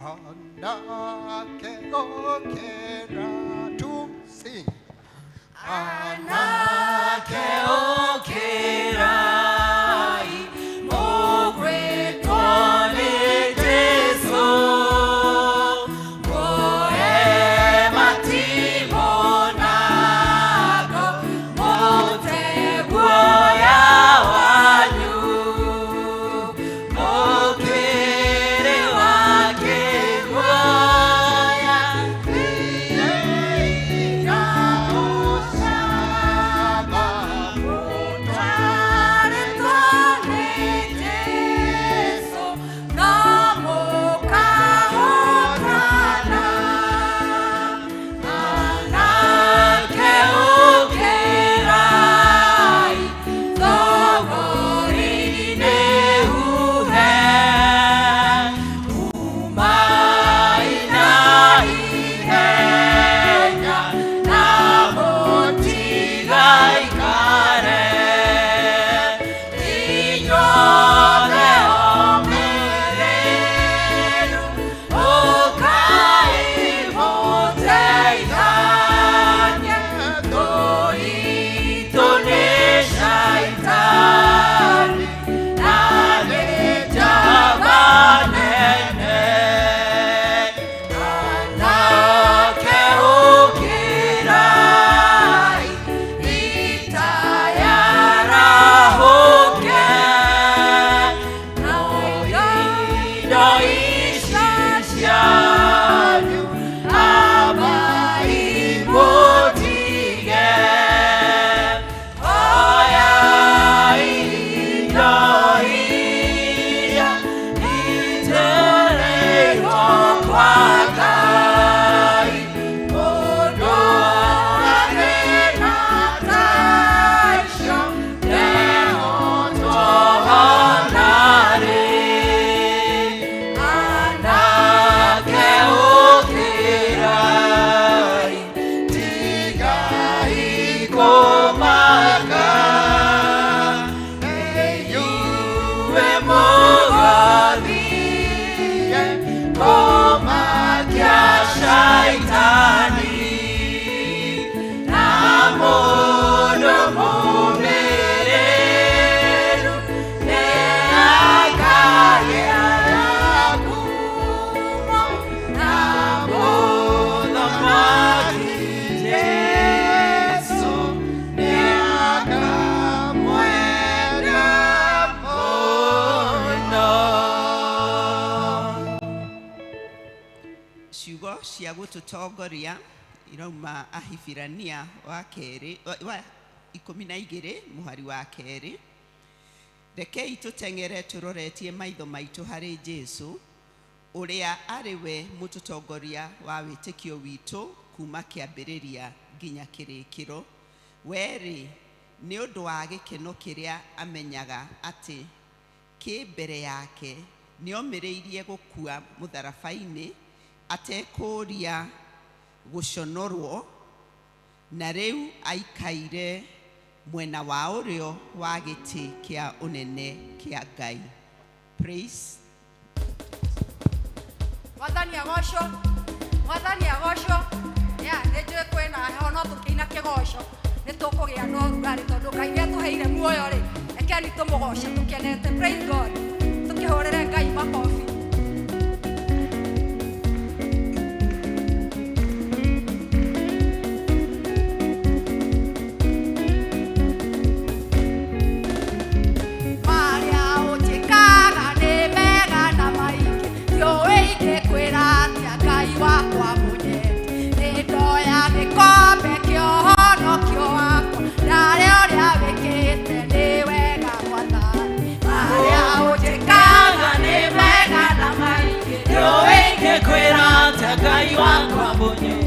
Anake okera to sing. Anake okera mogwe tone Jesu moe matimonago mote guoya wanyu mokere wake guoya Tutongoria irauma Ahibirania wa keri wa 12 muhari wa keri. Rekei tutengere turoretie maitho maitu hari Jesu uria ariwe mututongoria wa witikio witu kuma kiambiriria nginya kirikiro. Weri ni undu wa gikeno kiria amenyaga ati ki mbere yake ni omireirie gukua mutharabaini atekuria guconorwo na riu aikaire mwena wa urio wa giti kia unene kia Ngai. Praise. Mwathani agocwo ya nĩnjũĩ kwĩna heho no tũkĩina kĩgoco nĩtũkũgĩa na ũrugarĩ tondũ Ngai nĩatũheire muoyo rĩ, rekeni tũmũgoce tũkenete. Praise God, tũkĩhũrĩre Ngai makobi. Ngai wakwa munye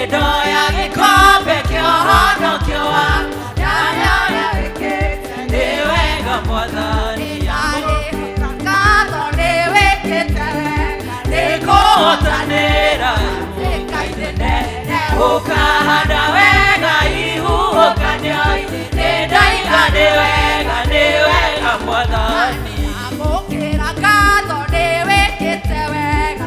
ndoya gikombe kiohono kiowa yaria wekete ni wega Mwathani ngatho ni wekete nikuhotanira ikainene ukahanda wega ihuhũkanio ni ndaiga ni wega Mwathani amũkĩra ngatho ni wekete wega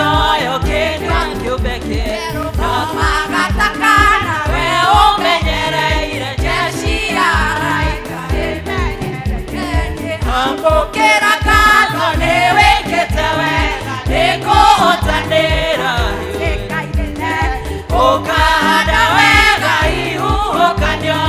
toyo kenya kiubeke no magatakana we umenyereire jeshi ya raika ambokera kato ni wikite wega nikuhotanira ukahanda wega ihuhukanio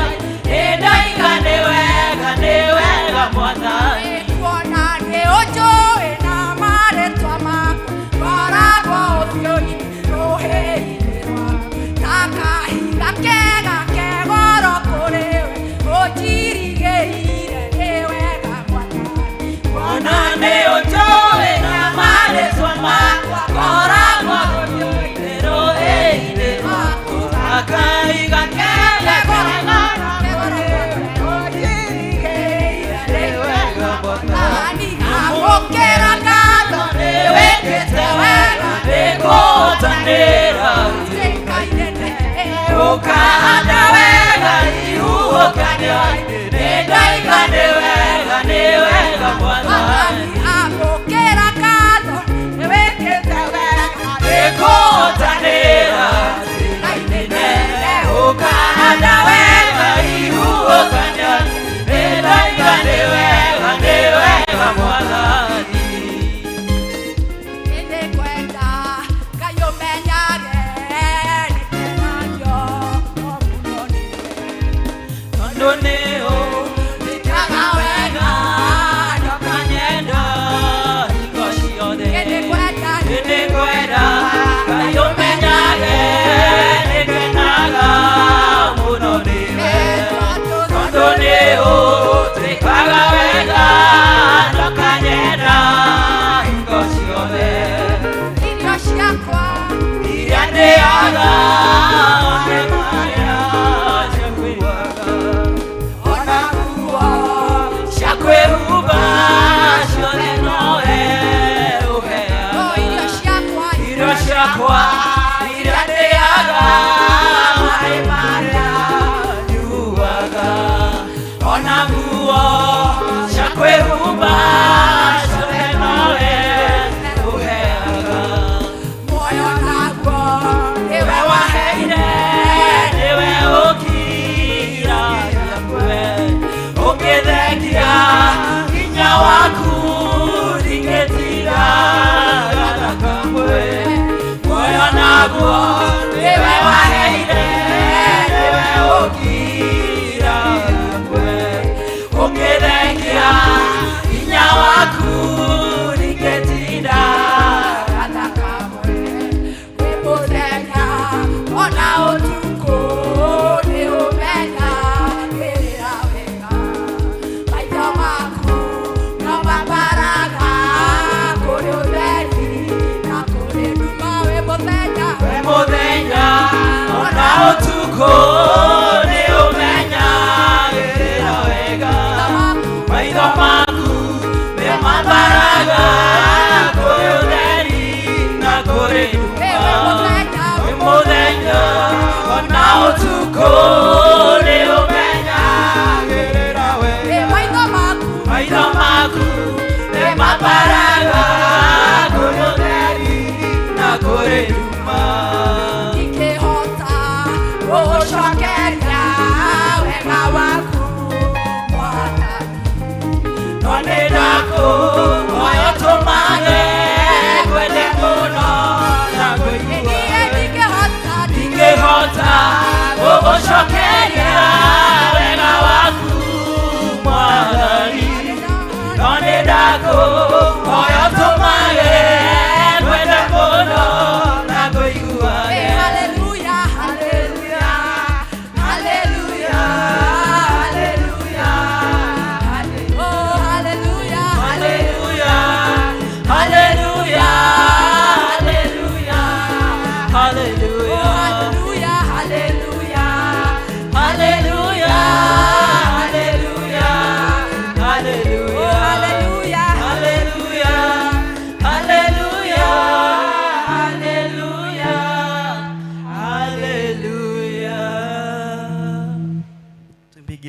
indaigane wega ni wega mwathani kuona ni ujui na maritwa maku koragwo uthiuni ruhĩ-inĩ rwaku na kahiga kega kegoro kũrĩ we ũnjirigĩire nĩ wega mwathani kuona nĩ ũnjũĩ na marĩtwa makwa koragwo uthiuni ruhĩ-inĩ rwaku na kahiga kega kegoro kũrĩ we ũnjirigĩire nĩ wega mwathani amũkĩra ngatho nĩ wĩkĩte wega nĩkũhotanĩra ukahanda wega ihuhũkanio nĩndaigane wega nĩ wega mwathani amũkĩra ngatho nĩ wĩkĩte wega nĩkũhotanĩra ukahanda wega ihuhũkanio nĩndaigane wega nĩ wega mwathani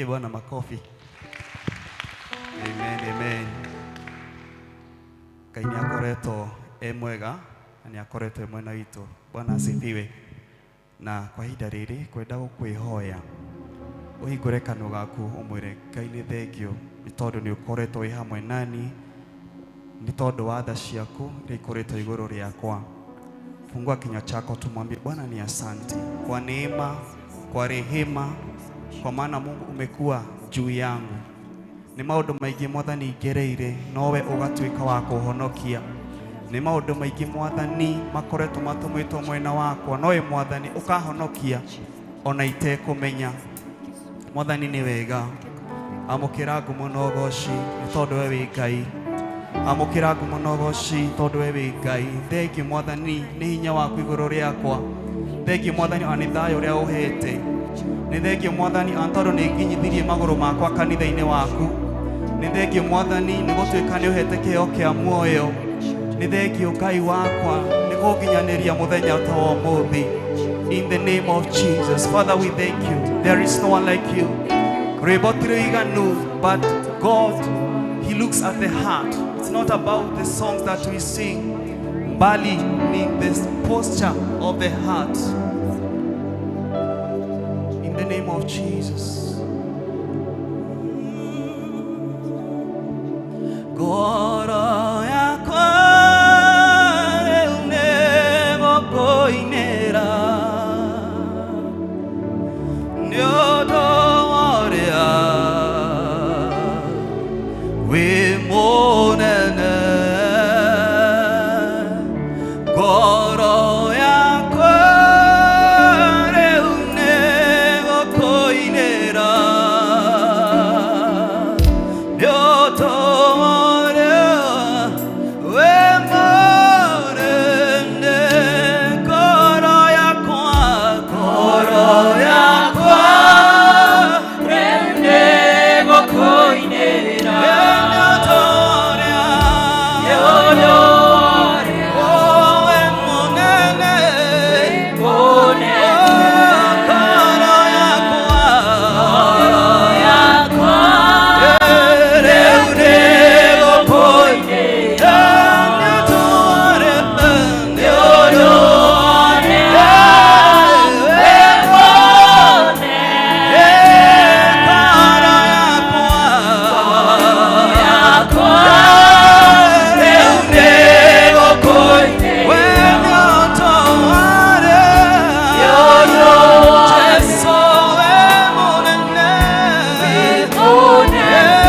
Bwana makofi. Amen, amen. Ngai nĩ akoretwo e mwega ni akoretwo mwena witũ. Bwana asifiwe. Na kwa ihinda rĩrĩ kwenda gũkwĩhoya ũhingũre kanua gaku ũmwĩre Ngai nĩ thengio nĩ tondũ nĩ ũkoretwo wĩ hamwe nani, nĩ tondũ wa tha ciaku iria ikoretwo igũrũ rĩakwa. Fungua kinywa chako tumwambie Bwana ni asante kwa neema, kwa rehema, kwa maana Mungu umekuwa juu yangu. Nĩ maũndũ maingĩ Mwathani ngereire nowe ũgatuĩka wa kũhonokia. Nĩ maũndũ maingĩ Mwathani makoretwo matũmĩtwo mwena wakwa, nowe Mwathani ũkahonokia ona itekũmenya. Mwathani nĩ wega. Amũkĩra ngumo na ũgooci nĩ tondũ we wĩ Ngai. Amũkĩra ngumo na ũgooci tondũ we wĩ Ngai. Thengiũ Mwathani nĩ hinya waku igũrũ rĩakwa. Thengiũ Mwathani ona nĩ thayũ ũrĩa ũhete. Nĩ thengiũ Mwathani ona tondũ nĩ nginyithirie magũrũ makwa kanitha-inĩ waku. Nĩ thengiũ Mwathani nĩ gũtuĩka nĩ ũhete kĩheo kĩa muoyo. Nĩ thengiũ Ngai wakwa nĩ gũnginyanĩria mũthenya ta wa ũmũthĩ. In the name of Jesus, Father, we thank you. There is no one like you. But God, He looks at the heart. It's not about the songs that we sing, bali in this posture of the heart. In the name of Jesus. Goro yakwa elnego koinera nyodoria we monene goro yakwa elnego koinera Yeah.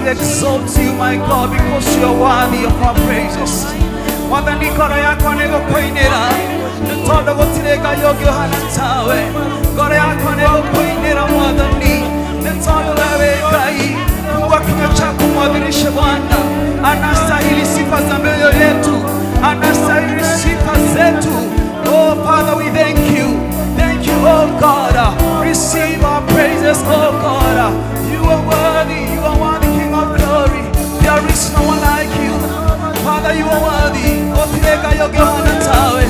we exalt you, my God, because you are worthy of our praises. Mwathani ngoro yakwa nĩ gũkũinĩra nĩ tondũ gũtirĩ Ngai ũngĩ ũhana tawe. Ngoro yakwa nĩ gũkũinĩra Mwathani nĩ tondũ wewe Ngai fungua kinywa chako mwadhirishe Bwana. Anastahili sifa za mioyo yetu, anastahili sifa zetu. Oh Father, we thank you. Thank you, oh God. Receive our praises, oh God. You are worthy, King of glory. There is no one like you. Father, you are worthy. Gotireka yogohana tawe.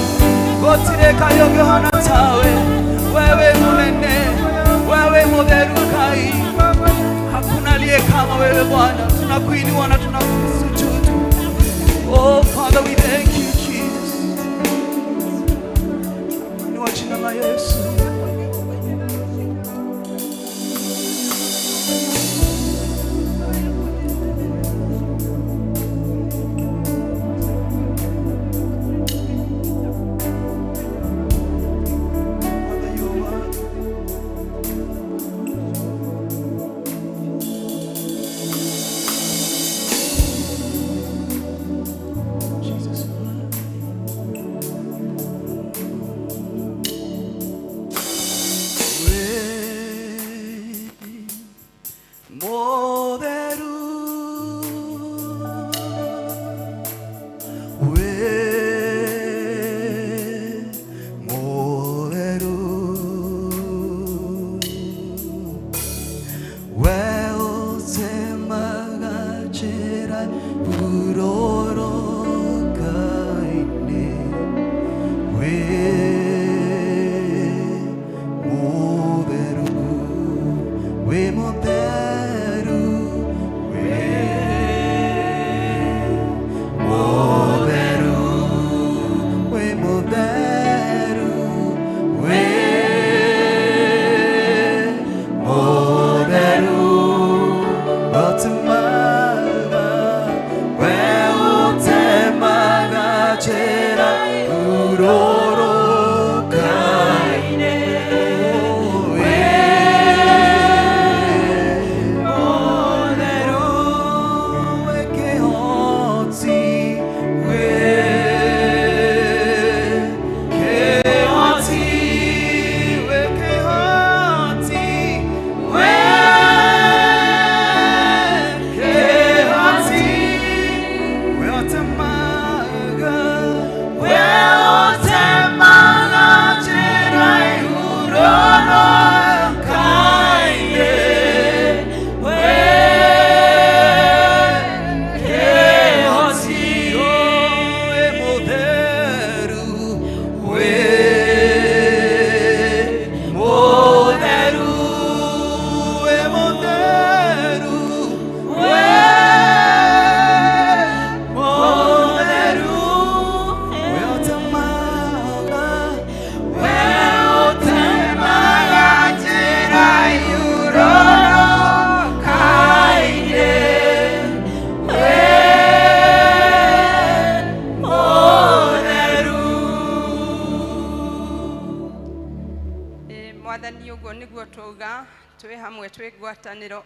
Gotireka yogohana tawe. Wewe munene, wewe mutheru Ngai. Hakuna aliye kama wewe Bwana. Tunakuinua na tunakusujudu. Oh Father, we thank you, Jesus. Ni wa jina la Yesu.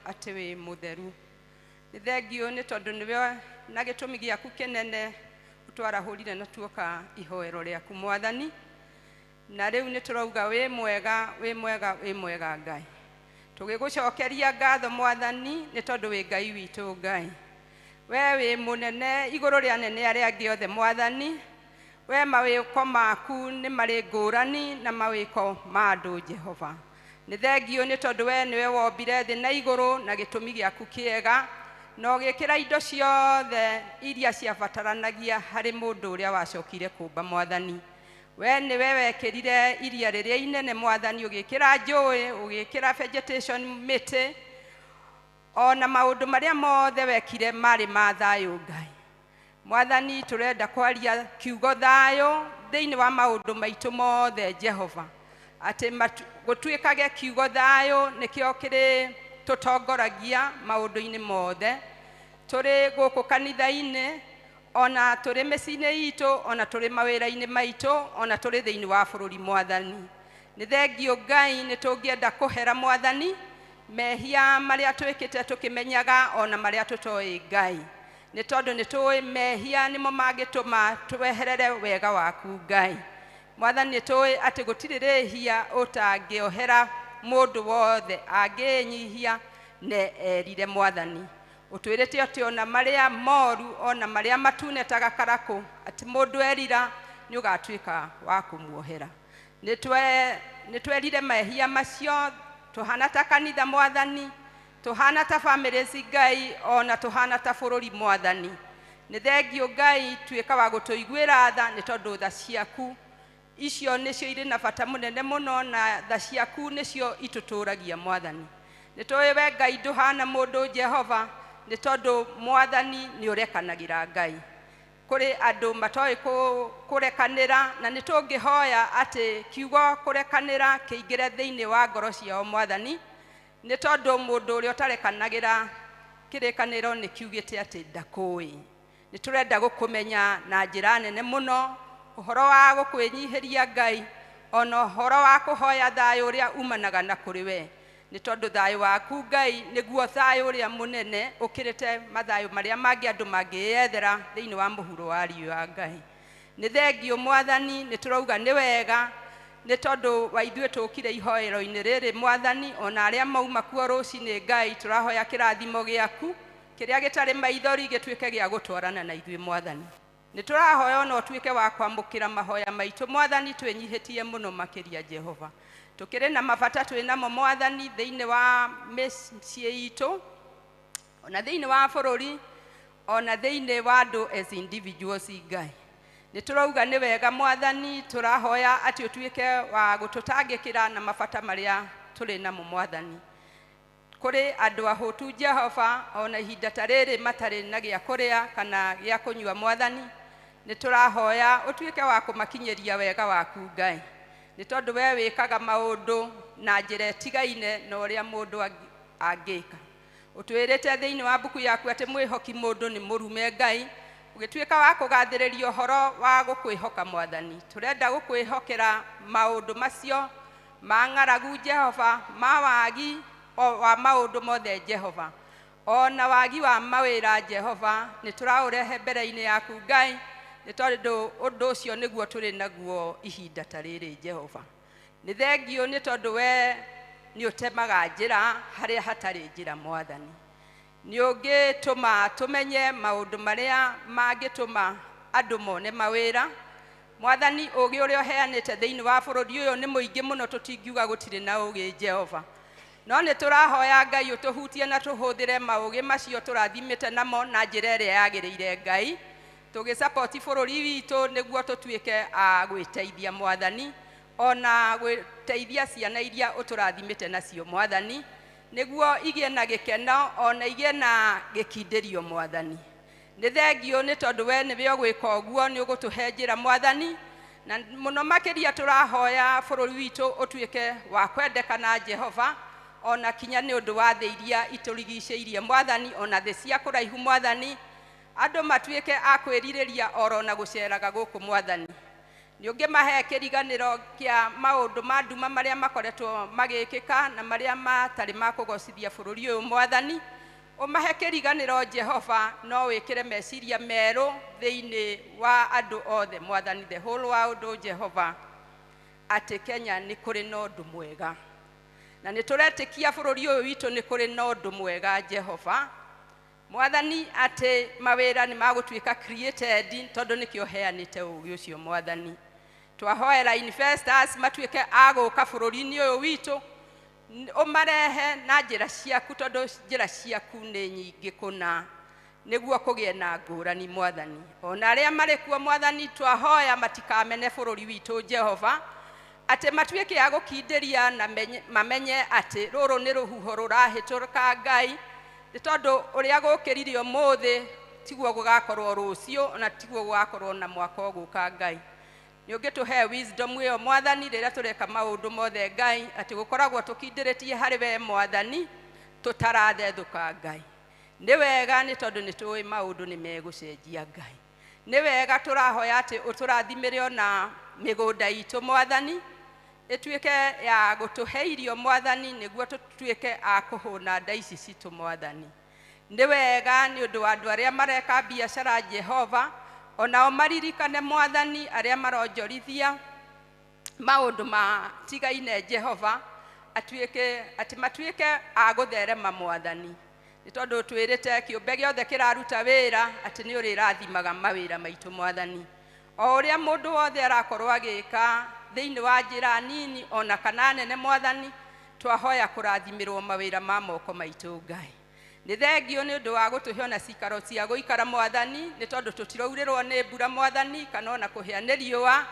ati we mutheru ni thengio ni tondu niwe na gitumi giaku kinene utwarahurire na tuoka ihoero riaku Mwathani na riu ni turauga we mwega we mwega we mwega Ngai tugigucokeria ngatho Mwathani ni tondu we Ngai witu Ngai we we munene iguru ria nene aria angi othe Mwathani we mawiko maku ni mari ngurani na mawiko ma andu Jehova ni thengio ni tondu we niwe wombire thi na iguru na gitumi giaku kiega no gikira indo ciothe iria ciabataranagia hari mundu uria wacokire kumba Mwathani we niwe wekirire iria riria inene Mwathani ugikira njui ugikira vegetation miti ona maundu maria mothe wekire mari ma thayo Ngai Mwathani turenda kwaria kiugo thayo thiini wa maundu maitu mothe Jehova ati gutwikage kiugo thayo nikio kiri tutongoragia maundu-ini mothe turi guku kanitha-ini ona turi micini itu ona turi mawira-ini maitu ona turi thiini wa bururi Mwathani ni thengio Ngai ni tungienda kuhera Mwathani mehia maria twikite tukimenyaga ona maria tutoi Ngai ni tondu ni tui mehia nimo magituma tweherere wega waku Ngai. Mwathani ni tui ati gutirihia utangiohera mundu wothe anginyihia ne erire Mwathani. Utwirite ati ona maria moru ona maria matune tagakaraku ati mundu erira ni ugatwika wa kumuohera. Nitwerire mehia macio tuhana ta kanitha Mwathani, tuhana ta families Ngai, ona tuhana ta bururi Mwathani. Ni thengio Ngai twika wa gutuiguira tha ni tondu tha ciaku icio nicio iri na bata munene muno, na tha ciaku nicio ituturagia Mwathani. Nitoi we Ngai nduhana mundu Jehova ni tondu Mwathani ni urekanagira Ngai kuri andu matoi kurekanira, na nitungihoya ati kiugo kurekanira kiingire thiini wa ngoro ciao Mwathani, ni tondu mundu uri utarekanagira kirikaniro ni kiugite ati ndakui. Ni turenda gukumenya na njira nene muno, uhoro wa gukwinyihiria Ngai, ona uhoro wa kuhoya thayo uria umanaga na kuri we. Ni tondu thayo waku Ngai niguo thayo uria munene ukirite mathayo maria mangi andu mangiyethera thiini wa muhuro wa riua Ngai. Ni thengio Mwathani, ni turauga ni wega ni tondu wa ithue tukire ihoero-ini riri Mwathani, ona aria mauma kuo rucini Ngai turahoya kirathimo giaku kiria gitari maithori gitwike gia gutwarana na ithue Mwathani. Ni turahoya ona utwike wa kwamukira mahoya maitu Mwathani, twenyihitie muno makiria Jehova. Tukire na mabata twinamo Mwathani thiini wa mĩciĩ itu, ona thiini wa bururi, ona thiini wa andu as individuals Ngai. Ni turauga ni wega Mwathani, turahoya ati utwike wa gututangikira na mabata maria turi namo Mwathani. Kuri andu ahutu Jehova ona ihinda tariri matari na gia kuria kana gia kunyua Mwathani, ni turahoya utwike wa kumakinyeria wega waku Ngai. Ni tondu we wikaga maundu na njira tigaine na uria mundu angika. Utwirite thiini wa buku yaku ati mwihoki mundu ni murume Ngai, ugitwika wa kugathiriria uhoro wa gukwihoka Mwathani. Turenda gukwihokera maundu macio ma ng'aragu Jehova, ma wagi wa maundu mothe Jehova, ona wagi wa mawira Jehova, ni turaurehe mbere-ini yaku Ngai, ni tondu undu ucio niguo turi naguo ihinda tariri Jehova. Ni thengio ni tondu we ni utemaga njira haria hatari njira Mwathani. Ni ungituma tumenye maundu maria mangituma andu mone mawira Mwathani. Ugi uria uheanite thiini wa bururi uyu ni muingi muno, tutingiuga gutiri na ugi Jehova, no ni turahoya Ngai utuhutie na tuhuthire maugi macio turathimite namo na njira iria yagiriire Ngai, tugisupport bururi witu niguo tutwike a gwiteithia Mwathani, ona gwiteithia ciana iria uturathimite nacio Mwathani, niguo igie na gikeno ona igie na gikindirio Mwathani. Ni thengio ni tondu we niwe ugwika uguo, ni ugutuhe njira Mwathani, na muno makiria turahoya bururi witu utwike wa kwendekana Jehova, ona kinya ni undu wa thĩ iria iturigicĩirie Mwathani, ona thĩ cia kũraihu Mwathani, andu matwike a kwiririria oro na guceraga guku Mwathani. Ni ungimahe kiriganiro kia maundu ma nduma maria makoretwo magikika na maria matari makugocithia bururi uyu Mwathani. Umahe kiriganiro Jehova, no wikire meciria meru thiini wa andu othe Mwathani, the whole world Jehova, ati Kenya ni kuri na undu mwega, na ni turetikia bururi uyu witu ni kuri na undu mwega Jehova Mwathani, ati mawira ni magutwika created tondu nikio heanite ugi ucio Mwathani. Twahoera investors matwike aguka bururi-ini uyu witu, umarehe na njira ciaku tondu njira ciaku ni nyingi kuna, niguo kugie na ngurani Mwathani. Ona aria mari kuo Mwathani twahoya matikamene bururi witu Jehova, ati matwike agukindiria na mamenye ati ruru ni ruhuho rurahituruka Ngai, ni tondu uria gukiririo muthi tiguo gugakorwo rucio, na tiguo gugakorwo na mwaka uguka Ngai. Ni ungituhe wisdom iyo Mwathani riria tureka maundu mothe Ngai, ati gukoragwo tukindiritie hari we Mwathani tutarathethuka Ngai. Ni wega ni tondu ni tuwi maundu ni megucenjia Ngai. Ni wega turahoya ati uturathimire ona migunda itu Mwathani, ituike ya gutuhe irio mwathani niguo tutuike a kuhuna nda ici citu mwathani. Ni wega ni undu wa andu aria mareka biashara Jehova onao maririkane mwathani aria maronjorithia maundu matigaine Jehova atuike ati matuike a gutherema mwathani. Ni tondu twirite kiumbe giothe kiraruta wira ati ni urirathimaga mawira maitu mwathani. O uria mundu wothe arakorwo agika thiini wa njira nini ona kana nene mwathani, twahoya kurathimirwo mawira ma moko maitu Ngai. Ni thengio ni undu wa gutuhe ona cikaro cia guikara mwathani, ni tondu tutiraurirwo ni mbura mwathani kana ona kuhia ni riua,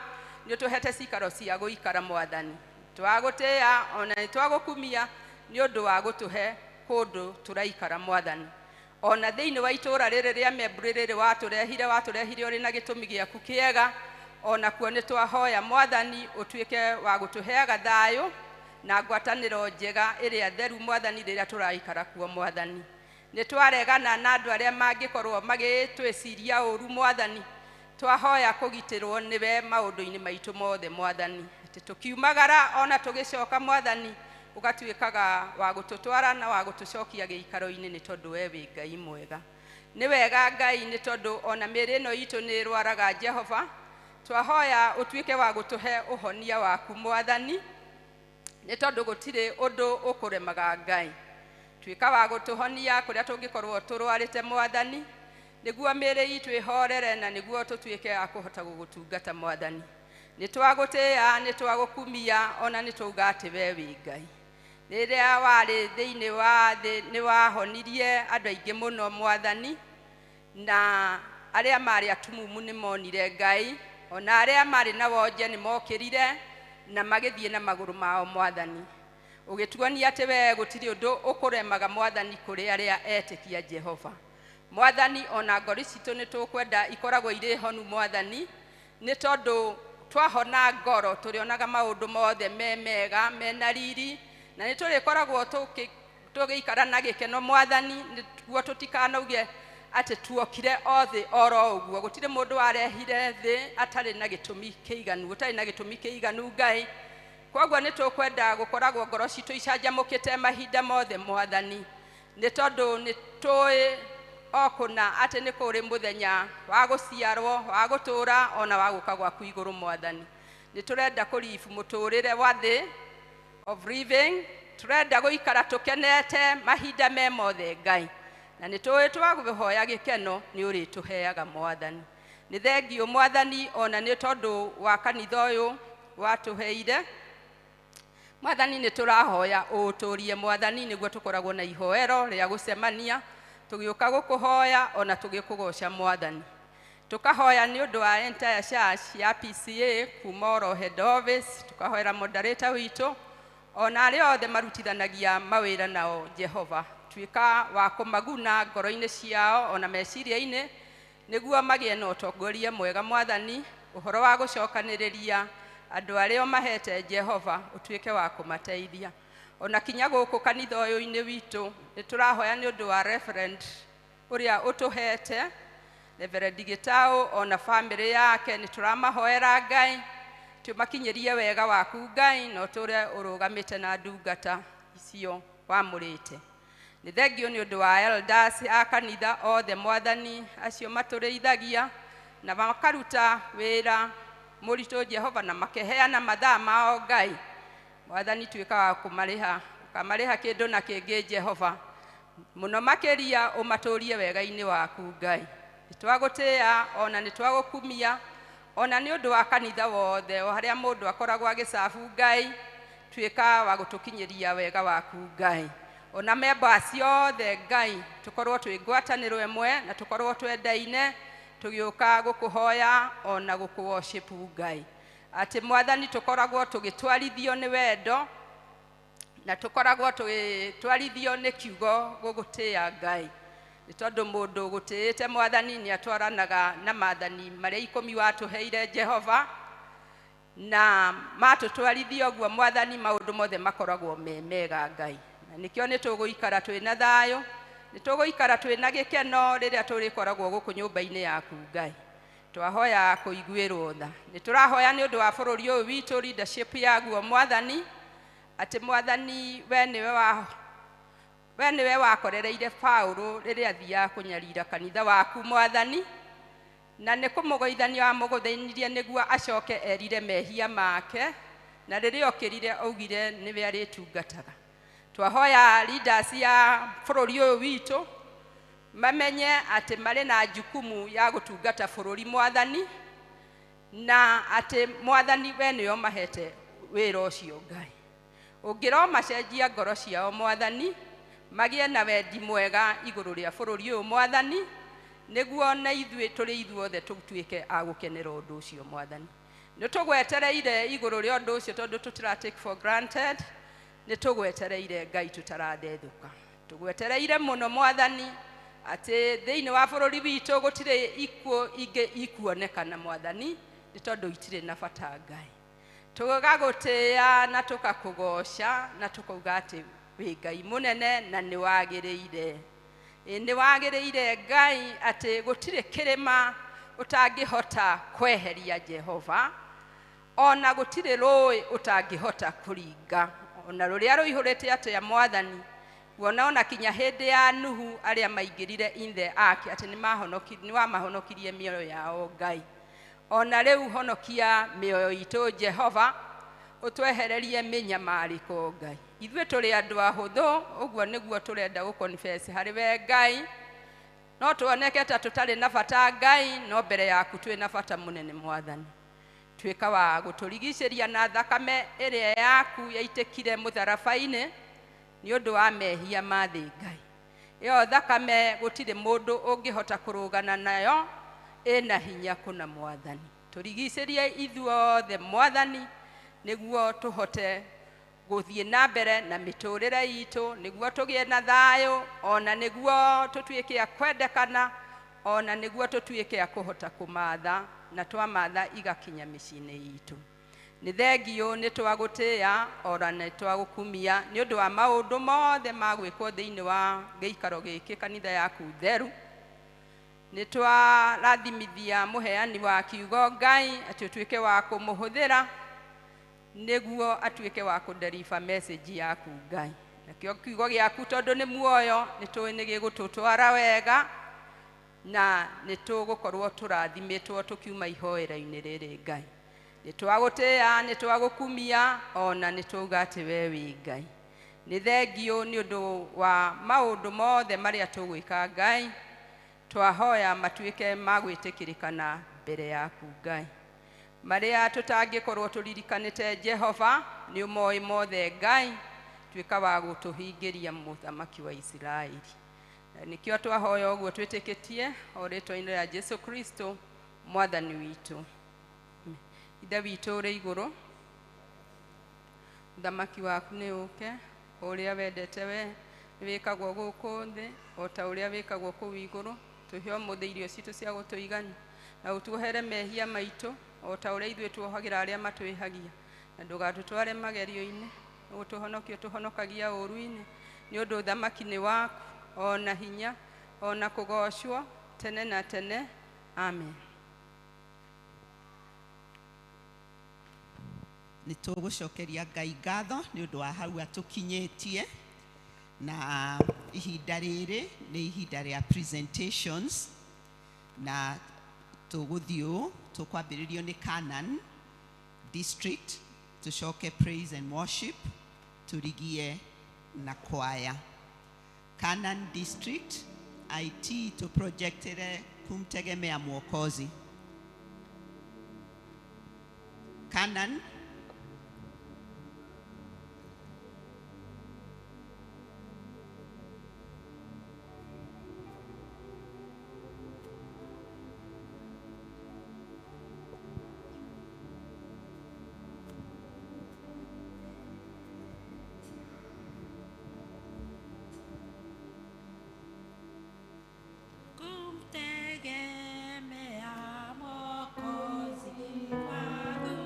ni tuhete cikaro cia guikara mwathani. Twagutia ona ni twagukumia ni undu wa gutuhe kundu turaikara mwathani. Ona thiini wa itura riri ria memburiri waturehire uri na gitumi giaku kiega, ona kuo ni twahoya mwathani utuike wa gutuheaga thayo na ngwataniro njega iria theru mwathani riria turaikara kuo mwathani. Ni twaregana na andu aria mangikorwo magitwiciria uru mwathani, twahoya kugitirwo niwe maundu-ini maitu mothe mwathani. Ati tukiumagara ona tugicoka mwathani ugatuikaga wa gututwara na wa gutucokia giikaro-ini ni tondu we wi Ngai mwega. Ni wega Ngai ni tondu ona miri ino itu ni rwaraga Jehova, twahoya utuike wa gutuhe uhonia waku mwathani, ni tondu gutire undu ukuremaga Ngai. Tuika wa gutuhonia kuria tungikorwo turwarite mwathani, niguo miri itu ihorere na niguo tutuike akuhota gugutungata mwathani. Ni twagutia ni twagukumia ona ni tuuga ati we wi Ngai. Riria wari thiini wa thi ni wahonirie andu aingi muno mwathani, na aria mari atumumu ni monire Ngai, ona aria mari na wonje ni mokirire na magithie na maguru mao mwathani. Ugituonia ati we gutiri undu ukuremaga mwathani kuri aria etikia Jehova mwathani. Ona ngori citu ni tukwenda ikoragwo iri honu mwathani, ni tondu twahona ngoro turionaga maundu mothe mega mena riri, na ni turikoragwo tugiikara na gikeno mwathani, niguo tutikanauge ati tuokire othe oro uguo. Gutire mundu arehire thi atari na gitumi kiiganu, utari na gitumi kiiganu Ngai. Koguo ni tukwenda gukoragwo ngoro citu icanjamukite mahinda mothe mwathani, ni tondu ni tui okuna ati ni kuri muthenya wa guciarwo wa gutura ona wa guka gwaku iguru mwathani. Ni turenda kurifu muturire wa thi of living, turenda guikara tukenete mahinda me mothe Ngai, na ni tui twaguhoya gikeno ni uri tuheaga mwathani. Ni thengio mwathani ona ni tondu wa kanitha uyu watuheire mwathani. Ni turahoya uturie mwathani niguo tukoragwo na ihoero ria gucemania tugiuka gukuhoya ona tugikugoca mwathani. Tukahoya ni undu wa entire church ya PCA kuma oro head office, tukahoera moderator witu ona aria othe marutithanagia mawira nao Jehova. Tuika wa kumaguna ngoro-ini ciao ona meciria-ini niguo magie na utongoria mwega mwathani. Uhoro wa gucokaniriria andu aria mahete Jehova utuike wa kumateithia. Ona kinya guku kanitha uyu-ini witu ni turahoya ni undu wa reverend uria utuhete Reverend Gitau ona family yake, ni turamahoera Ngai tumakinyirie wega waku Ngai no ture urugamite na ndungata icio wamurite. Ni thengio ni undu wa elders a kanitha othe mwathani acio matureithagia na makaruta wira muritu Jehova na makeheana mathaa mao Ngai mwathani. Tuika wa kumariha kindu na kingi Jehova muno makiria umaturie wega-ini waku Ngai. Nitwagutia ona nitwagukumia ona ni undu wa kanitha wothe o haria mundu akoragwo agicabu Ngai, tuika wa gutukinyiria wega waku Ngai. Ona members othe Ngai tukorwo twi ngwataniro emwe na tukorwo twendaine tugiuka gukuhoya ona gukuworship Ngai. Ati mwathani tukoragwo tugitwarithio ni wendo na tukoragwo tugitwarithio ni kiugo gugutia Ngai. Ni tondu mundu gutiite mwathani ni atwaranaga na maathani maria 10 watuheire Jehova, na matutwarithio guo mwathani maundu mothe makoragwo mega Ngai. Na nikio ni tuguikara twina thayo, ni tuguikara twina gikeno riria turikoragwo guku nyumba-ini yaku Ngai. twahoya kuiguirwo tha ni turahoya ni undu wa bururi uyu witu leadership yaguo mwathani ati mwathani we niwe wakorereire Paulo riria thia kunyarira kanitha waku mwathani na ni kumugoithania wa muguthinirie niguo acoke erire mehia make na riria okirire augire niwe aritungataga twahoya leaders ya bururi uyu witu mamenye ati mari na jukumu ya gutungata bururi mwathani na ati mwathani we niyo mahete wira ucio Ngai ungiro macenjia ngoro ciao mwathani magie na wendi mwega iguru ria bururi uyu mwathani niguo na ithuĩ tũrĩ ithuothe tũtuĩke agũkenera ũndũ ũcio mwathani nĩ tũgwetereire igũrũ rĩa ũndũ ũcio tondũ tũtira take for granted nĩ tũgwetereire Ngai tũtarathethũka tũgwetereire mũno mwathani atĩ thĩinĩ wa bũrũri witũ gũtirĩ ikuũ ingĩ ikuonekana mwathani nĩ tondũ itirĩ na bata Ngai tũgagũtĩĩa na tũgakũgoca na tũkauga atĩ wĩ Ngai mũnene na nĩ wagĩrĩire ni wagĩrĩire Ngai atĩ gũtirĩ kĩrĩma ũtangĩhota kweheria Jehova ona gũtirĩ rũĩ ũtangĩhota kũringa ona rũrĩa rũihũrĩte atĩa mwathani wona kinya hĩndĩ ya Nuhu arĩa maingĩrire in the ark atĩ nĩ wamahonokirie mĩoyo yao Ngai ona rĩu honokia mĩoyo itũ Jehova ũtwehererie mĩnyamarĩko Ngai ithuĩ tũrĩ andũ ahũthũ ũguo nĩguo tũrenda gũconfess harĩ we Ngai no tuoneke ta tũtarĩ na bata Ngai no mbere yaku twĩ na bata mũnene mwathani tuĩka wa gũtũrigicĩria na thakame ĩrĩa yaku yaitĩkire mũtharaba-inĩ nĩ ũndũ wa mehia ma thĩ Ngai ĩyo thakame gũtirĩ mũndũ ũngĩhota kũrũgana nayo ĩna hinya kũna mwathani tũrigicĩrie ithuothe mwathani nĩguo tũhote gũthiĩ na mbere na mĩtũrĩre itũ nĩguo tũgĩe na thayũ ona nĩguo tũtuĩke a kwendekana ona nĩguo tũtuĩke a kũhota kũmatha na twamatha igakinya mĩciĩ-inĩ itũ nĩ thengio nĩ twagũtĩĩa ora nĩ twagũkumia nĩ ũndũ wa maũndũ mothe ma gwĩkwo thĩinĩ wa gĩikaro gĩkĩ kanitha yaku theru nĩ twarathimithia mũheani wa kiugo Ngai atĩ ũtuĩke wa kũmũhũthĩra nĩguo atuĩke wa kũdeliver message yaku Ngai nakĩo kiugo gĩaku tondũ nĩ muoyo nĩ tũĩ nĩ gĩgũtũtwara wega na nĩ tũgũkorwo tũrathimĩtwo tũkiuma ihoera-inĩ rĩrĩ Ngai nĩ twagũtĩĩa nĩ twagũkumia ona nĩ twauga atĩ we wĩ Ngai nĩ thengio nĩ ũndũ wa maũndũ mothe marĩa tũgwĩka Ngai twahoya matuĩke ma gwĩtĩkĩrĩkana mbere yaku Ngai marĩa tũtangĩkorwo tũririkanĩte Jehova nĩ ũmoĩ mothe Ngai tuĩka wa gũtũhingĩria mũthamaki wa Isiraeli nĩkĩo twahoya ũguo twĩtĩkĩtie o rĩtwa-inĩ rĩa Jesu Kristo mwathani witũ Ithe witũ ũrĩ igũrũ mũthamaki waku nĩ ũke ũrĩa wendete we wĩkagwo gũkũ thĩ o ta ũrĩa wĩkagwo kũu igũrũ tũhe ũmũthĩ irio citũ cia gũtũigania na ũtuohere mehia maitũ o ta ũrĩa ithuĩ tuohagĩra arĩa matwĩhagia na ndũgatũtware magerio-inĩ ũtũhonokie tũhonokagia ũru-inĩ nĩ ũndũ thamaki nĩ waku ona hinya ona kũgocwo tene na tene amen nĩ tũgũcokeria Ngai ngatho nĩ ũndũ wa hau atũkinyĩtie na ihinda rĩrĩ nĩ ihinda rĩa presentations na tũgũthiĩ tũkwambĩrĩrio nĩ Canaan district tũcoke praise and worship tũrigie na kwaya Canaan district IT tũprojectere kumtegemea Mwokozi Canaan Kumtegemea Mwokozi wangu.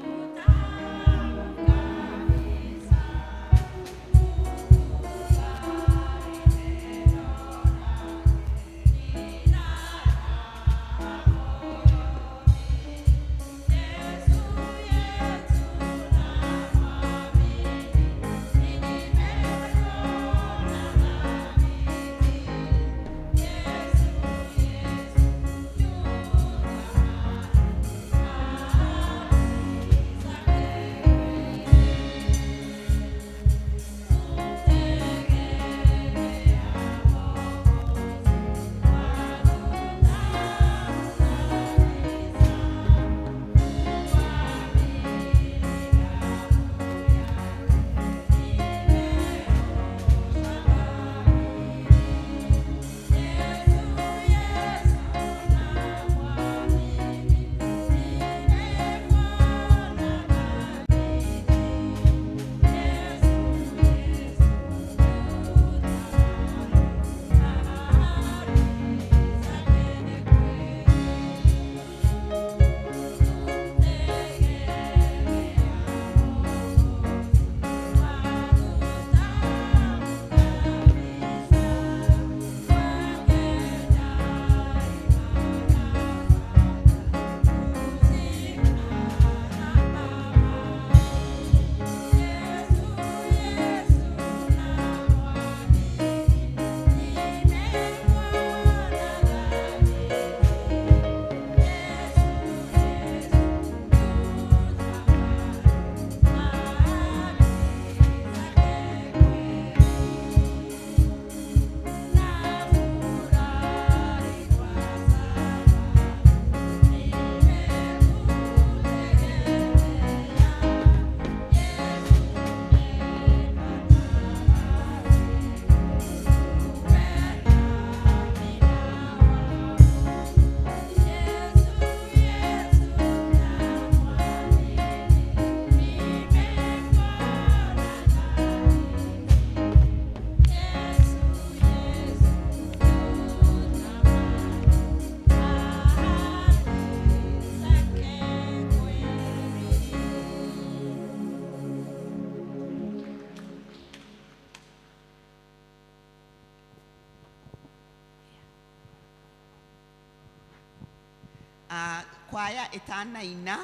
kwaya itanaina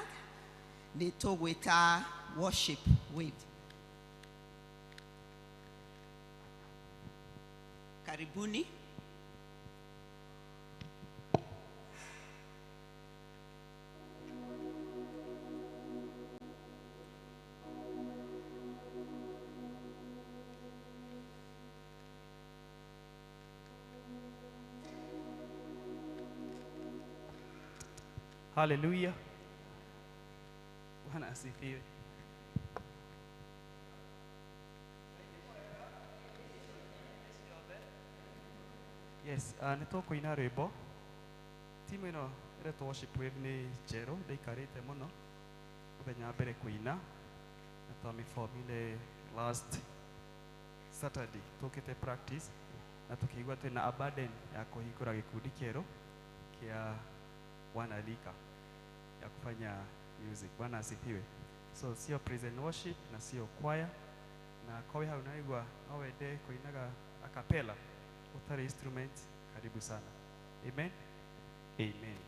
nĩ tũgwĩta worship with. Karibuni. Hallelujah. Bwana asifiwe. Yes, nĩtũkũina rwĩmbo. Timu ĩno ĩretwo worship with nĩ njerũ, ndĩikarĩte mũno mũthenya mbere kũina, na twamĩbomire last Saturday tũkĩte practice, na tũkĩigua twĩna a burden ya kũhingũra gĩkundi kĩerũ kĩa wanalika ya kufanya music. Bwana asifiwe. So sio praise and worship na sio choir, na kowe hau naigua no wende kuinaga a cappella utari instrument, karibu sana. Amen. Amen.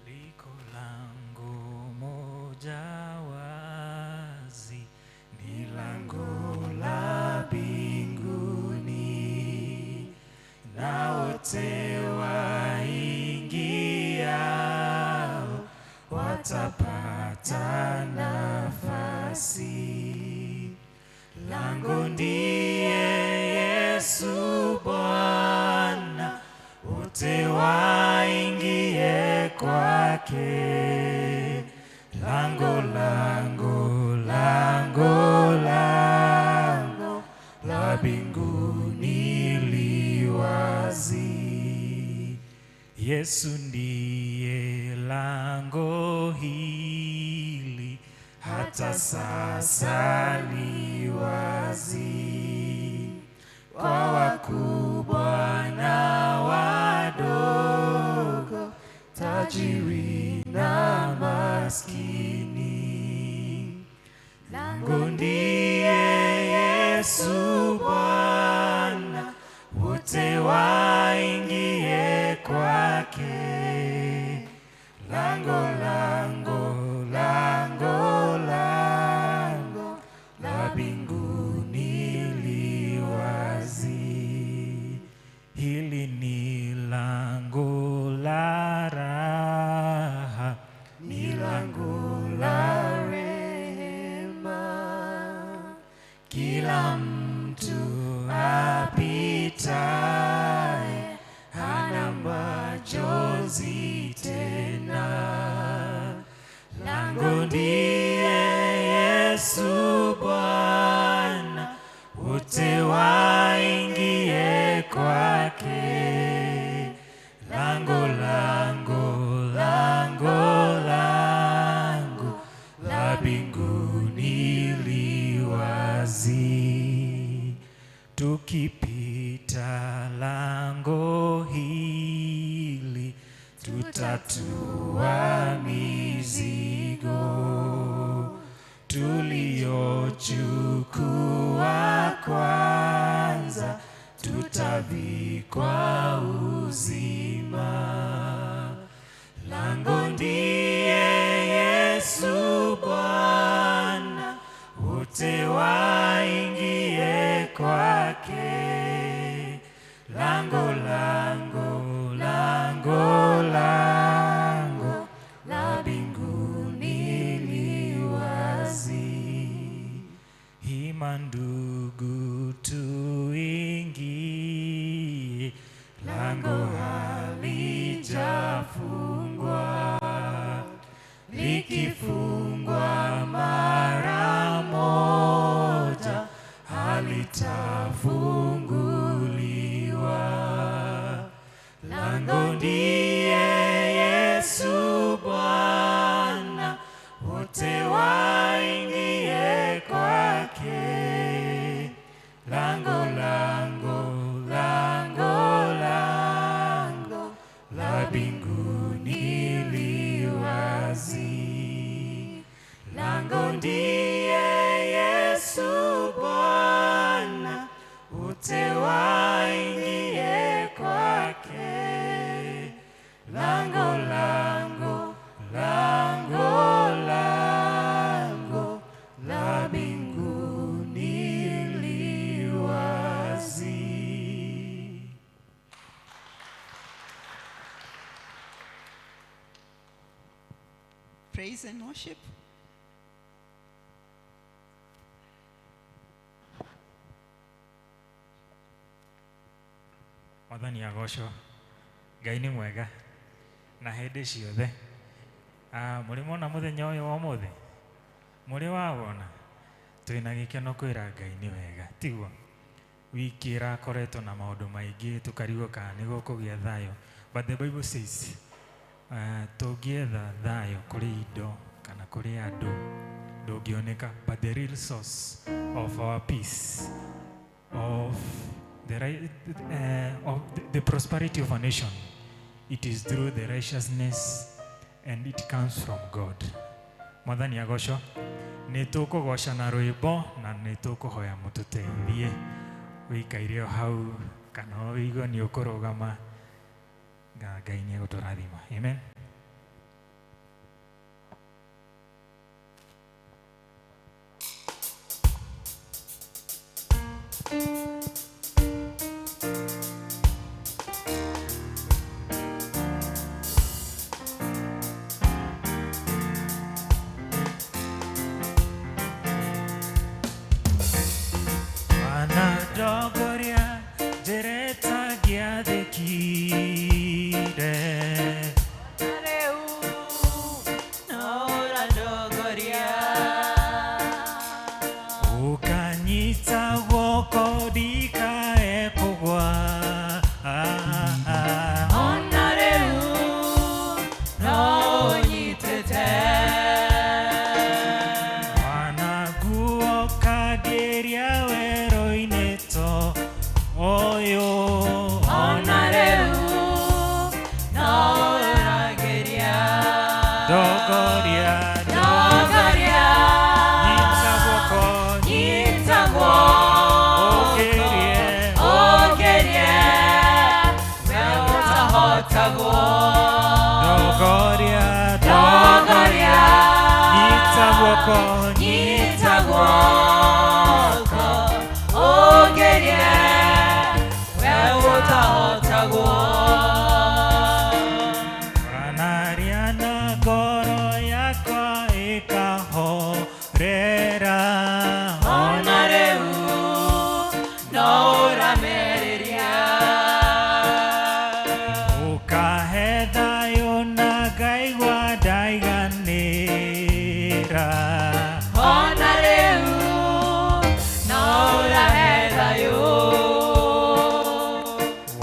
Liko lango moja wazi, ni lango la mbinguni, na wote waingiao watapata nafasi. Lango ndiye Yesu Bwana, wote waingie kwake. Lango, lango, lango, lango la mbinguni li wazi. Yesu ndiye lango hili, hata sasa li wazi. Kwa wakubwa na wadogo, tajiri na maskini. Lango ndiye Yesu Bwana, wote waingie kwake. Lango, lango, lango, lango la mbinguni li wazi. Hili ni lango la raha, ni lango la rehema. Kila mtu apitaye hana machozi tena. praise and worship. Mwathani agocwo. Ngai nĩ mwega na hĩndĩ ciothe. Mũrĩ mona mũthenya ũyũ wa ũmũthĩ? Mũrĩ wawona? Twĩna gĩkeno kwĩra Ngai nĩ wega. Tiguo? Wiki ĩrakoretwo na maũndũ maingĩ tũkarigwo kana nĩ gũkũgĩa thayũ. But the Bible says tũngĩetha thayũ kũrĩ indo kana kũrĩ andũ ndũngĩoneka. But the real source of our peace, of the prosperity of a nation, it is through the righteousness and it comes from God. Mwathani agocwo. Nĩ tũkũgoca na rwĩmbo na nĩ tũkũhoya mũtũteithie. Wĩikaire o hau kana wĩigua nĩ ũkũrũgama. Ngai nĩ egũtũrathima. Amen. Dogoria direta giadekire Nareu Nora dogoria ukanyita woko dika ekogwa Onareu No nyitete Wanaguo kageria weroineto oyo Onareu No rageria Dogoria Dogoria Nitawoko Nyitagwo Ogerie Ogerie Weutahotagwo Dogoria Dogoria Nitawoko Nyitagwo Ogerie Weutahotagwo Anariana goro yako ikahorera Onareu Nora mereria Ukahetha yonagaigwa daiganera Onareu Nora hedayo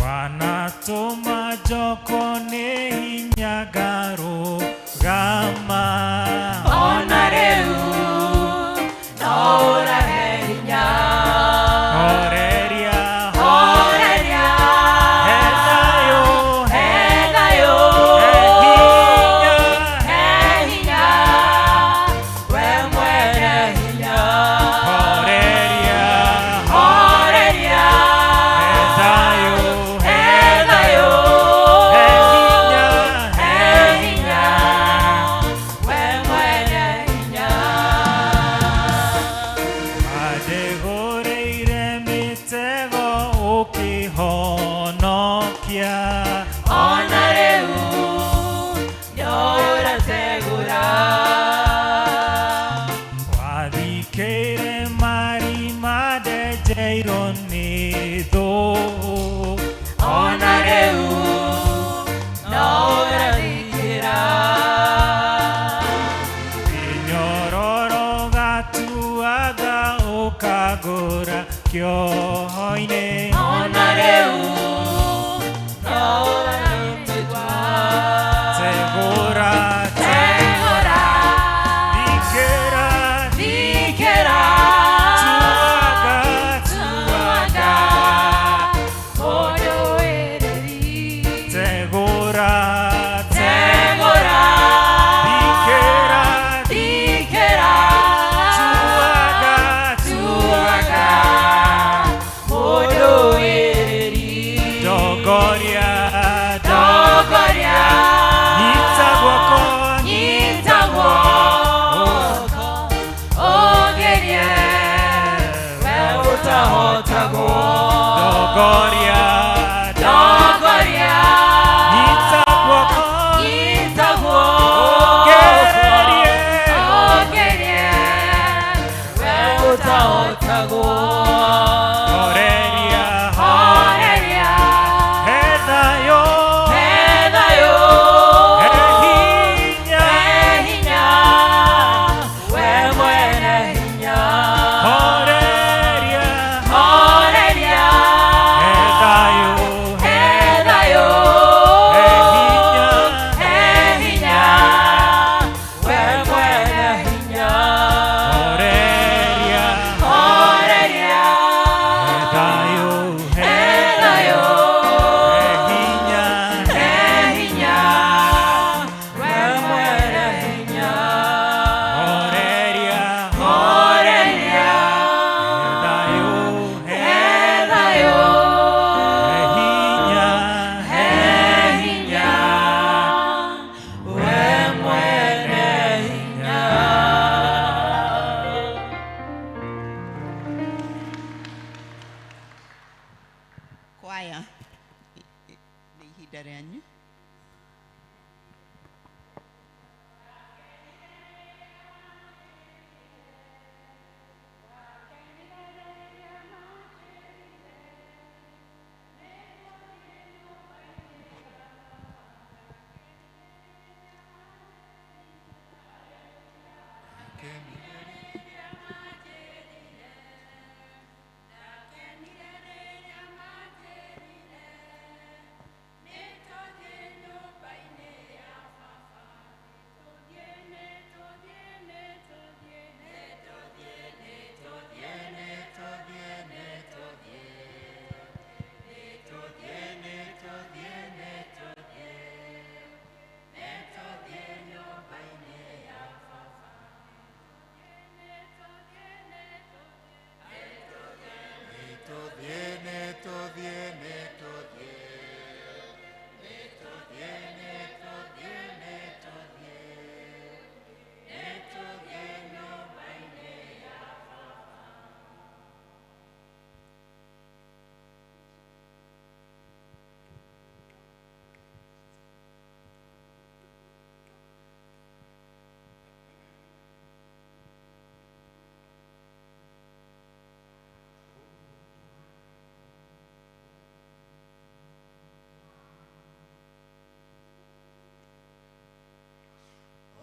Wanatuma joko ne hinyagaro gama Onareu Nora hedinya Oreria Oreria Hedayo Hedayo Ehinya Hehinya Wemwene hinya Oreria Oreria Hedayo Hedayo Ehinya Hehinya Wemwene hinya Adegoreire mitego ukihonokia Onareu Nora segura Wathikeire marima ndenjeirwo nĩ thũ Onareu Nora thikira Inyororo gatuaga ũkagũra kĩoho-inĩ Onareu Nora nyitwa Tegũra Tegora thikĩra Thikira tuaga Tuaga Mũndũ wĩrĩri Tegũra Tegora thikĩra Thikira tuaga Tuaga Mũndũ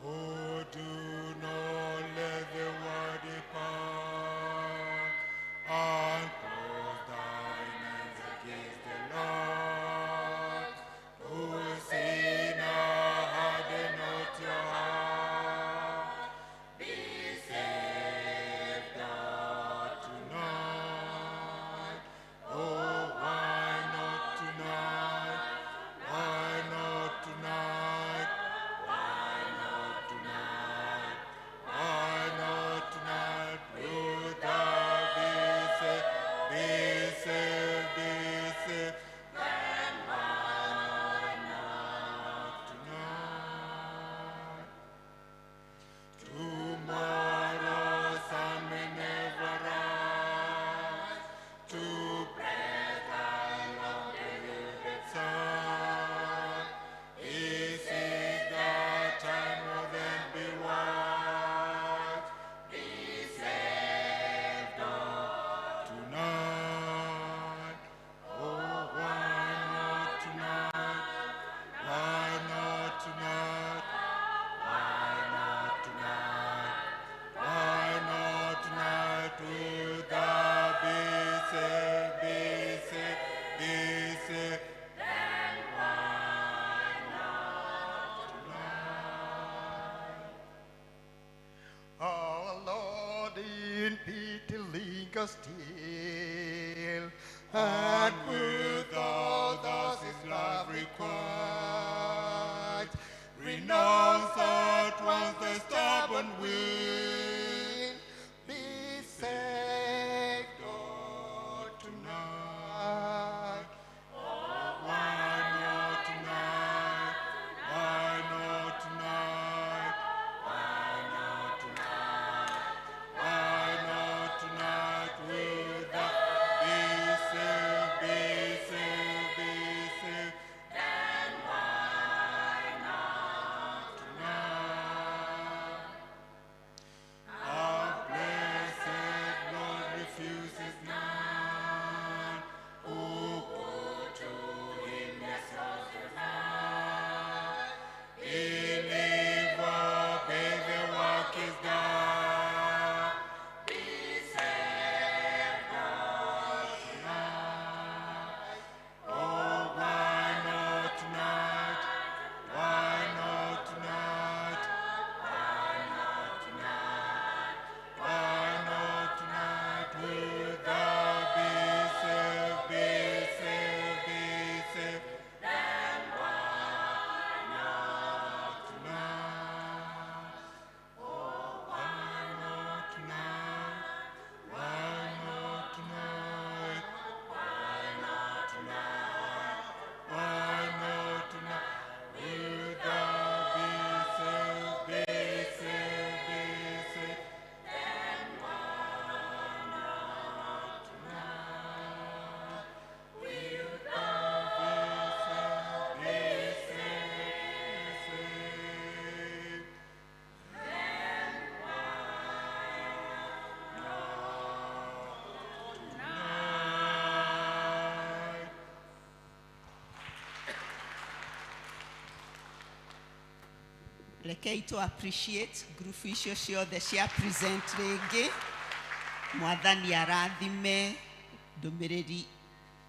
Oh, do not let the word depart, and close thine hands against the Lord. Who sinner harden not your heart, be saved not tonight. Oh, why not tonight? Why not tonight? Why not tonight? Why not tonight? Would thou be saved, be saved, be saved? Then why not tonight? Tomorrow sun may never rise to bless thy long deluded son. This is the time, oh then be wise, be saved not tonight. Oh, why not tonight? Why not tonight? Why not tonight? Why not tonight? Would thou be saved, be saved, be saved? Then why not tonight? Our Lord in pity linger still, And with all thus his love required, renounce at once the stubborn will, be saved, God, tonight. Oh, why not tonight? Why not tonight? Why not tonight? Why not tonight? Would thou be saved, be saved, be saved? Then why not tonight? rekei to appreciate group icio ciothe cia present rĩngĩ. Mwathani arathime ndũmĩrĩri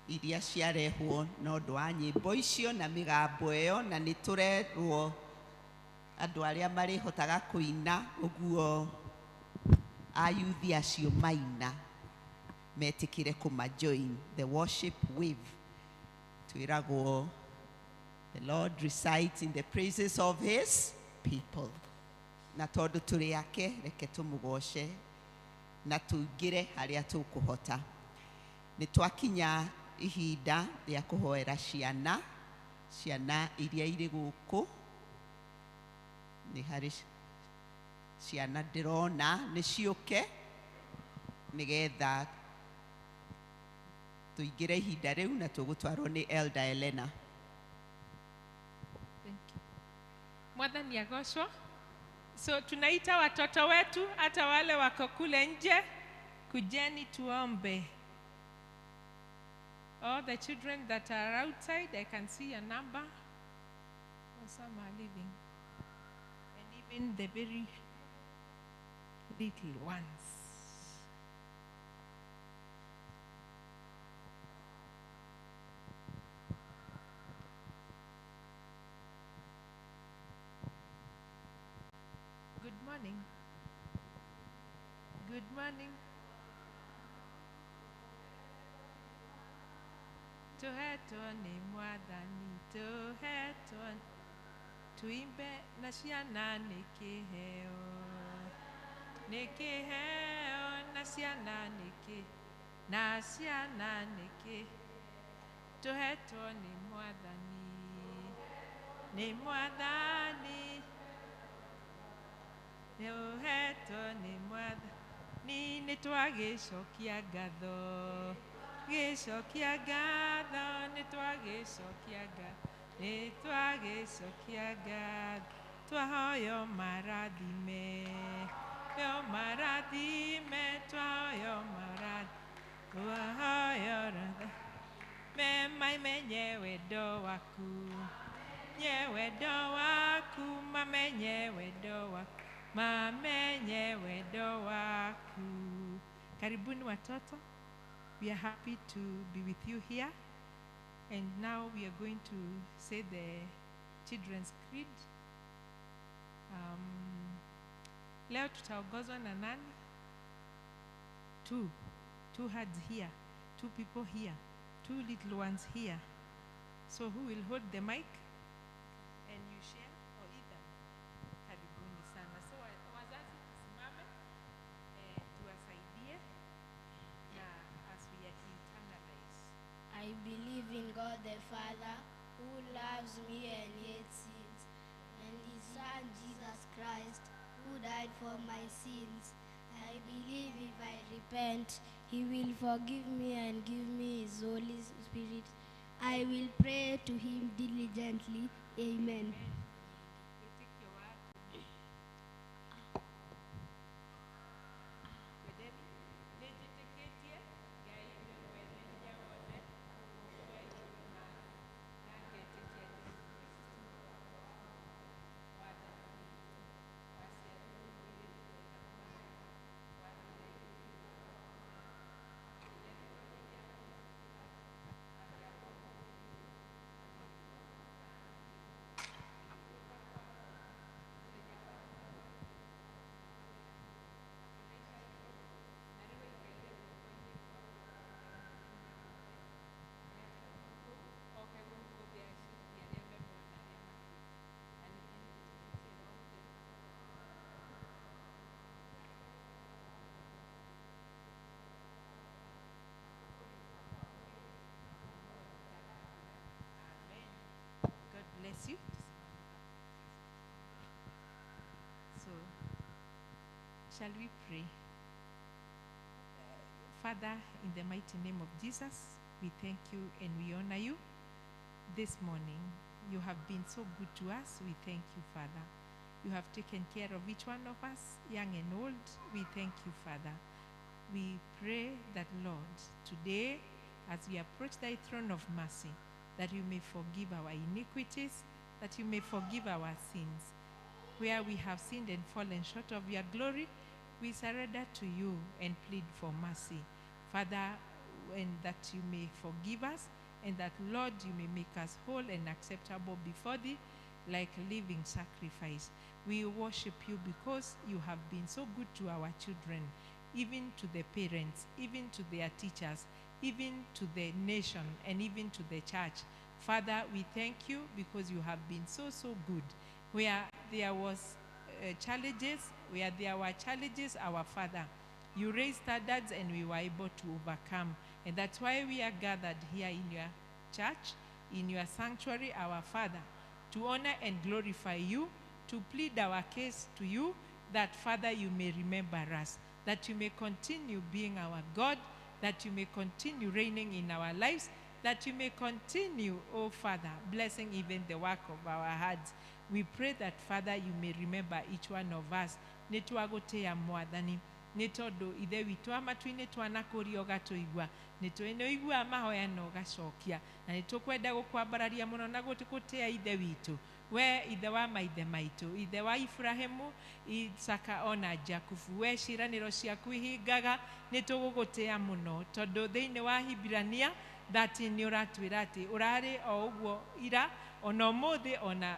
iria ciarehwo na ũndũ wa nyĩmbo icio na mĩgambo ĩyo, na nĩ tũrerwo andũ arĩa marĩhotaga kũina ũguo ayuthi acio maina metĩkĩre kũmajoin the worship wave. Twĩragwo the Lord resides in the praises of his people. Na tondũ tũrĩ ake, reke tũmũgoce na tũingĩre harĩa tũkũhota. Nĩ twakinya ihinda rĩa kũhoera ciana iria irĩ gũkũ. Nĩ harĩ ciana ndĩrona nĩ ciũke nĩgetha tũingĩre ihinda rĩu na tũgũtwarwo nĩ Elder Elena. Mwathani agocwo. So tunaita watoto wetu hata wale wako kule nje, kujeni tuombe. All the children that are outside, I can see a number. Oh, some are living. And even the very little ones. Good morning. Good morning. Tuhetwo nĩ Mwathani, tuhetwo, tuimbe na ciana nĩ kĩheo. Nĩ kĩheo na ciana na ciana nĩ kĩheo. Tuhetwo nĩ Mwathani, nĩ Mwathani. Tuhetwo nĩ Mwathani, nĩ twagĩcokia ngatho. Gĩcokia ngatho, nĩ twagĩcokia ngatho, nĩ twagĩcokia ngatho. Twahoyo marathime, yo marathime, twahoyo marathime, twahoyo mema imenye wendo waku, nye wendo waku, mamenye wendo waku, mamenye wendo waku. Karibuni watoto. We are happy to be with you here. And now we are going to say the Children's Creed. Leo tutaongozwa na nani? Two heads here, two people here, two little ones here. So who will hold the mic? And you share or either? Karibuni sana. So wazazi tusimame tuwasaidie na as we internalize. I believe in God the Father, who loves me and hates sins, and his Son Jesus Christ, who died for my sins. I believe if I repent, he will forgive me and give me his Holy Spirit. I will pray to him diligently. Amen. Bless you. So, shall we pray? Father, in the mighty name of Jesus, we thank you and we honor you. This morning, you have been so good to us. We thank you, Father. You have taken care of each one of us, young and old. We thank you, Father. We pray that, Lord, today, as we approach thy throne of mercy, that you may forgive our iniquities, that you may forgive our sins. Where we have sinned and fallen short of your glory, we surrender to you and plead for mercy. Father, and that you may forgive us, and that, Lord, you may make us whole and acceptable before thee, like a living sacrifice. We worship you because you have been so good to our children, even to the parents, even to their teachers, even to the nation, and even to the church. Father, we thank you because you have been so good. Where there was challenges, our Father, you raised standards and we were able to overcome. And that's why we are gathered here in your church, in your sanctuary, our Father, to honor and glorify you, to plead our case to you, that, Father, you may remember us, that you may continue being our God, that you may continue reigning in our lives, that you may continue, oh Father, blessing even the work of our hands. We pray that, Father, you may remember each one of us. Nitwagotea mwathani. Nitondo ithe witu amatu-ini twanakũria ũgatũigua. Nitwĩnoigua mahoya na ũgacokia. Na nĩtũkwenda gũkwambararia mũno na gũtũgũtĩa ithe witũ. We ithe wa maithe maitũ, ithe wa Ibrahimu, Isaka ona Jakubu, we ciĩranĩro ciaku ihingaga, nĩtũgũgũtĩa mũno tondũ thĩinĩ wa Hibirania 13 nĩũratwĩra atĩ ũrarĩ o ũguo ira, ona ũmũthĩ, ona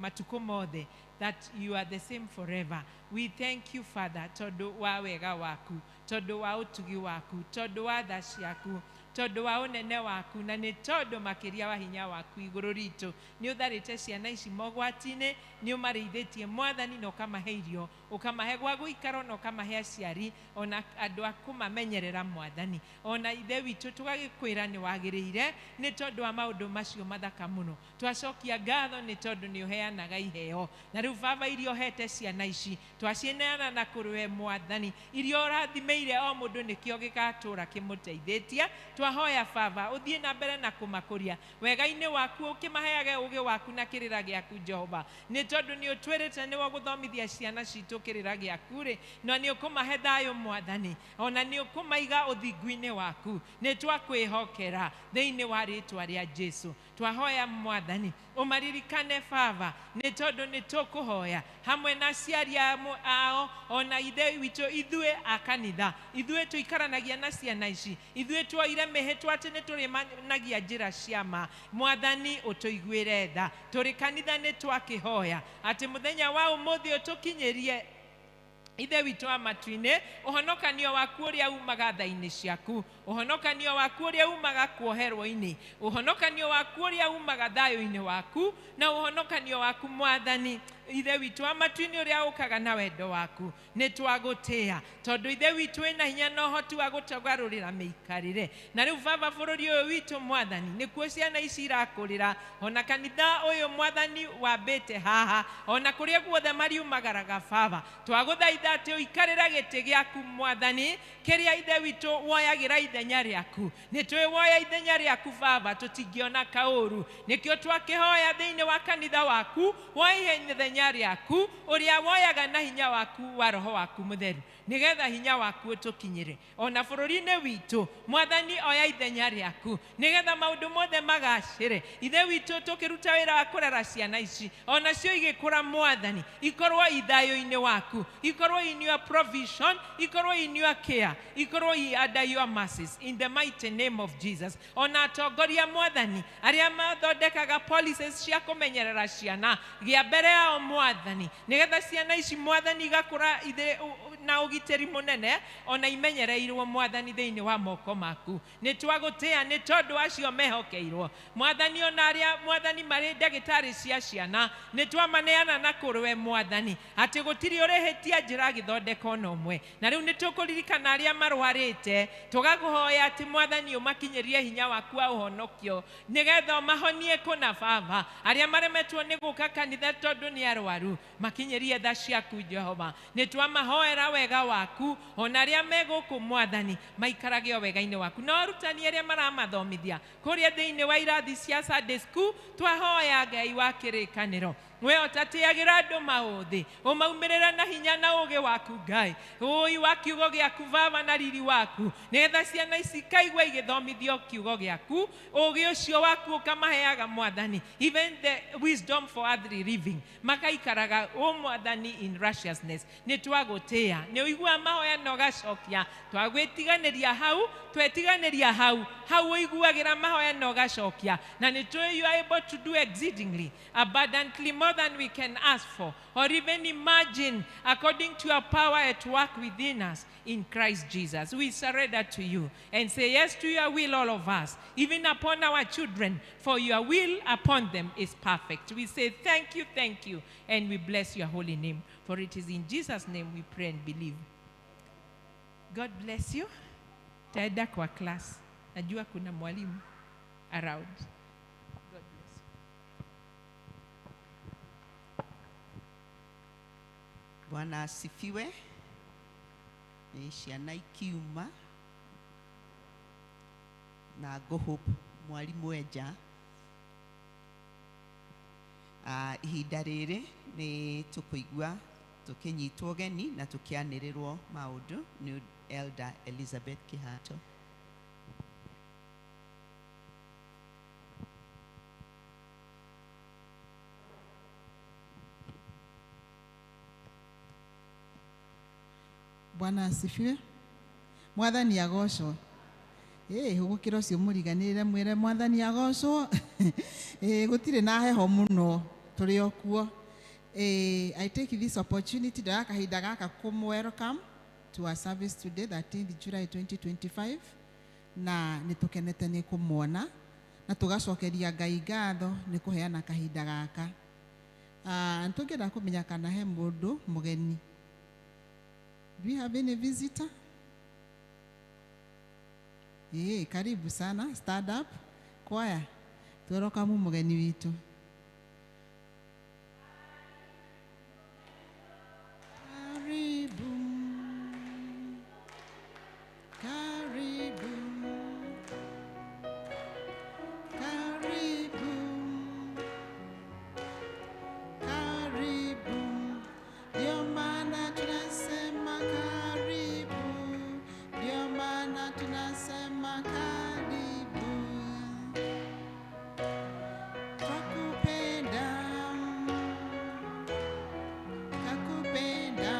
matukũ mothe, that you are the same forever. We thank you, Father, tondũ wa wega waku, tondũ wa ũtugi waku, tondũ wa tha ciaku, tondũ wa ũnene waku, na nĩ tondũ makĩria wa hinya waku igũrũ ritũ. Nĩ ũtharĩte ciana ici mogwati-inĩ, nĩ ũmarĩithĩtie Mwathani, na ũkamahe irio, ũkamahe gwa gũikara, na ũkamahe aciari, ona andũ a kũmamenyerera Mwathani. Ona ithe witũ tũgagĩkwĩra nĩ wagĩrĩire, nĩ tondũ wa maũndũ macio mathaka mũno. Twacokia ngatho nĩ tondũ nĩ ũheanaga iheo. Na rĩu Baba, irio hete ciana ici, twacineana na kũrwe Mwathani, irio ũrathimeire o mũndũ nĩkĩo gĩgatũũra kĩmũteithĩtie. Twahoya Baba, ũthiĩ na mbere na kũmakũria wega-inĩ waku, ũkĩmaheage ũgĩ waku na kĩrĩra gĩaku Jehova, nĩ tondũ nĩ ũtwĩrĩte nĩ gũthomithia ciana citũ kĩrĩra gĩaku-rĩ, na nĩ ũkũmahe thayũ Mwathani, ona nĩ ũkũmaiga ũthingu-inĩ waku. Nĩ twakwĩhokera thĩinĩ wa rĩĩtwa rĩa Jesũ. Twahoya Mwathani, ũmaririkane Baba, nĩ tondũ nĩ tũkũhoya hamwe na aciari ao, ona ithe witũ ithuĩ a kanitha, ithuĩ tũikaranagia na ciana ici, ithuĩ twoire mĩhĩtwa atĩ nĩ tũrĩmanagia njĩra cia ma. Mwathani, ũtũiguĩre tha. Tũrĩ kanitha nĩ twakĩhoya atĩ mũthenya wa ũmũthĩ ũtũkinyĩrie ithe witũ amatu-inĩ, ũhonokanio waku ũrĩa umaga tha-inĩ ciaku, ũhonokanio waku ũrĩa umaga kuoherwo-inĩ, ũhonokanio waku ũrĩa umaga thayũ-inĩ waku, na ũhonokanio waku Mwathani, ithe witũ amatu-inĩ ũrĩa ũkaga na wendo waku. Nĩ twagũtĩa tondũ ithe witũ wĩna hinya na ũhoti wa gũtũgarũrĩra mĩikarĩre. Na rĩu Baba, bũrũri ũyũ witũ Mwathani, nĩkuo ciana ici irakũrĩra, ona kanitha ũyũ Mwathani wambĩte haha, ona kũrĩa guothe mariumagaraga Baba, twagũthaitha atĩ ũikarĩre gĩtĩ gĩaku Mwathani, kĩrĩa ithe witũ woyagĩra ithenya rĩaku. Nĩ twĩwoya ithenya rĩaku Baba, tũtingĩona kaũru. Nĩkĩo twakĩhoya thĩinĩ wa kanitha waku, woye ithenya rĩaku ũrĩa woyaga na hinya waku wa Roho waku Mũtheru, nĩgetha hinya waku ũtũkinyĩre ona bũrũri-inĩ witũ. Mwathani, oya ithenya rĩaku nĩgetha maũndũ mothe magacĩre. Ithe witũ tũkĩruta wĩra wa kũrera ciana ici, ona cio igĩkũra Mwathani, ikorwo ithayũ-inĩ waku, ikorwo in your provision, ikorwo in your care, ikorwo under your mercies, in the mighty name of Jesus. Ona atongoria Mwathani arĩa mathondekaga policies cia kũmenyerera ciana, gĩa mbere yao Mwathani, nĩgetha ciana ici Mwathani igakũra na ũgitĩri mũnene, ona imenyereirwo Mwathani thĩinĩ wa moko maku. Nĩ twagũtĩa nĩ tondũ acio mehokeirwo Mwathani, ona arĩa Mwathani marĩ ndagĩtarĩ cia ciana, nĩ twamaneana na kũrwe Mwathani, atĩ gũtirĩ ũrĩhĩtia njĩra gĩthondeka ona ũmwe. Na rĩu nĩ tũkũririkana arĩa marwarĩte, tũgakũhoya atĩ Mwathani ũmakinyĩrie hinya waku wa ũhonokio, nĩgetha ũmahonie kũna Baba. Arĩa maremetwo nĩ gũka kanitha tondũ nĩ arwaru, makinyĩrie tha ciaku Jehova. Nĩ twamahoera wega waku, ona arĩa megũkũ Mwathani maikarage o wega-inĩ waku, na arutani arĩa maramathomithia kũrĩa thĩinĩ wa irathi cia Sunday school, twahoya Ngai wa kĩrĩkanĩro we otatiagira andu mauthi umaumirira na hinya na ugi waku Ngai ui wa kiugo giaku Baba na riri waku nigetha ciana ici ikaigua igithomithio kiugo giaku ugi ucio waku ukamaheaga Mwathani even the wisdom for earthly living makaikaraga Mwathani in righteousness ni twagutia ni uigua mahoya na ugacokia twagwitiganiria hau twetiganiria hau uiguagira mahoya na ugacokia na ni you are able to do exceedingly abundantly more than we can ask for or even imagine according to your power at work within us in Christ Jesus. We surrender to you and say yes to your will, all of us, even upon our children, for your will upon them is perfect. We say thank you, and we bless your holy name. For it is in Jesus' name we pray and believe. God bless you. Taenda kwa class. Najua kuna mwalimu around. God bless you. Bwana asifiwe. Ciana ikiuma na hope mwalimu eja ihinda riri ni tukuigua tukinyitwo geni na tukianirirwo maundu ni Elder Elizabeth Kihato. Bwana asifiwe. Mwathani agocwo. Hugukira ucio muriganirire mwire Mwathani agocwo. Gutire na heho muno turi okuo. I take this opportunity da kahinda gaka welcome to our service today, 13th July 2025. Na nitukenete ni kumwona na tugacokeria Ngai ngatho ni kuheana kahinda gaka. Ntungenda kumenya kana he mundu mugeni. Do we have any visitor? Karibu sana. Stand up. Choir. Tueroka mugeni witu. Karibu. Karibu. Karibu. Karibu. Ndio maana tunasema karibu. Ndio maana tunasema karibu. Twakupenda. Twakupenda.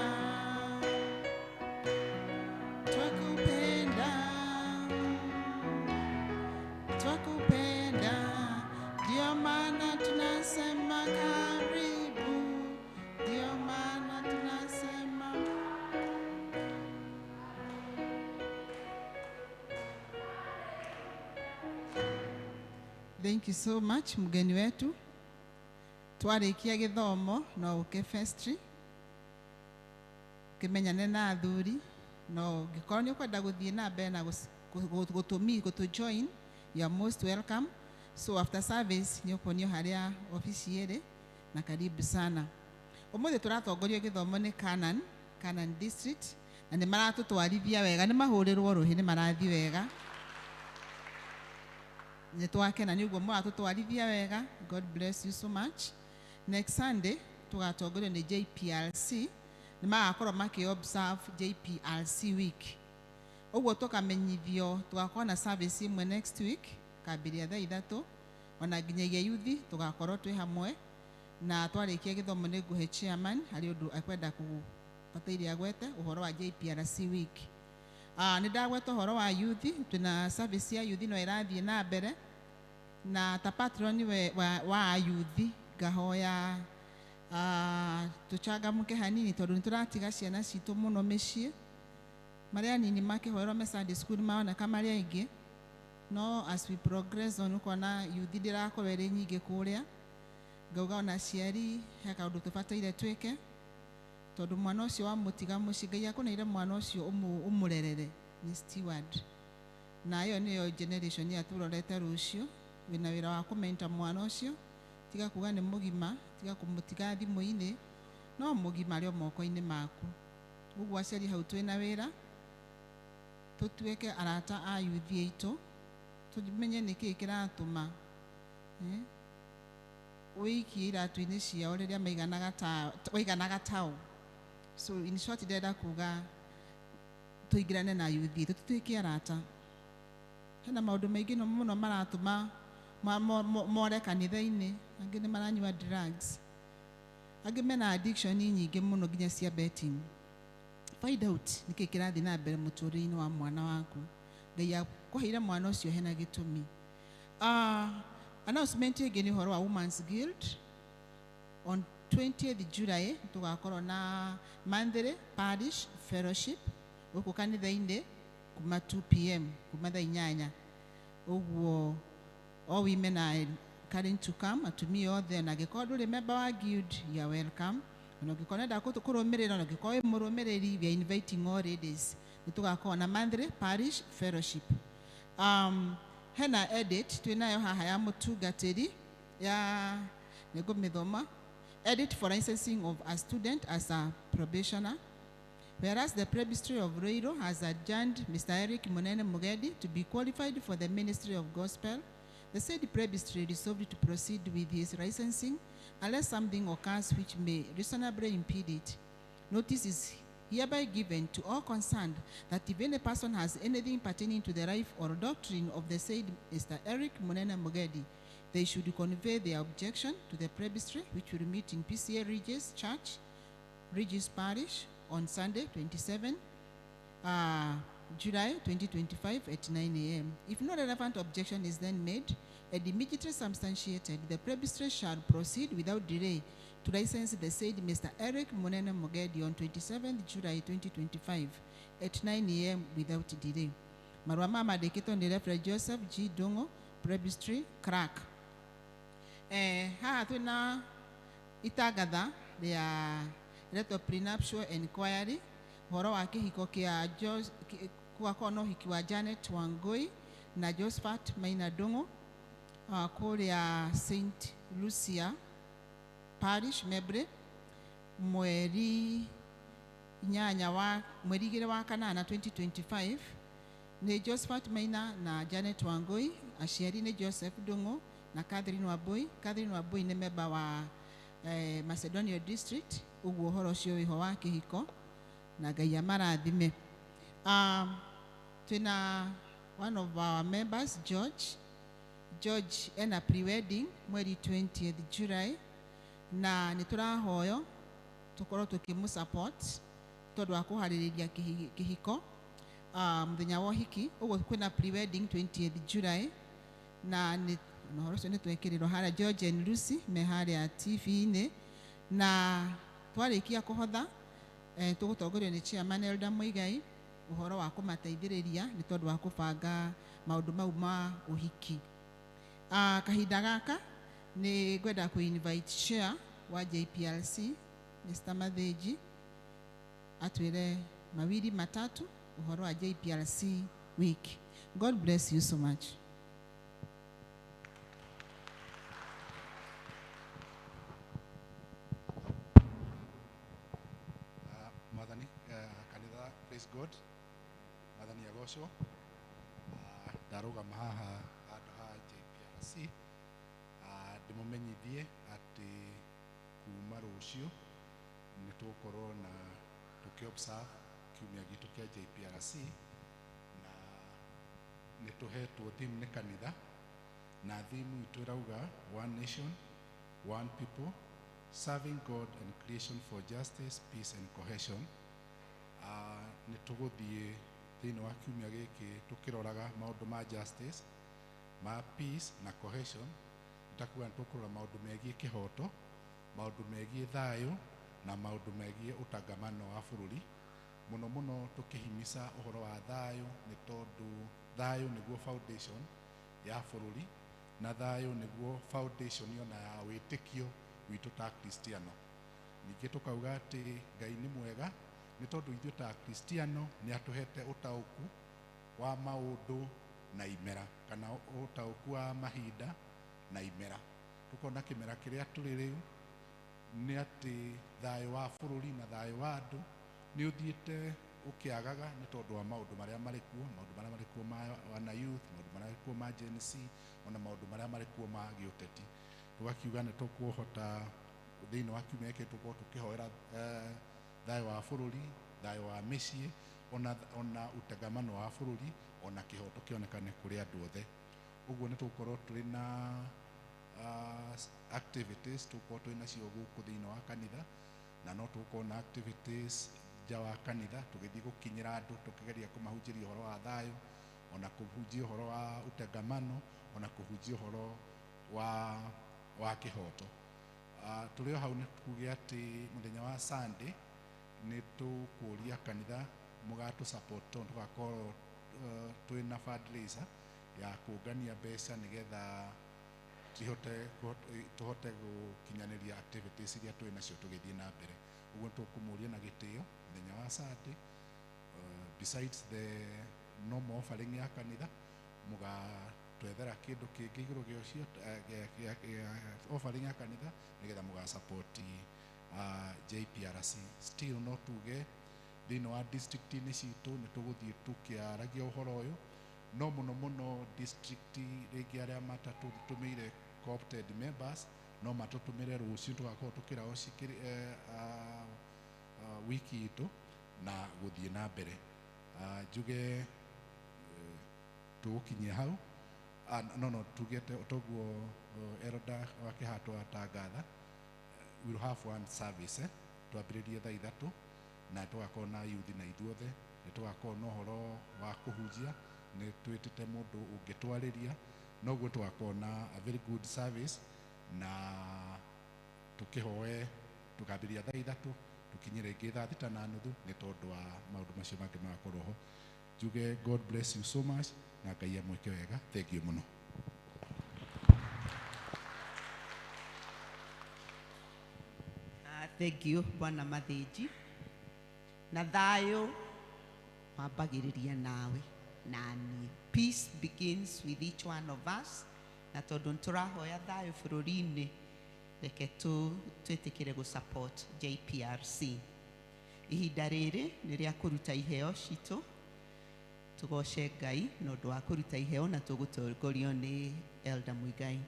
Twakupenda. Twakupenda. Ndio maana tunasema karibu. Ndio maana tunasema. Thank you so much mgeni wetu. Twarikia githomo no uke vestry. Kimenyane na athuri no gikorwo ni ukwenda guthie na mbere na gutu join, you are most welcome. So after service ni ukonio haria ofisi iri na karibu sana. Umuthi turatongorio githomo ni Canaan district na ni maratutwarithia wega, ni mahurirwo ruhi, ni marathi wega. Ni twakena ni uguo muratutwarithia wega. God bless you so much. Next Sunday tugatongorio ni JPLC, ni magakorwo maki observe JPLC week. Uguo tukamenyithio tugakorwo na service imwe next week kambiria thaa 3 ona nginyagia youth tugakorwo twi hamwe na twarikia githomo ni nguhe chairman hari undu akwenda kupatairia agwete uhoro wa JPLC week. Ni ndagweta uhoro wa youth, tuna service ya youth no irathie na mbere na ta patron wa youth gahoya tuchangamuke hanini tondu nituratiga ciana citu muno micii maria nini makihorwo me Sunday school maona kama maria ingi no as we progress on ukona youth ndirakorwo iri nyingi kuria ngauga ona ciari he kaundu tubataire twike tondu mwana ucio wa mutiga muci Ngai akuneire mwana ucio umurerere ni steward na yo niyo generation ya turorete rucio wina wira wa kumenta mwana ucio tiga kuga ni mugima tiga kumutiga thimu-ini no mugima rio moko-ini maku. Uguo aciari hau twina wira tutuike arata a youth aitu tumenye niki kiratuma wiki iratu-inĩ ciao rĩrĩa waiganaga tao. So in short ndĩrenda kuga tũingĩrane na yuthi tũtuĩke arata. Hena maũndũ maingĩ mũno maratũma more kanitha-inĩ, angĩ nĩ maranyua drugs, angĩ mena addiction nyingĩ mũno nginya cia betting. Find out nĩkĩĩ kĩrathiĩ na mbere mũtũrĩre-inĩ wa mwana waku. Ngai akũheire mwana ũcio hena gĩtũmi. Announcement ĩngĩ nĩ ũhoro wa Women's Guild. On 20th July tugakorwo na monthly parish fellowship gũkũ kanitha-inĩ kuma 2 p.m. kuma thaa 8. Ũguo all women are encouraged to come, atumia othe, na angĩkorwo ndũrĩ member wa guild, you are welcome. Na angĩkorwo nenda kũrũmĩrĩra, na angĩkorwo wĩ mũrũmĩrĩri, we are inviting all ladies. Nĩtũgakorwo na monthly parish fellowship. Hena edit twĩnayo haha ya mũtungatĩri ya nĩngũmĩthoma. Edit for licensing of a student as a probationer. Whereas the Presbytery of Ruiru has adjourned Mr. Eric Munene Mugedi to be qualified for the ministry of gospel, the said Presbytery resolved to proceed with his licensing unless something occurs which may reasonably impede it. Notice is hereby given to all concerned that if any person has anything pertaining to the life or doctrine of the said Mr. Eric Munene Mugedi, they should convey their objection to the Presbytery, which will meet in PCA Regis Church, Regis Parish, on Sunday, 27 July 2025 at 9 a.m. If no relevant objection is then made and immediately substantiated, the Presbytery shall proceed without delay to license the said Mr. Eric Munene Mugedi on 27th July 2025 at 9 a.m. without delay. Marua mandĩkĩtwo nĩ Reverend Joseph G. Dongo, Presbytery, Crack. Haha twĩna itangatha rĩa retwo prenuptial inquiry, ũhoro wa kĩhiko kĩa gũgakorwo na ũhiki wa Janet Wangui na Josephat Maina Dongo kũrĩa St. Lucia Parish, Mebre, mweri 2 wa kanana 2025. Nĩ Josephat Maina na Janet Wangui, aciari nĩ Joseph Dongo na Catherine Wambui. Catherine Wambui nĩ member wa Macedonia District. Ũguo ũhoro ũcio wĩho wa kĩhiko na Ngai amarathime. Twĩna one of our members, George ena pre-wedding mweri 20th July, na nĩtũrahoyo tũkorwo tũkĩmũsupport tondũ wa kũharĩrĩria kĩhiko mũthenya wa ũhiki. Ũguo kwĩna pre-wedding 20th July, na ũhoro ũcio nĩtwekĩrĩrwo harĩa George and Lucy me harĩa TV-inĩ, na twarĩkia kũhotha tũgũtongorio nĩ Chairman Elder Muigai ũhoro wa kũmateithĩrĩria nĩ tondũ wa kũbanga maũndũ mau ma ũhiki. Kahinda gaka nĩ ngwenda kũ-invite Chair wa JPLC Mr. Mathĩnji atwĩre mawili matatu ũhoro wa JPLC week. God bless you so much. Madhani kanitha, praise God. Madhani agocwo ndarũgama haha handũ ha JPLC ndĩmũmenyithie atĩ kuma rũciũ nĩtũgũkorwo na tũkĩ-observe kiumia gitũ kĩa JPLC, na nĩtũhetwo theme nĩ kanitha, na theme itũ ĩrauga one nation, one people, serving God and creation for justice, peace and cohesion. Nĩtũgũthiĩ thĩinĩ wa kiumia gĩkĩ tũkĩroraga maũndũ ma justice, ma peace na cohesion. Nĩtakuga nĩtũkũrora maũndũ megiĩ kĩhoto, maũndũ megiĩ thayũ na maũndũ megiĩ ũtangamano wa bũrũri. Mũno mũno tũkĩhimica ũhoro wa thayũ nĩ tondũ thayũ nĩguo foundation ya bũrũri, na thayũ nĩguo foundation yona ya wĩtĩkio witũ ta Kristiano. Ningĩ tũkauga atĩ Ngai nĩ mwega nĩ tondũ ithuĩ ta Kristiano nĩ atũhete ũtaũku wa maũndũ na imera, kana ũtaũku wa mahinda na imera. Tũkona kĩmera kĩrĩa tũrĩ rĩu nĩ atĩ thayũ wa bũrũri na thayũ wa andũ nĩ ũthiĩte ũkĩagaga nĩ tondũ wa maũndũ marĩa marĩ kuo, maũndũ marĩa marĩ kuo ma wana youth, maũndũ marĩa marĩ kuo ma Gen Z, ona maũndũ marĩa marĩ kuo ma gĩũteti. tugakiuga nĩ tũkũhota thĩinĩ wa kiumia gĩkĩ tũkorwo tũkĩhoera thayũ wa bũrũri, thayũ wa mĩciĩ, ona utengamano wa bũrũri, ona kĩhoto kĩonekane kũrĩ andũ othe. Ũguo nĩ tũgũkorwo tũrĩ na activities tũkorwo twĩ nacio gũkũ thĩinĩ wa kanitha, na no tũkorwo na activities nja wa kanitha tũgĩthiĩ gũkinyĩra andũ tũkĩgeria kũmahunjĩria ũhoro wa thayũ, ona kũhunjia ũhoro wa utengamano, ona kũhunjia ũhoro wa kĩhoto. Tũrĩ o hau nĩ tuge atĩ mũthenya wa Sunday nĩ tũkũria kanitha mũgatũ support tondũ tũgakorwo twĩ na fundraiser ya kũngania mbeca nĩgetha tũhote gũkinyanĩria activities iria twĩ nacio tũgĩthiĩ na mbere. Ũguo tũkũmũria na gĩtĩo mũthenya wa Sunday, besides the normal offering ya kanitha, mũgatwethera kĩndũ kĩngĩ igũrũ gĩa ũcio offering ya kanitha nĩgetha mũgasupport JPRC. Still no tuge thĩinĩ wa district-inĩ citũ nĩ tũgũthiĩ tũkĩaragia ũhoro ũyũ, no mũno district rĩngĩ arĩa matatũtũmĩire co-opted members no matũtũmĩre rũciũ tũgakorwo tũkĩraho wiki itũ na gũthiĩ na mbere. Njuge tũgũkinyia hau no tugete toguo Elder wa Kĩhato atangatha, we'll have one service twambĩrĩrie thaa 3 na tũgakorwo na youth na ithuothe, nĩ tũgakorwo na ũhoro wa kũhunjia, nĩ twĩtĩte mũndũ ũngĩtwarĩria, noguo tũgakorwo na a very good service na tũkĩhoe tũkambĩrĩria thaa 3 tũkinyĩ rĩngĩ thaa 6:30 nĩ tondũ wa maũndũ macio mangĩ magakorwo ho. Njuge God bless you so much na Ngai amwĩke wega. Thank you mũno. Thank you Bwana Mathĩnji. Na thayũ wambagĩrĩria nawe na niĩ. Peace begins with each one of us. Na tondũ tũrahoya thayũ bũrũri-inĩ, reke twĩtĩkĩre gũ-support JPRC. Ihinda rĩrĩ nĩ rĩa kũruta iheo citũ. Tũgoce Ngai nĩ ũndũ wa kũruta iheo na tũgũtongorio nĩ Elder Muigai.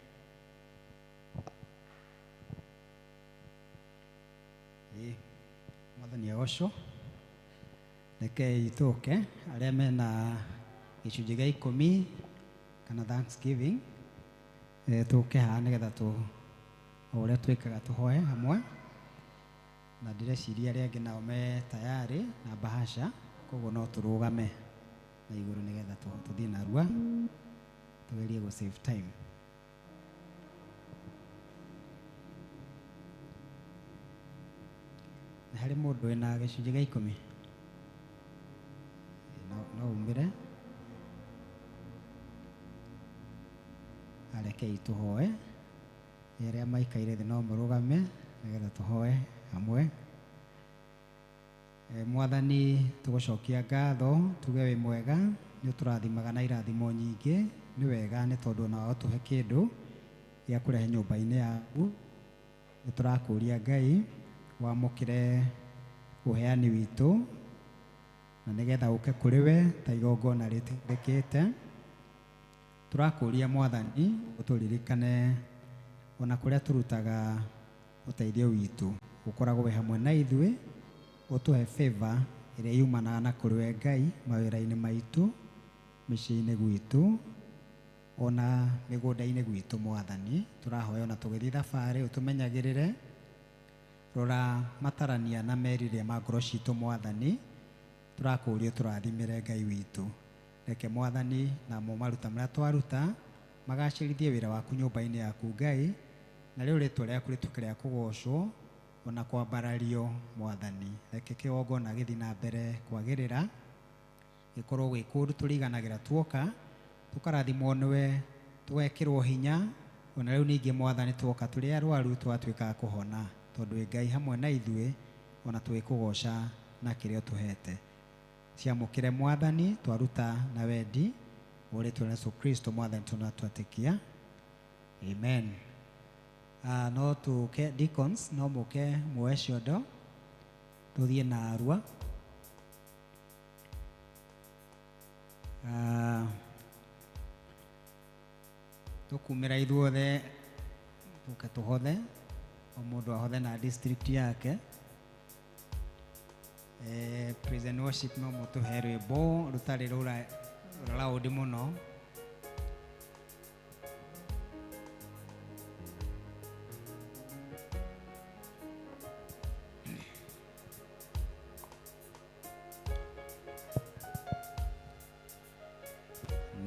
Mwathani agocwo. Rekei tũke arĩa mena gĩcunjĩ gĩa 10 kana Thanksgiving, tũke haha nĩgetha ũrĩa twĩkaga tũhoe hamwe, na ndĩreciria arĩa angĩ nao me tayari na bahasha, koguo no tũrũgame na igũrũ nĩgetha tũthiĩ narua tũgerie gũ save time. Nĩ harĩ mũndũ wĩna gĩcunjĩ gĩa 10? No umĩre. Arekei tũhoe. Arĩa maikaire thĩ no mũrũgame nĩgetha tũhoe hamwe. Mwathani tũgũcokia ngatho, tuge wĩ mwega, nĩ ũtũrathimaga na irathimo nyingĩ, nĩ wega nĩ tondũ ona watũhe kĩndũ gĩa kũrehe nyũmba-inĩ yaku. Nĩ tũrakũria Ngai wamũkĩre ũheani witũ na nĩgetha ũke kũrĩ we ta igongona rĩtĩkĩte. Tũrakũria Mwathani ũtũririkane ona kũrĩa tũrutaga ũteithio witũ, ũkoragwo wĩ hamwe na ithuĩ, ũtũhe favor ĩrĩa yumanaga na kũrĩ we Ngai mawĩra-inĩ maitũ, mĩciĩ-inĩ gwitũ, ona mĩgũnda-inĩ gwitũ. Mwathani tũrahoya ona tũgĩthiĩ thabarĩ ũtũmenyagĩrĩre, rora matarania na merirĩria ma ngoro citũ. Mwathani tũrakũria tũrathimĩre Ngai witũ, reke Mwathani na maruta marĩa twaruta magacĩrithie wĩra waku nyũmba-inĩ yaku Ngai, na rĩu rĩtwa rĩaku rĩtuĩke rĩa kũgocwo ona kwambarario. Mwathani reke kĩgongona gĩthiĩ na mbere kwagĩrĩra, gĩkorwo gwĩ kũndũ tũrĩiganagĩra tuoka, tũkarathimwo nĩwe, tũgekĩrwo hinya. Ona rĩu ningĩ Mwathani tuoka tũrĩ arwaru twatuĩkaga kũhona, tondũ wĩ Ngai hamwe na ithuĩ, ona tũgĩkũgoca na kĩrĩa ũtũhete. Ciamũkĩre Mwathani twaruta na wendi ũrĩ twa Yesu Kristo Mwathani tunatwatĩkia. Amen. No tũke deacons, no mũke muoe ciondo tũthiĩ na arua. Tũkumĩra ithuothe tuke tuhothe o mundu ahothe na district yake. Praise and worship no mutuhe rwimbo rutari rura loud muno.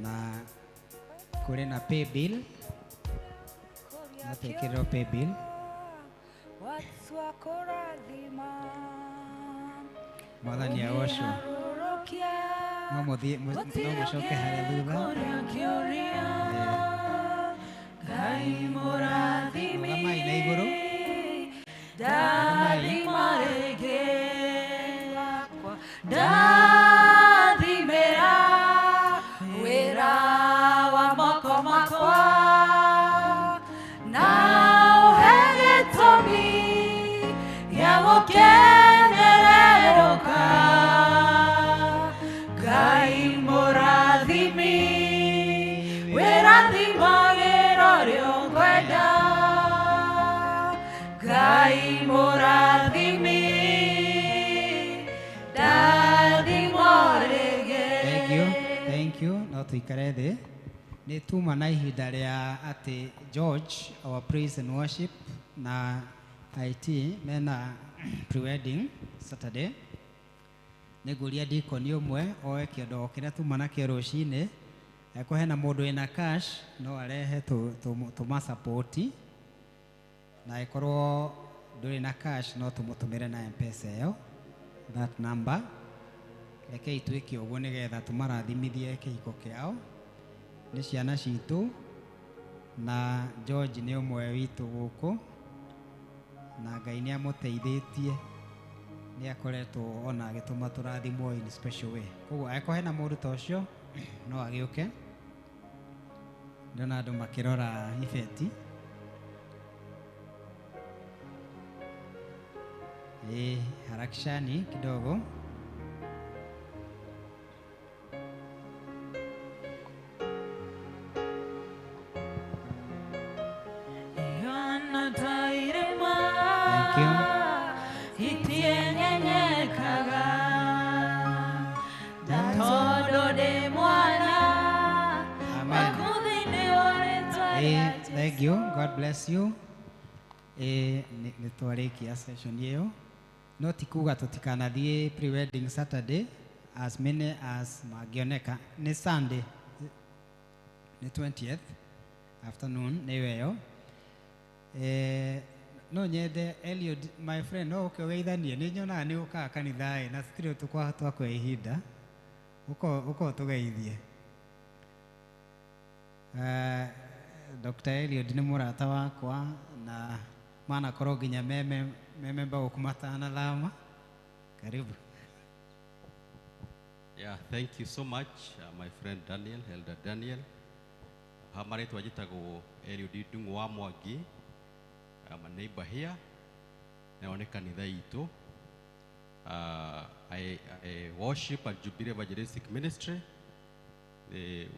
Na kuri na pay bill na twikirwo pay bill mwathani agocwo no mucoke harĩa thutha mugamai na igũrũ ndathimĩra wĩra wa moko makwa na ũhe gĩtũmi gĩa gũkenererũka Ngai mũrathimi wĩrathimagĩra ũrĩa ũkwenda Ngai mũrathimi ndathimwo rĩngĩ. Thank you. No tuikare thĩ. Nĩ tuma na ihinda rĩa atĩ George, our praise and worship na IT mena pre-wedding Saturday. Nĩ ngũria ndikoni ũmwe oe kĩondo kĩrĩa tuma nakĩo rũcinĩ ekũhe na mũndũ wĩna cash no arehe tũmasapoti na ĩkorwo ndũrĩ na cash no tũmũtũmĩre na M-Pesa ĩyo that number. Rekei twĩke ũguo nĩgetha tũmarathimithie kĩhiko kĩao. Nĩ ciana citũ na George nĩ ũmwe witũ gũkũ na Ngai nĩ amũteithĩtie nĩ akoretwo ona agĩtũma tũrathimwo in special way. Koguo ekũhe na mũndũ ta ũcio no agĩũke. Ndĩrona andũ makĩrora ibeti. Harakishani kidogo. Thank you. God bless you. Nĩ twarĩkia session ĩyo. No ti kuga tũtikanathiĩ pre-wedding Saturday as many as mangĩoneka. Nĩ Sunday, nĩ 20th afternoon nĩyo ĩyo. No nyende Eliud, my friend, no ũkĩgeithanie nĩ nyonaga nĩ ũkaga kanitha na tũtirĩ twakwa ihinda ũko tũgeithie. Dr. Eliud nĩ mũrata wakwa na manakorwo nginya mememba gũkũ matanathama. Karibu. Yeah, thank you so much, my friend Daniel, Elder Daniel. Hamaretwa jitagwo Eliud Ndung'u wa Mwangi. I'm a neighbor here. Naone kanitha itu. I worship at Jubilee Evangelistic Ministry.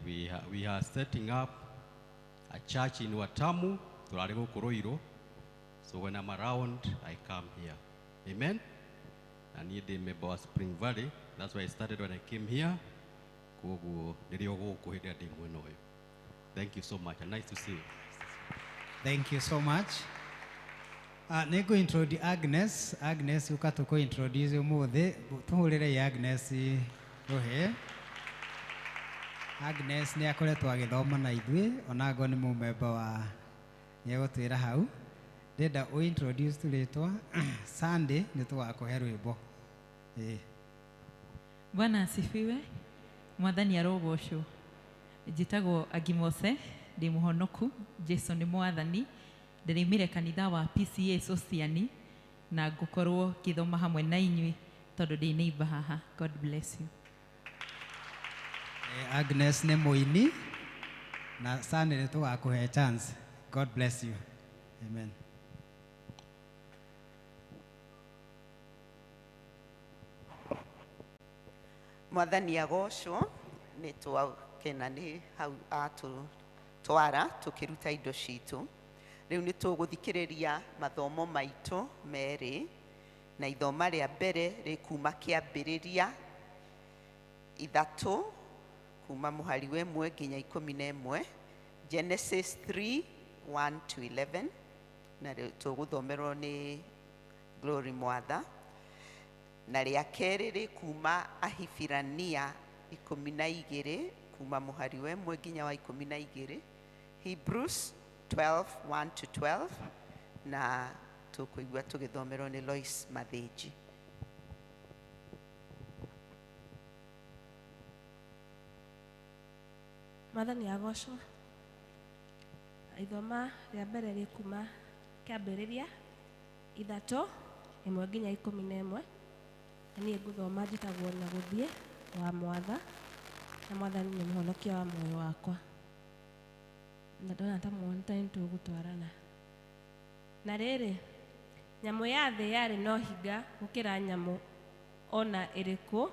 We are setting up a church in Watamu, turare gũkũ Ruiru. So when I'm around, I come here. Amen. I need a member of Spring Valley. That's why I started when I came here. Thank you so much. And nice to see you. Thank you so much. Nego introduce Agnes. Agnes, you got to go introduce you more. Agnes, rohe. Agnes ni akoretwo agithoma na ithuĩ onago nĩ mũmemba wa nĩegũtwĩra hau. Ndenda o introduce tũrĩtwa Sunday nĩ tũgakũhe rwĩmbo. Bwana asifiwe. Mwathani arogocwo. Njĩtagwo Agimose, ndĩ mũhonoku. Jesu nĩ mwathani. Ndĩrĩmire kanitha wa PCA Sociani na ngũkorwo ngĩthoma hamwe na inyuĩ tondũ ndĩ neighbor haha. God bless you. Agnes nĩ mũini na Sunday nĩ tũgakũhe chance. God bless you. Amen. Mwathani agocwo nĩ twakena nĩ hau atũtwara tũkĩruta indo citũ Riu nĩ tũgũthikĩrĩria mathomo maitũ merĩ, na ithoma rĩa mbere rĩkuma kĩambĩrĩria 3 kuma mũhari wa 1 nginya 11, Genesis 3:1-11, na tũgũthomerwo nĩ Glory Mwatha. Na rĩa kerĩ rĩkuma Ahibirania 12 kuma mũhari wa 1 nginya wa 12, Hebrews 12:1-12, na tũkũigua tũgĩthomerwo nĩ Lois Mathĩnji. Mwathani agocwo. Ithoma rĩa mbere rĩkuma kĩambĩrĩria 3:1 nginya 11. Niĩ ngũthoma njĩtagwo na gũthiĩ wa Mwatha, na Mwathani nĩ mũhonokia wa muoyo wakwa. Na ndona ta mwonta nĩ tũgũtwarana. Na rĩrĩ, nyamũ ya thĩ yarĩ no hinya gũkĩra nyamũ ona ĩrĩkũ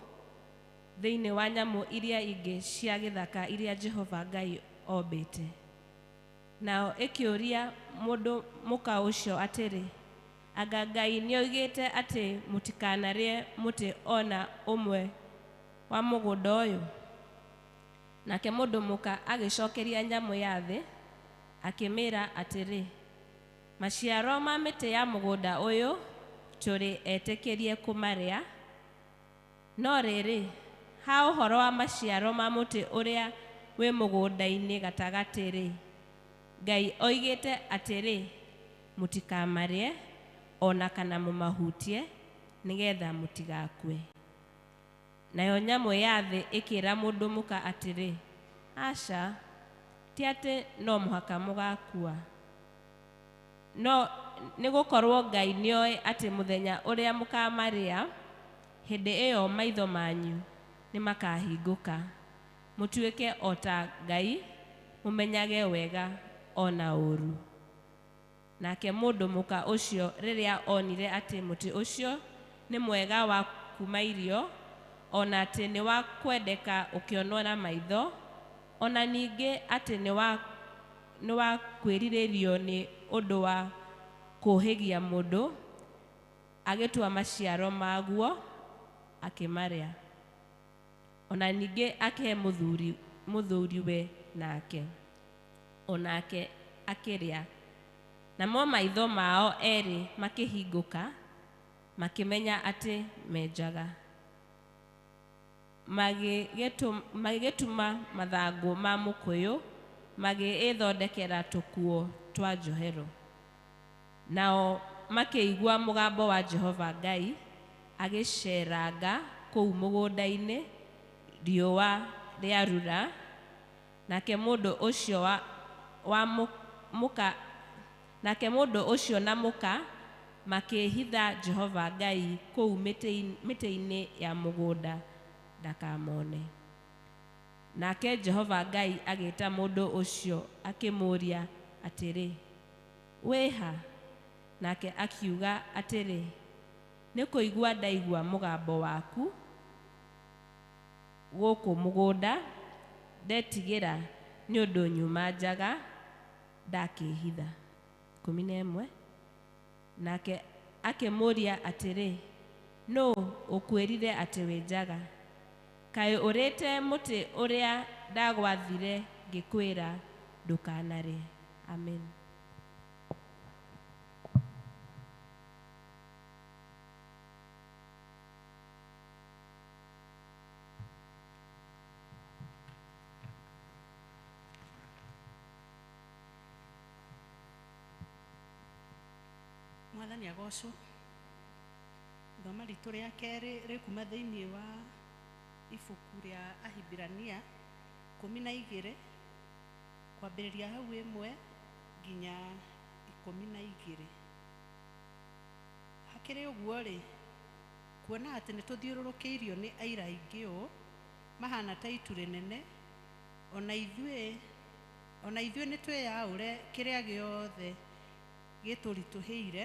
thĩinĩ wa nyamũ iria ingĩ cia gĩthaka iria Jehova Ngai ombĩte. Nao ĩkĩũria mũndũ mũka ũcio atĩrĩ, anga Ngai nĩoigĩte atĩ mũtikanarĩe mũtĩ ona ũmwe wa mũgũnda ũyũ? Nake mũndũ mũka agĩcokeria nyamũ ya thĩ akĩmĩra atĩrĩ, maciaro ma mĩtĩ ya mũgũnda ũyũ tũrĩ etĩkĩrie kũmarĩa, no rĩrĩ, ha ũhoro wa maciaro ma mũtĩ ũrĩa wĩ mũgũnda-inĩ gatagatĩ-rĩ, Ngai oigĩte atĩrĩ, mũtikamarĩe ona kana mũmahutie, nĩgetha mũtigakue. Nayo nyamũ ya thĩ ĩkĩra mũndũ mũka atĩrĩ, aca, ti atĩ no mũhaka mũgakua. No nĩgũkorwo Ngai nĩoĩ atĩ mũthenya ũrĩa mũkamarĩa, hĩndĩ ĩyo maitho manyu nĩ makahingũka, mũtuĩke o ta Ngai, mũmenyage wega ona ũũru. Nake mũndũ mũka ũcio rĩrĩa onire atĩ mũtĩ ũcio nĩ mwega wa kuma irio, ona atĩ nĩ wa kwendeka ũkĩonwo na maitho, ona ningĩ atĩ nĩ wa kwĩrirĩrio nĩ ũndũ wa kũũhĩgia mũndũ, agĩtua maciaro maguo akĩmarĩa. Ona ningĩ akĩhe mũthuriwe nake, onake akĩrĩa. Namo maitho mao erĩ makĩhingũka, makĩmenya atĩ menjaga. Magĩgĩtuma mathangũ ma mũkũyũ, magĩĩthondekera tũkuo twa njohero. Nao makĩigua mũgambo wa Jehova Ngai agĩceranga kũu mũgũnda-inĩ riũa rĩarura, nake mũndũ ũcio na mũka makĩhitha Jehova Ngai kũu mĩtĩ-inĩ ya mũgũnda ndakamone. Nake Jehova Ngai agĩĩta mũndũ ũcio akĩmũũria atĩrĩ, wĩha? Nake akiuga atĩrĩ, nĩ kũigua ndaigua mũgambo waku gũkũ mũgũnda, ndetigĩra nĩ ũndũ nyuma njaga ndakĩhitha. 11. Nake akĩmũũria atĩrĩ, nũ ũkwĩrire atĩ wĩ njaga? Kaĩ ũrĩte mũtĩ ũrĩa ndagwathire ngĩkwĩra ndũkanarĩe? Amen. Mwathani agocwo. Ithoma ritũ rĩa kerĩ rĩkuma thĩinĩ wa ibuku rĩa Ahibirania 12 kwambĩrĩria hau 1 nginya 12. Hakĩrĩ ũguo-rĩ, kuona atĩ nĩ tũthiũrũrũkĩirio nĩ aira aingĩ ũũ mahana ta itu rĩnene, ona ithuĩ nĩ twĩyaũre kĩrĩa gĩothe gĩtũritũhĩire,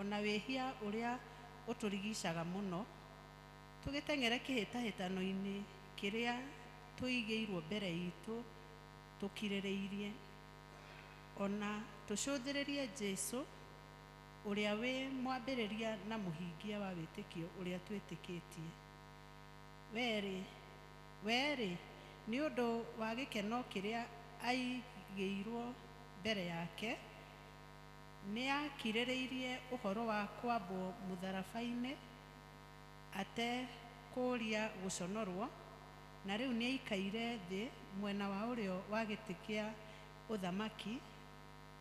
ona wĩhia ũrĩa ũtũrigicaga mũno, tũgĩteng'ere kĩhĩtahĩtano-inĩ kĩrĩa tũigĩirwo mbere itũ tũkirĩrĩirie. ona tucũthĩrĩrie Jesu ũrĩa wĩ mwambĩrĩria na mũhingia wa wĩtĩkio ũrĩa twĩtĩkĩtie. Wee-rĩ nĩ ũndũ wa gĩkeno kĩrĩa aigĩirwo mbere yake, nĩ akirĩrĩirie ũhoro wa kwambwo mũtharaba-inĩ atekũũria gũconorwo, na rĩu nĩ aikaire thĩ mwena wa ũrĩo wa gĩtĩ kĩa ũthamaki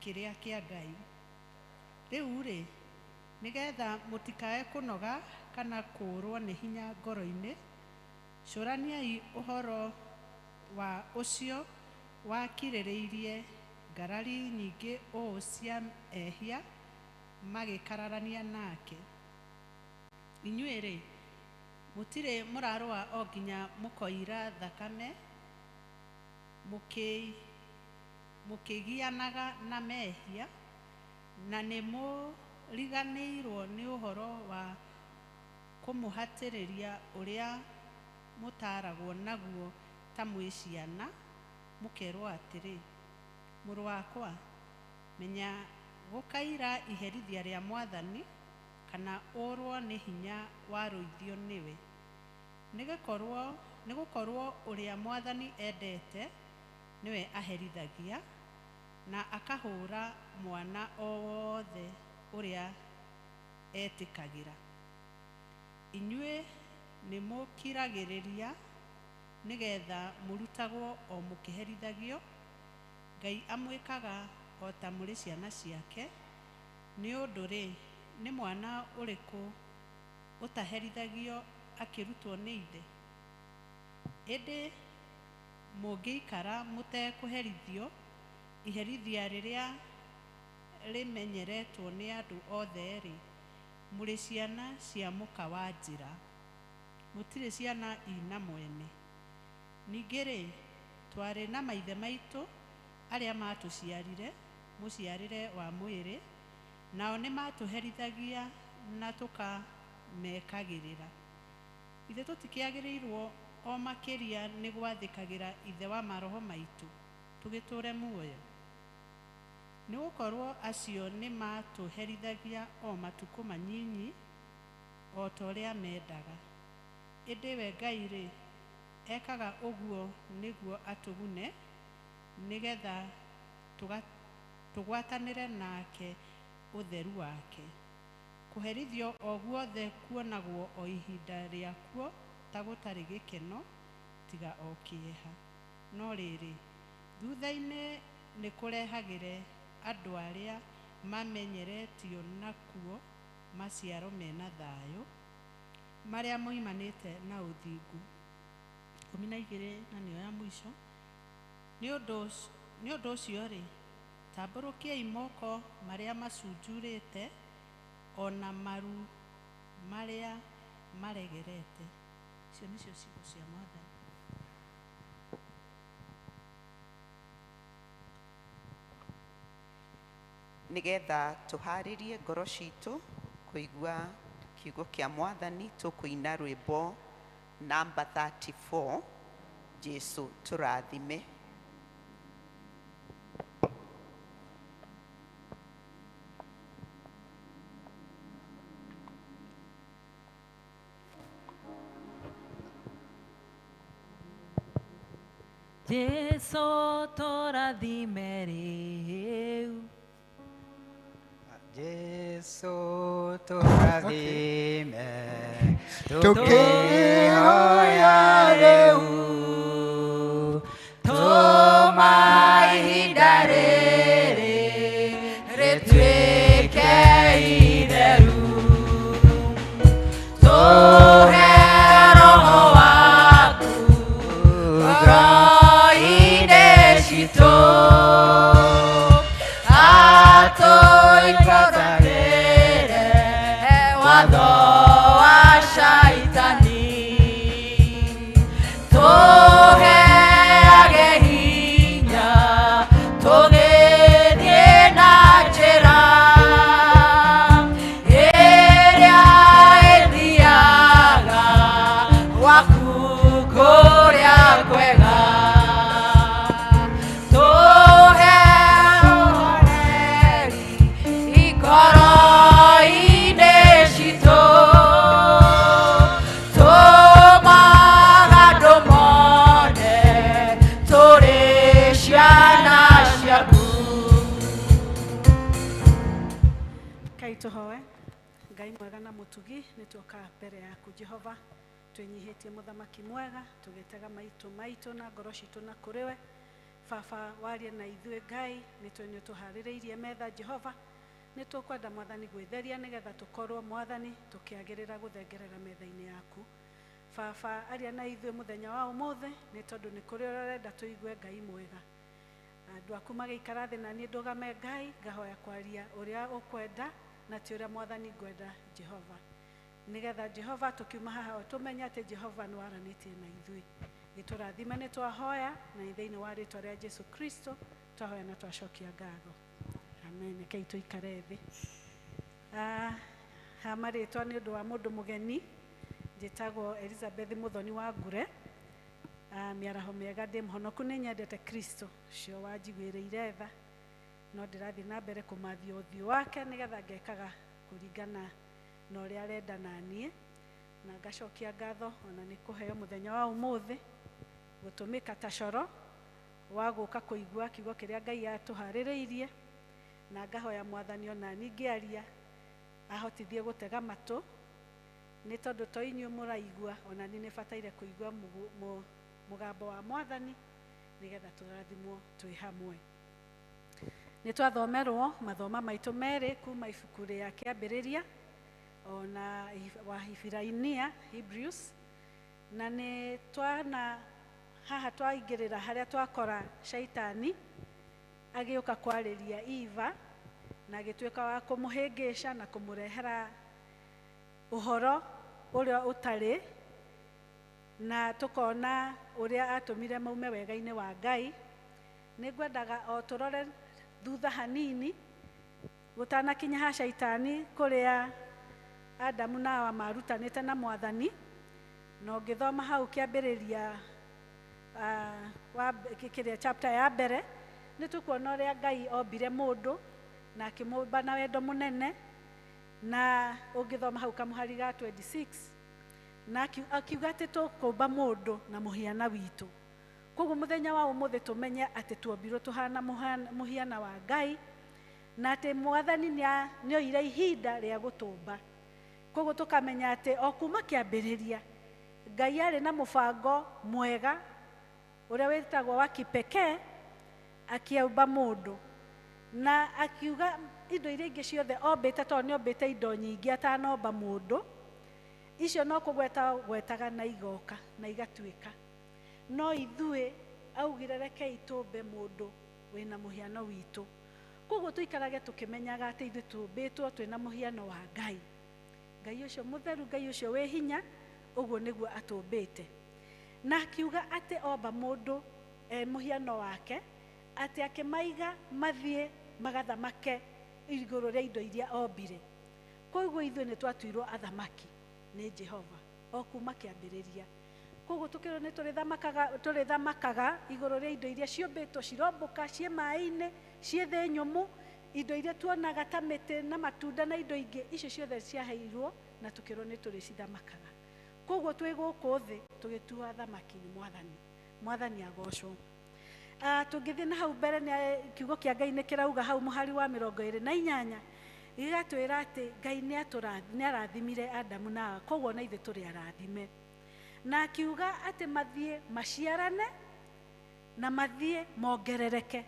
kĩrĩa kĩa Ngai. Rĩu-rĩ, nĩgetha mũtikae kũnoga kana kũũrwo nĩ hinya ngoro-inĩ, cũraniai ũhoro wa ũcio wakirĩrĩirie ngarari nyingĩ ũũ cia ehia magĩkararania nake. Inyuĩ-rĩ, mũtirĩ mũrarũa o nginya mũkoira thakame mũkĩgianaga na mehia, na nĩ mũriganĩirwo nĩ ũhoro wa kũmũhatĩrĩria ũrĩa mũtaragwo naguo ta mwĩ ciana, mũkerwo atĩrĩ, mũrũ wakwa, menya gũkaira iherithia rĩa Mwathani kana ũrwo nĩ hinya warũithio nĩwe. Nĩgũkorwo ũrĩa Mwathani endete nĩwe aherithagia na akahũra mwana o wothe ũrĩa etĩkagĩra. Inyuĩ nĩ mũkiragĩrĩria nĩgetha mũrutagwo o mũkĩherithagio. Ngai amwĩkaga o ta mũrĩ ciana ciake, nĩ ũndũ-rĩ, nĩ mwana ũrĩkũ ũtaherithagio akĩrutwo nĩ ithe? Ĩndĩ mũngĩikara mũtekũherithio iherithia rĩrĩa rĩmenyeretwo nĩ andũ othe-rĩ, mũrĩ ciana cia mũka wa njĩra, mũtirĩ ciana ina mwene. Ningĩ-rĩ, twarĩ na maithe maitũ arĩa matũciarire mũciarĩre wa mwĩrĩ, nao nĩ matũherithagia na tũkamekagĩrĩra. Ithe tũtikĩagĩrĩirwo o makĩria nĩ gwathĩkagĩra ithe wa maroho maitũ tũgĩtũre muoyo? Nĩgũkorwo acio nĩ matũherithagia o matukũ manyinyi o ta ũrĩa mendaga. Ĩndĩ we Ngai-rĩ, ekaga ũguo nĩguo atũgune, nĩgetha tũgwatanĩre nake ũtheru wake. Kũherithio o guothe kuonagwo o ihinda rĩakuo ta gũtarĩ gĩkeno tiga o kĩeha, no rĩrĩ, thutha-inĩ nĩ kũrehagĩre andũ arĩa mamenyeretio nakuo maciaro mena thayũ marĩa moimanĩte na ũthingu. 12 na nĩyo ya mũico. Nĩ ũndũ ũcio-rĩ, tambũrũkiai moko marĩa macunjurĩte ona maru marĩa maregerete. Icio nĩcio ciugo cia Mwathani. Nĩgetha tũharĩrie ngoro citũ kũigua kiugo kĩa Mwathani, tũkũina rwĩmbo namba 34, Jesu tũrathime. Jesu tũrathime rĩu. Jesu tũrathime, tũkĩhoya rĩu, tũma ihinda rĩrĩ rĩtuĩke itheru, tũhe Roho waku ngoro-inĩ citũ, atũingatagĩre watho wa Shaitani, mwega na mutugi nĩ tuoka mbere yaku Jehova twĩnyihĩtie mũthamaki mwega tũgĩtega maitũ na ngoro citũ na kũrĩ we Baba warie na ithuĩ Ngai nĩ tũharĩrĩirie metha Jehova nĩ tũkwenda Mwathani gwĩtheria nĩgetha tũkorwo Mwathani tũkĩagĩrĩra gũthengerera metha-inĩ yaku Baba aria na ithuĩ mũthenya wa ũmũthĩ nĩ tondũ nĩ kũrĩ ũrenda tũigue Ngai mwega andũ aku magĩikara thĩ na niĩ ndũgame Ngai ngahoya kwaria ũrĩa ũkwenda na ti ũrĩa Mwathani ngwenda Jehova nĩgetha Jehova tũkiuma haha tũmenye atĩ Jehova nĩ waranĩtie na ithuĩ gĩtũrathime nĩ twahoya na thĩinĩ wa rĩĩtwa rĩa Jesu Kristo twahoya na twacokia ngatho amen rekei tũikare thĩ ha marĩtwa nĩ ũndũ wa mũndũ mũgeni njĩtagwo Elizabeth Muthoni wa Ngure mĩaraho mĩega ndĩ mũhonoku nĩ nyendete Kristo ũcio wanjiguĩrĩire tha no ndĩrathiĩ na mbere kũmathia ũthiũ wake nĩgetha ngekaga kũringana na ũrĩa arenda na niĩ na ngacokia ngatho ona nĩ kũheo mũthenya wa ũmũthĩ gũtũmĩka ta coro wa gũka kũigua kiugo kĩrĩa Ngai atũharĩrĩirie na ngahoya Mwathani ona ningĩaria ahotithie gũtega matũ nĩ tondũ to inyuĩ mũraigua ona niĩ nĩbataire kũigua mũgambo wa Mwathani nĩgetha tũrathimwo twĩ hamwe nĩ twathomerwo mathoma maitũ merĩ kuma ibuku rĩa kĩambĩrĩria ona wa Hibirania Hebrews na nĩ twana haha twaingĩrĩra harĩa twakora Shaitani agĩũka kwarĩria Eva na agĩtuĩka wa kũmũhĩngĩca na kũmũrehera ũhoro ũrĩa ũtarĩ na tũkona ũrĩa atũmire maume wega-inĩ wa Ngai nĩ ngwendaga o tũrore thutha hanini gũtanakinya ha Shaitani kũrĩa Adamu na Hawa marutanĩte na Mwathani na ũngĩthoma hau kĩambĩrĩria kĩrĩa chapter ya mbere nĩ tũkuona ũrĩa Ngai ombire mũndũ na akĩmũmba na wendo mũnene na ũngĩthoma hau kamũhari ga 26 na akiuga atĩ tũkũmba mũndũ na mũhiana witũ koguo mũthenya wa ũmũthĩ tũmenye atĩ tuombirwo tũhana mũhiana wa Ngai na atĩ Mwathani nĩ oire ihinda rĩa gũtũmba koguo tũkamenya atĩ o kuma kĩambĩrĩria Ngai arĩ na mũbango mwega ũrĩa wĩtagwo wa kipekee akĩumba mũndũ na akiuga indo iria ingĩ ciothe ombĩte tondũ nĩ ombĩte indo nyingĩ atanomba mũndũ icio no kũgweta gwetaga na igoka na igatuĩka no ithuĩ augire rekei tũmbe mũndũ wĩna mũhiano witũ koguo tũikarage tũkĩmenyaga atĩ ithuĩ tũmbĩtwo twĩna mũhiano wa Ngai Ngai ũcio mũtheru Ngai ũcio wĩ hinya ũguo nĩguo atũmbĩte na akiuga atĩ omba mũndũ mũhiano wake atĩ akĩmaiga mathiĩ magathamake igũrũ rĩa indo iria ombire koguo ithuĩ nĩ twatuirwo athamaki nĩ Jehova o kuma kĩambĩrĩria koguo tũkĩrwo nĩ tũrĩthamakaga igũrũ rĩa indo iria ciũmbĩtwo cirombũka ciĩ maĩ-inĩ ciĩ thĩ nyũmũ indo iria tuonaga ta mĩtĩ na matunda na indo ingĩ icio ciothe ciaheirwo na tũkĩrwo nĩ tũrĩcithamakaga koguo twĩ gũkũ thĩ tũgĩtua athamaki nĩ Mwathani agocwo tũngĩthiĩ na hau mbere nĩ kiugo kĩa Ngai nĩ kĩrauga hau mũhari wa 28 gĩgatwĩra atĩ Ngai nĩ arathimire Adamu na Hawa koguo na ithuĩ tũrĩ arathime na akiuga atĩ mathiĩ maciarane na mathiĩ mongerereke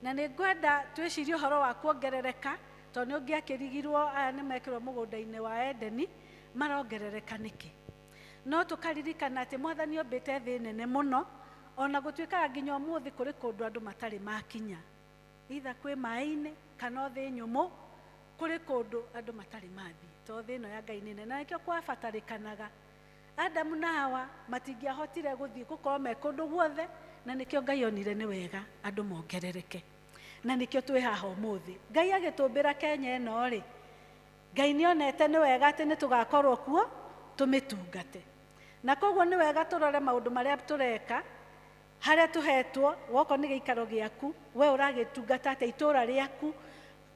na nĩ ngwenda twĩcirie ũhoro wa kuongerereka tondũ nĩ ũngĩakĩrigirwo aya nĩ mekĩrwo mũgũnda-inĩ wa Edeni marongerereka nĩkĩ no tũkaririkana atĩ Mwathani ombĩte thĩ nene mũno ona gũtuĩkaga nginya ũmũthĩ kũrĩ kũndũ andũ matarĩ makinya either kwĩ maĩ-inĩ kana thĩ nyũmũ kũrĩ kũndũ andũ matarĩ mathiĩ tondũ thĩ ĩno ya Ngai nĩ nene na nĩkĩo kwabatarĩkanaga Adamu na Hawa matingĩahotire gũthiĩ gũkorwo me kũndũ guothe na nĩkĩo Ngai onire nĩ wega andũ mongerereke na nĩkĩo twĩ haha ũmũthĩ Ngai agĩtũmbĩra Kenya ĩno rĩ Ngai nĩ onete nĩ wega atĩ nĩ tũgakorwo kuo tũmĩtungate na koguo nĩ wega tũrore maũndũ marĩa tũreka harĩa tũhetwo goko nĩ gĩikaro gĩaku we ũragĩtungata atĩ itũũra rĩaku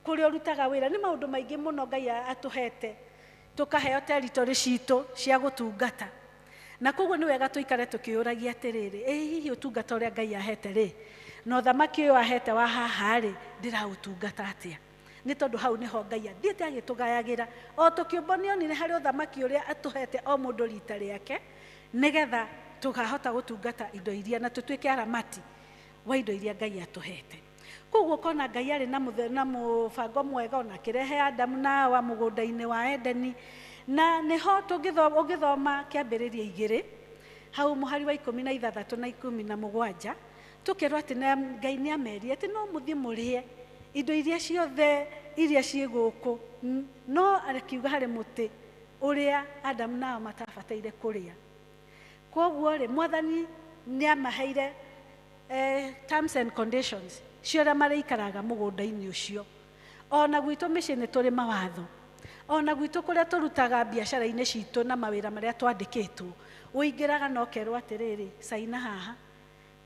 kũrĩa ũrutaga wĩra nĩ maũndũ maingĩ mũno Ngai atũhete tũkaheo territory citũ cia gũtungata na koguo nĩ wega tũikare tũkĩũragia atĩrĩrĩ hihi ũtungata ũrĩa Ngai ahete rĩ na ũthamaki ũyũ ahete wa haha rĩ ndĩraũtungata atĩa nĩ tondũ hau nĩho Ngai athiĩte agĩtũgayagĩra o tũkĩũmbo nĩonire harĩ ũthamaki ũrĩa atũhete o mũndũ rita rĩake nĩgetha tũkahota gũtungata indo iria na tũtuĩke aramati wa indo iria Ngai atũhete. Koguo kona Ngai arĩ na mũbango mwega ona akĩrehe Adamu na Hawa mũgũnda-inĩ wa Edeni, na nĩho ũngĩthoma kĩambĩrĩria 2 hau mũhari wa 16 na 17 tũkerwo atĩ Ngai nĩamerire atĩ no mũthiĩ mũrĩe indo iria ciothe iria ciĩ gũkũ, no akiuga harĩ mũtĩ ũrĩa Adamu na Hawa matabataire kũrĩa. Koguo rĩ Mwathani nĩamaheire terms and conditions cio ũrĩa marĩikaraga mũgũnda-inĩ ũcio. Ona gwitũ mĩciĩ nĩ tũrĩ mawatho, ona gwitũ kũrĩa tũrutaga biacara-inĩ citũ na mawĩra marĩa twandĩkĩtwo, ũingĩraga na ũkerwo atĩrĩrĩ caina haha,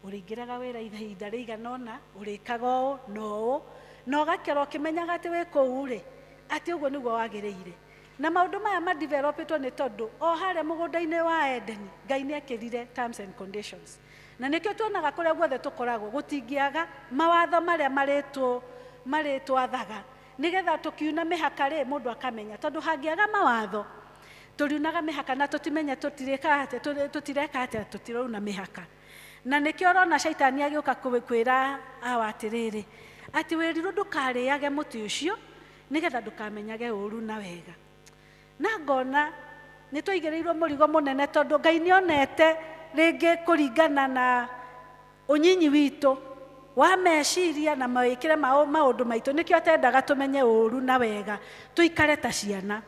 ũrĩingĩraga wĩra ihinda rĩigana ũna, ũrĩkaga ũũ na ũũ, na ũgakera ũkĩmenyaga atĩ wĩ kũu rĩ atĩ ũguo nĩguo wagĩrĩire. Na maũndũ maya madevelopĩtwo nĩ tondũ o harĩa mũgũnda-inĩ wa Edeni Ngai nĩekĩrire terms and conditions, na nĩkĩo tuonaga kũrĩa guothe tũkoragwo gũtingĩaga mawatho marĩa marĩtwathaga nĩgetha tũkiuna mĩhaka rĩ mũndũ akamenya, tondũ hangĩaga mawatho tũriunaga mĩhaka na tũtimenya tũtireka atĩa, tũtirauna mĩhaka. Na nĩkĩo ũrona Shaitani agĩũka kwĩra Hawa atĩrĩrĩ atĩ wĩrirwo ndũkarĩage mũtĩ ũcio nĩgetha ndũkamenyage ũũru na wega. Na ngona nĩ twaigĩrĩirwo mũrigo mũnene tondũ Ngai nĩonete rĩngĩ kũringana na ũnyinyi witũ wa meciria na mawĩkĩre maũndũ maitũ, nĩkĩo atendaga tũmenye ũũru na wega, tũikare ta ciana.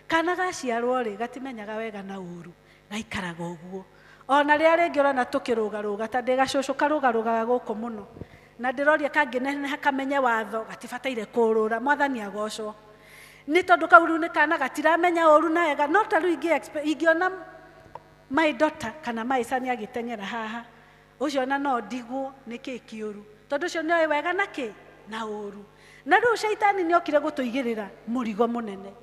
Kana gaciarwo rĩ gatimenyaga wega na ũũru, gaikaraga ũguo. Ona rĩrĩa rĩngĩ ũrona tũkĩrũgarũga ta ndĩ gacũcũ karũgarũgaga gũkũ mũno, na ndĩroria kangĩneneha kamenye watho gatibataire kũũrũra, Mwathani agocwo. Nĩ tondũ kau rĩu nĩ kana gatiramenya ũũru na wega, no ta rĩu ingĩona my daughter kana my son agĩteng'era haha, ũcio ona no ndigwo nĩkĩĩ kĩũru, tondũ ũcio nĩoĩ wega na kĩ na ũũru. Na rĩu Shaitani nĩokire gũtũigĩrĩra mũrigo mũnene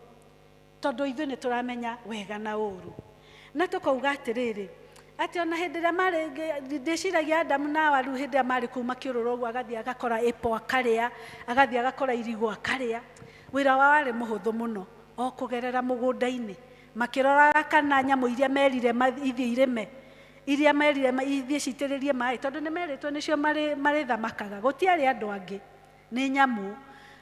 tondũ ithuĩ nĩ tũramenya wega na ũũru. Na tũkauga atĩrĩrĩ atĩ ona hĩndĩ ĩrĩa ndĩciragia Adamu na Hawa rĩu hĩndĩ ĩrĩa marĩ kũu makĩũrũra ũguo, agathiĩ agakora apple akarĩa, agathiĩ agakora irigũ akarĩa, wĩra wao warĩ mũhũthũ mũno, o kũgerera mũgũnda-inĩ makĩroraga kana nyamũ iria merire ithiĩ irĩme, iria merire ithiĩ citĩrĩrie maĩ, tondũ nĩ merĩtwo nĩcio marĩthamakaga, gũtiarĩ andũ angĩ, nĩ nyamũ.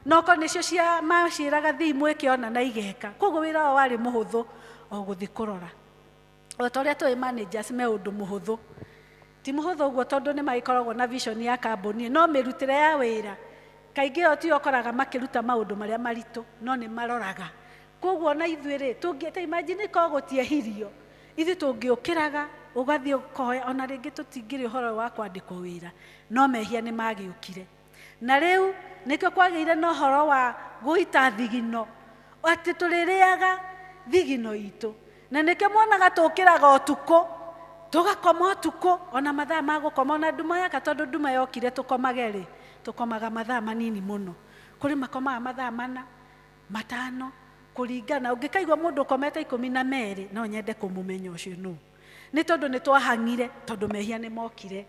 No ko nĩcio maciĩraga thiĩ mwĩke ona na igeka. Koguo wĩra wao warĩ mũhũthũ o gũthiĩ kũrora. O ta ũrĩa tũĩ managers me ũndũ mũhũthũ, ti mũhũthũ ũguo tondũ nĩ magĩkoragwo na vision ya kambuni, no mĩrutĩre ya wĩra kaingĩ o ti ũkoraga makĩruta maũndũ marĩa maritũ, no nĩ maroraga. Koguo na ithuĩ rĩ tũngĩta imagine ko gũtiehirio, ithuĩ tũngĩũkĩraga ũgathiĩ ũkoya, ona rĩngĩ tũtingĩrĩ ũhoro wa kwandĩkwo wĩra, no mehia nĩ magĩũkire. Na rĩu nĩkĩo kwagĩire na ũhoro wa gũita thigino, atĩ tũrĩrĩaga thigino itũ, na nĩkĩo mwonaga tũkĩraga ũtukũ tũgakoma ũtukũ, ona mathaa ma gũkoma, ona nduma yaka, tondũ nduma yokire tũkomage rĩ tũkomaga mathaa manini mũno. Kũrĩ makomaga mathaa 4 5 kũringana. Ũngĩkaigua mũndũ ũkomete 12 no nyende kũmũmenya ũcio nũ, nĩ tondũ nĩ twahangire, tondũ mehia nĩ mokire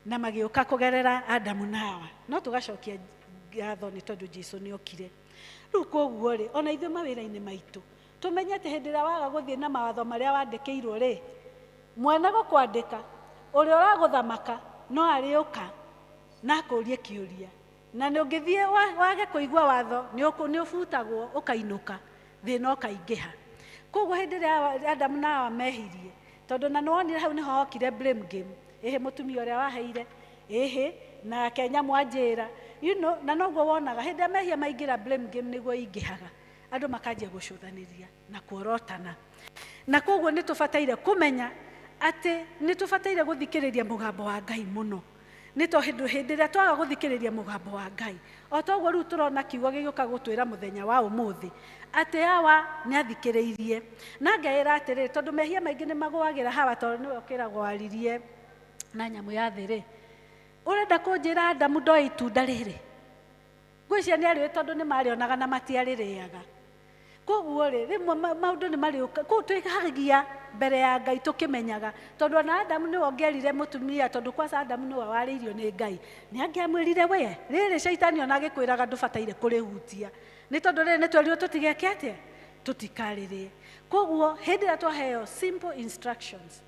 na magĩũka kũgerera Adamu na Hawa, no tũgacokia ngatho nĩ tondũ Jesũ nĩ okire. Rĩu koguo rĩ ona ithuĩ mawĩra-inĩ maitũ tũmenye atĩ hĩndĩ ĩrĩa waga gũthiĩ na mawatho marĩa wandĩkĩirwo rĩ, mwene gũkwandĩka ũrĩa ũragũthamaka no arĩũka na akũrie kĩũria, na nĩ ũngĩthiĩ wage kũigua watho nĩ ũbutagwo ũkainũka, thĩna ũkaingĩha. Koguo hĩndĩ ĩrĩa Adamu na Hawa mehirie, tondũ na nĩwonire hau nĩho hokire blame game, ĩhĩ mũtumia ũrĩa waheire, ĩhĩ na Kenya mwanjĩra, na noguo wonaga hĩndĩ ĩrĩa mehia maingĩra blame game nĩguo ingĩhaga, andũ makanjia gũcũthanĩria na kuorotana. Na koguo nĩ tũbataire kũmenya atĩ nĩ tũbataire gũthikĩrĩria mũgambo wa Ngai mũno, nĩ tondũ hĩndĩ ĩrĩa twaga gũthikĩrĩria mũgambo wa Ngai, o toguo rĩu tũrona kiugo gĩgĩũka gũtwĩra mũthenya wa ũmũthĩ atĩ Hawa nĩ athikĩrĩirie, na ngeĩra atĩrĩ, tondũ mehia maingĩ nĩ magũagĩra Hawa, tondũ nĩwe ũkĩragwo waririe na nyamũ ya thĩ rĩ, ũrenda kũnjĩra Adamu ndoĩ itunda rĩrĩ? Ngwĩciria nĩ arĩoĩ, tondũ nĩ marĩonaga na matiarĩrĩaga. Koguo rĩ rĩmwe maũndũ nĩ marĩũka kũu twĩhagia mbere ya Ngai tukimenyaga tondu na Adamu ni ongerire mutumia tondu kwa Adamu ni wawariirio ni Ngai ni angiamwirire we riri shaitani ona agikwiraga ndubataire kurihutia ni tondu riri ni twerirwo tutigeke atia tutikarire koguo hindi ria twaheo simple instructions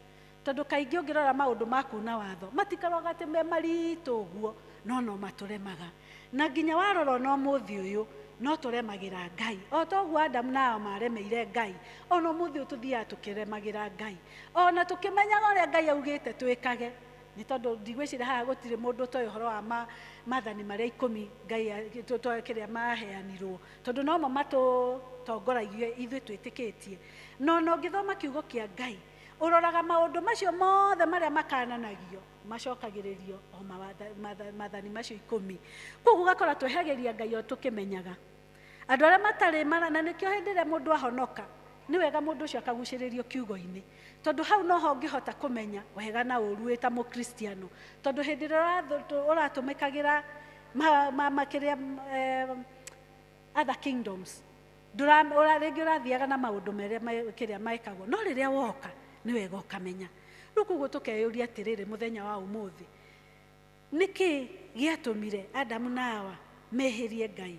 tondu kaingi ungirora maundu maku na watho matikaroga ati me maritu guo no maturemaga na nginya warora no muthi uyu no turemagira Ngai o toguo Adamu nao maremeire Ngai ona muthi ututhia tukiremagira Ngai ona tukimenyaga uria Ngai augite twikage ni tondu ndigwicira haha gutire mundu toy horo wa mathani maria 10 Ngai kiria maheanirwo tondu no mo matutongoragie ithuĩ twĩtĩkĩtie no ngithoma kiugo kia Ngai uroraga maundu macio mothe maria makananagio macokagĩrĩrio o mathani macio 10 koguo gakora twehageria Ngai o tukimenyaga andu aria matari na nikio hindi ria mundu ahonoka ni wega mundu ucio akagucĩrĩrio kiugo-ini tondu hau noho ngihota kumenya wega na uru eta mukristiano tondu hindi ria uratumikagira makiria other kingdoms rĩngĩ ũrathiaga na maũndũ marĩa kĩrĩa mekagwo no rĩrĩa woka nĩ wega ũkamenya rĩu koguo tũkeyũria atĩrĩrĩ mũthenya wa ũmũthĩ nĩkĩ gĩatũmire Adamu na Hawa mehĩrie Ngai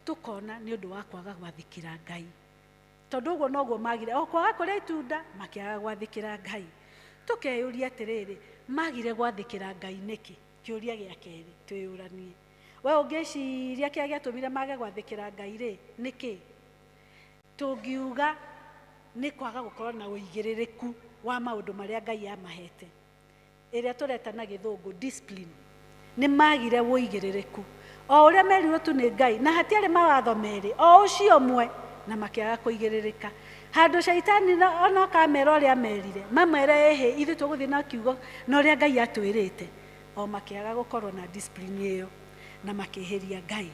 tũkona nĩ ũndũ wa kwaga gwathĩkĩra Ngai tondu ũguo noguo magire o kwaga kũrĩa itunda makĩaga gwathĩkĩra Ngai tũkeyũria atĩrĩrĩ magire gwathĩkĩra Ngai nĩkĩ kĩũria gĩa kerĩ twĩyũranie we ũngĩciria kĩrĩa gĩatũmire mage gwathĩkĩra Ngai rĩ nĩkĩ tũngiuga nĩ kwaga gũkorwo na ũigĩrĩrĩku wa maũndũ marĩa Ngai amahete ĩrĩa tũreta na gĩthũngũ discipline nĩ magire ũigĩrĩrĩku o ũrĩa merirwo tu nĩ Ngai na hatiarĩ mawatho merĩ o ũcio ũmwe na makĩaga kũigĩrĩrĩka handũ shaitani ona kamera ũrĩa merire mamwere ehe ithuĩ tũgũthiĩ na kiugo na ũrĩa Ngai atwĩrĩte o makĩaga gũkorwo na discipline ĩyo na makĩhĩria Ngai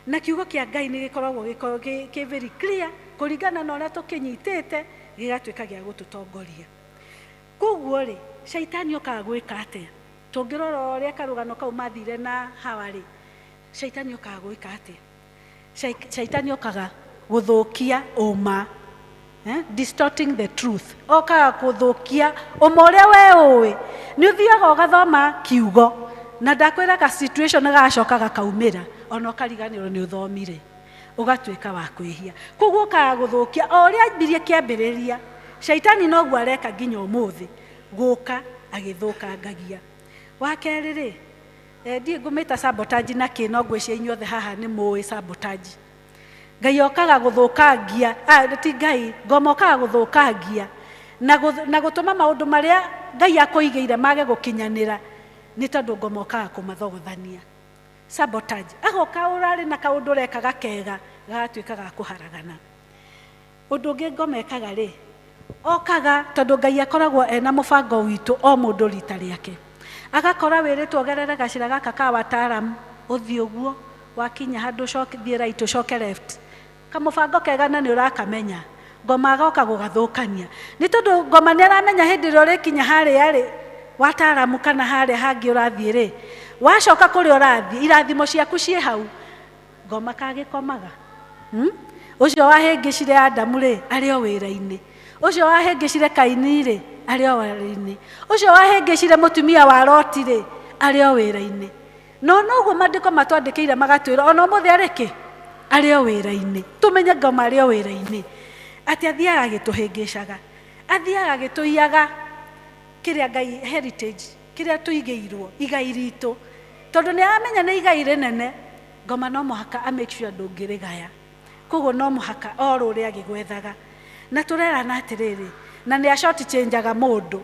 na kiugo kia Ngai nĩ gĩkoragwo gĩ very clear kũringana na ũrĩa tũkĩnyitĩte gĩgatuĩka gĩa gũtũtongoria koguo rĩ shaitani okaga gwĩka atĩa tũngĩrora ũrĩa karũgano kau mathire na Hawa rĩ shaitani okaga gwĩka atĩa shaitani okaga gũthũkia ũma distorting the truth okaga gũthũkia ũma ũrĩa we ũĩ nĩ ũthiaga ũgathoma kiugo na ndakwĩra ka situation gacoka gakaumĩra ona ũkariganĩrwo nĩ ũthomire ũgatuĩka wa kwĩhia koguo okaga gũthũkia o ũrĩa ambirie kĩambĩrĩria shaitani noguo areka nginya ũmũthĩ gũka agĩthũkangagia wa kerĩ rĩ ndiĩ ngũmĩta sabotage na kĩ no ngwĩcia inyuothe haha nĩ mũĩ sabotage Ngai okaga gũthũkangia ti Ngai ngoma okaga gũthũkangia na gũtũma maũndũ marĩa Ngai akũigĩire mage gũkinyanĩra nĩ tondũ ngoma okaga kũmathogothania sabotage agoka ũrarĩ na kaũndũ rekaga kega gagatuĩka ga kũharagana ũndũ ũngĩ ngoma ekaga rĩ okaga tondũ Ngai akoragwo ena mũbango witũ o mũndũ rita rĩake agakora wĩrĩtwo gerere gacĩra gaka ka wataaramu ũthiĩ ũguo wakinya handũ thiĩ right ũcoke left kamũbango kega na nĩ ũrakamenya ngoma agoka gũgathũkania nĩ tondũ ngoma nĩ aramenya hĩndĩ ĩrĩa ũrĩkinya harĩa rĩ wataaramu kana harĩa hangĩ ũrathiĩ rĩ wacoka kũrĩa ũrathiĩ irathimo ciaku ciĩ hau ngoma kagĩkomaga ũcio wahĩngĩcire Adamu rĩ arĩ o wĩra-inĩ ũcio wahĩngĩcire Kaini rĩ arĩ o wĩra-inĩ ũcio wahĩngĩcire mũtumia wa Loti rĩ arĩ o wĩra-inĩ no noguo maandĩko matwandĩkĩire magatwĩra ona ũmũthĩ arĩ kĩ arĩ o wĩra-inĩ tũmenye ngoma arĩ o wĩra-inĩ atĩ athiaga agĩtũhĩngĩcaga athiaga agĩtũiyaga kĩrĩa Ngai heritage kĩrĩa tũigĩirwo igai ritũ tondũ nĩ aramenya nĩ igai rĩnene ngoma no mũhaka make sure ndũngĩrĩgaya koguo no mũhaka o rũrĩa agĩgwethaga na tũrerana atĩrĩrĩ na nĩ short changeaga mũndũ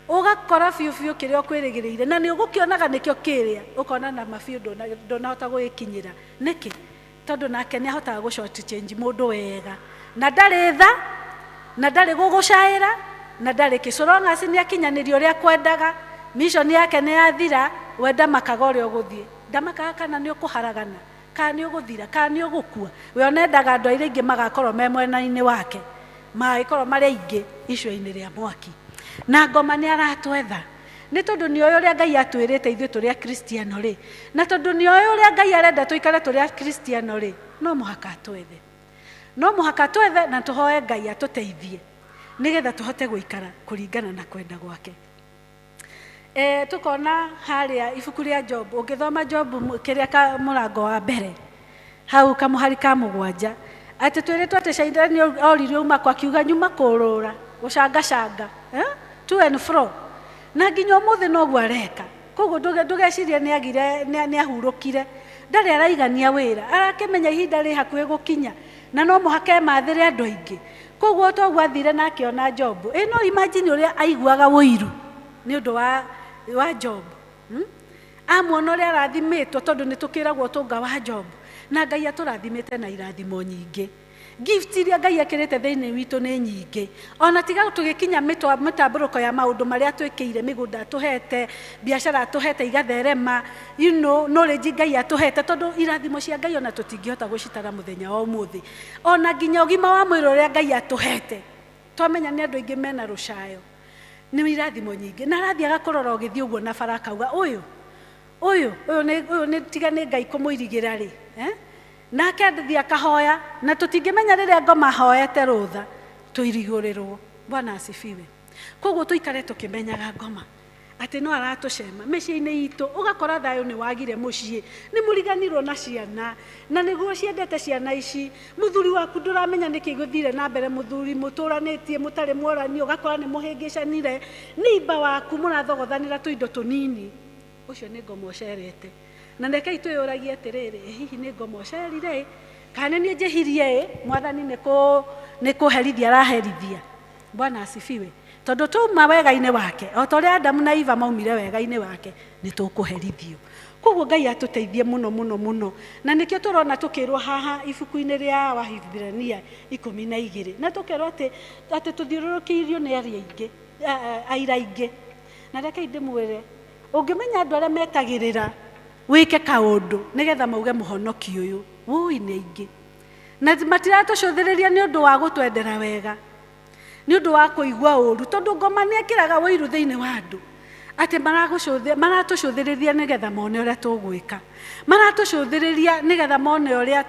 ũgakora biũ kĩrĩa ũkwĩrĩgĩrĩire na nĩ ũgũkĩonaga nĩkĩo kĩrĩa ũkona na mabiũ ndũnahota gwĩkinyĩra nĩkĩ tondũ nake nĩ ahotaga gũ short change mũndũ wega na ndarĩ tha na ndarĩ gũgũcaĩra na ndarĩ kĩcorong'aci nĩ akinyanĩria ũrĩa kwendaga mission yake nĩ yathira wenda makaga ũrĩa ũgũthiĩ ndamakaga kana nĩ ũkũharagana kana nĩ ũgũthira kana nĩ ũgũkua we onendaga andũ airĩ aingĩ magakorwo me mwena-inĩ wake magĩkorwo marĩ aingĩ icua-inĩ rĩa mwaki na ngoma nĩ aratwetha nĩ tondũ nĩ oĩ ũrĩa Ngai atwĩrĩte ithuĩ tũrĩ akristiano rĩ na tondũ nĩ oĩ ũrĩa Ngai arenda tũikare tũrĩ akristiano rĩ no mũhaka twethe na tũhoe Ngai atũteithie nigetha tuhote guikara kuringana na kwenda gwake. Tukona haria ibuku ria Job, ungithoma Job kiria ka murango wa mbere hau kamuhari ka mugwanja ati twiritwo ati Shaitani oririo uma kwa kiuga nyuma kurura gucanga to and fro na nginya umuthi no gwa reka koguo ndugeciria ni agire ni ahurukire ndari araigania wira arakimenya ihinda ri hakuhe gukinya na no muhake mathire andu aingi koguo to gwathire na akiona Job no imagine uria aiguaga woiru ni undu wa Job amwona uria arathimitwo tondu nitukiragwo tunga wa Job na Ngai aturathimite na irathimo nyingi. Gift iria Ngai akirite thiini witu ni nyingi, ona tiga tugikinya mitamburuko ya maundu maria twikire migunda tuhete biashara tuhete igatherema knowledge Ngai atuhete tondu irathimo cia Ngai ona tutingihota gucitara muthenya wa umuthi ona nginya ugima wa mwiri uria Ngai atuhete twamenya ni andu ingi mena rushayo ni irathimo nyingi na arathi agakorora ugithii uguo na baraka uga uyu ni tiga ni Ngai kumuirigira ri nake athi akahoya na tutingimenya riria ngoma hoete rutha tuirigurirwo. Bwana asifiwe. Koguo tuikare tukimenyaga ngoma ati no aratucema micii-ini itu ugakora thayo ni wagire mucii ni muriganirwo na ciana na niguo ciendete ciana ici muthuri waku nduramenya niki guthire na mbere muthuri muturanitie mutari mworani ugakora ni muhingicanire ni imba waku murathogothanira tuindo tunini ucio ni ngoma ucerete na rekei twiyuragie atiriri hihi ni ngoma ucerire kana ni njehirie mwathani ni kuherithia araherithia. Bwana asifiwe. Tondu tuma wega-ini wake o ta uria Adamu na Eva maumire wega-ini wake ni tukuherithio. Koguo Ngai atuteithie muno na nikio turona tukirwo haha ibuku-ini ria Wahibirania 12 na tukirwo ati tuthiururukiirio ni aira aingi na rekei ndimwire ungimenya andu aria metagirira wike kaundu nigetha mauge muhonoki uyu wui ni aingi na matiratucuthiriria ni undu wa gutwendera wega ni undu wa kuigua uru tondu ngoma ni ekiraga wiru thiini wa andu ati maratucuthiriria nigetha mone uria tugwika maratucuthiriria nigetha mone uria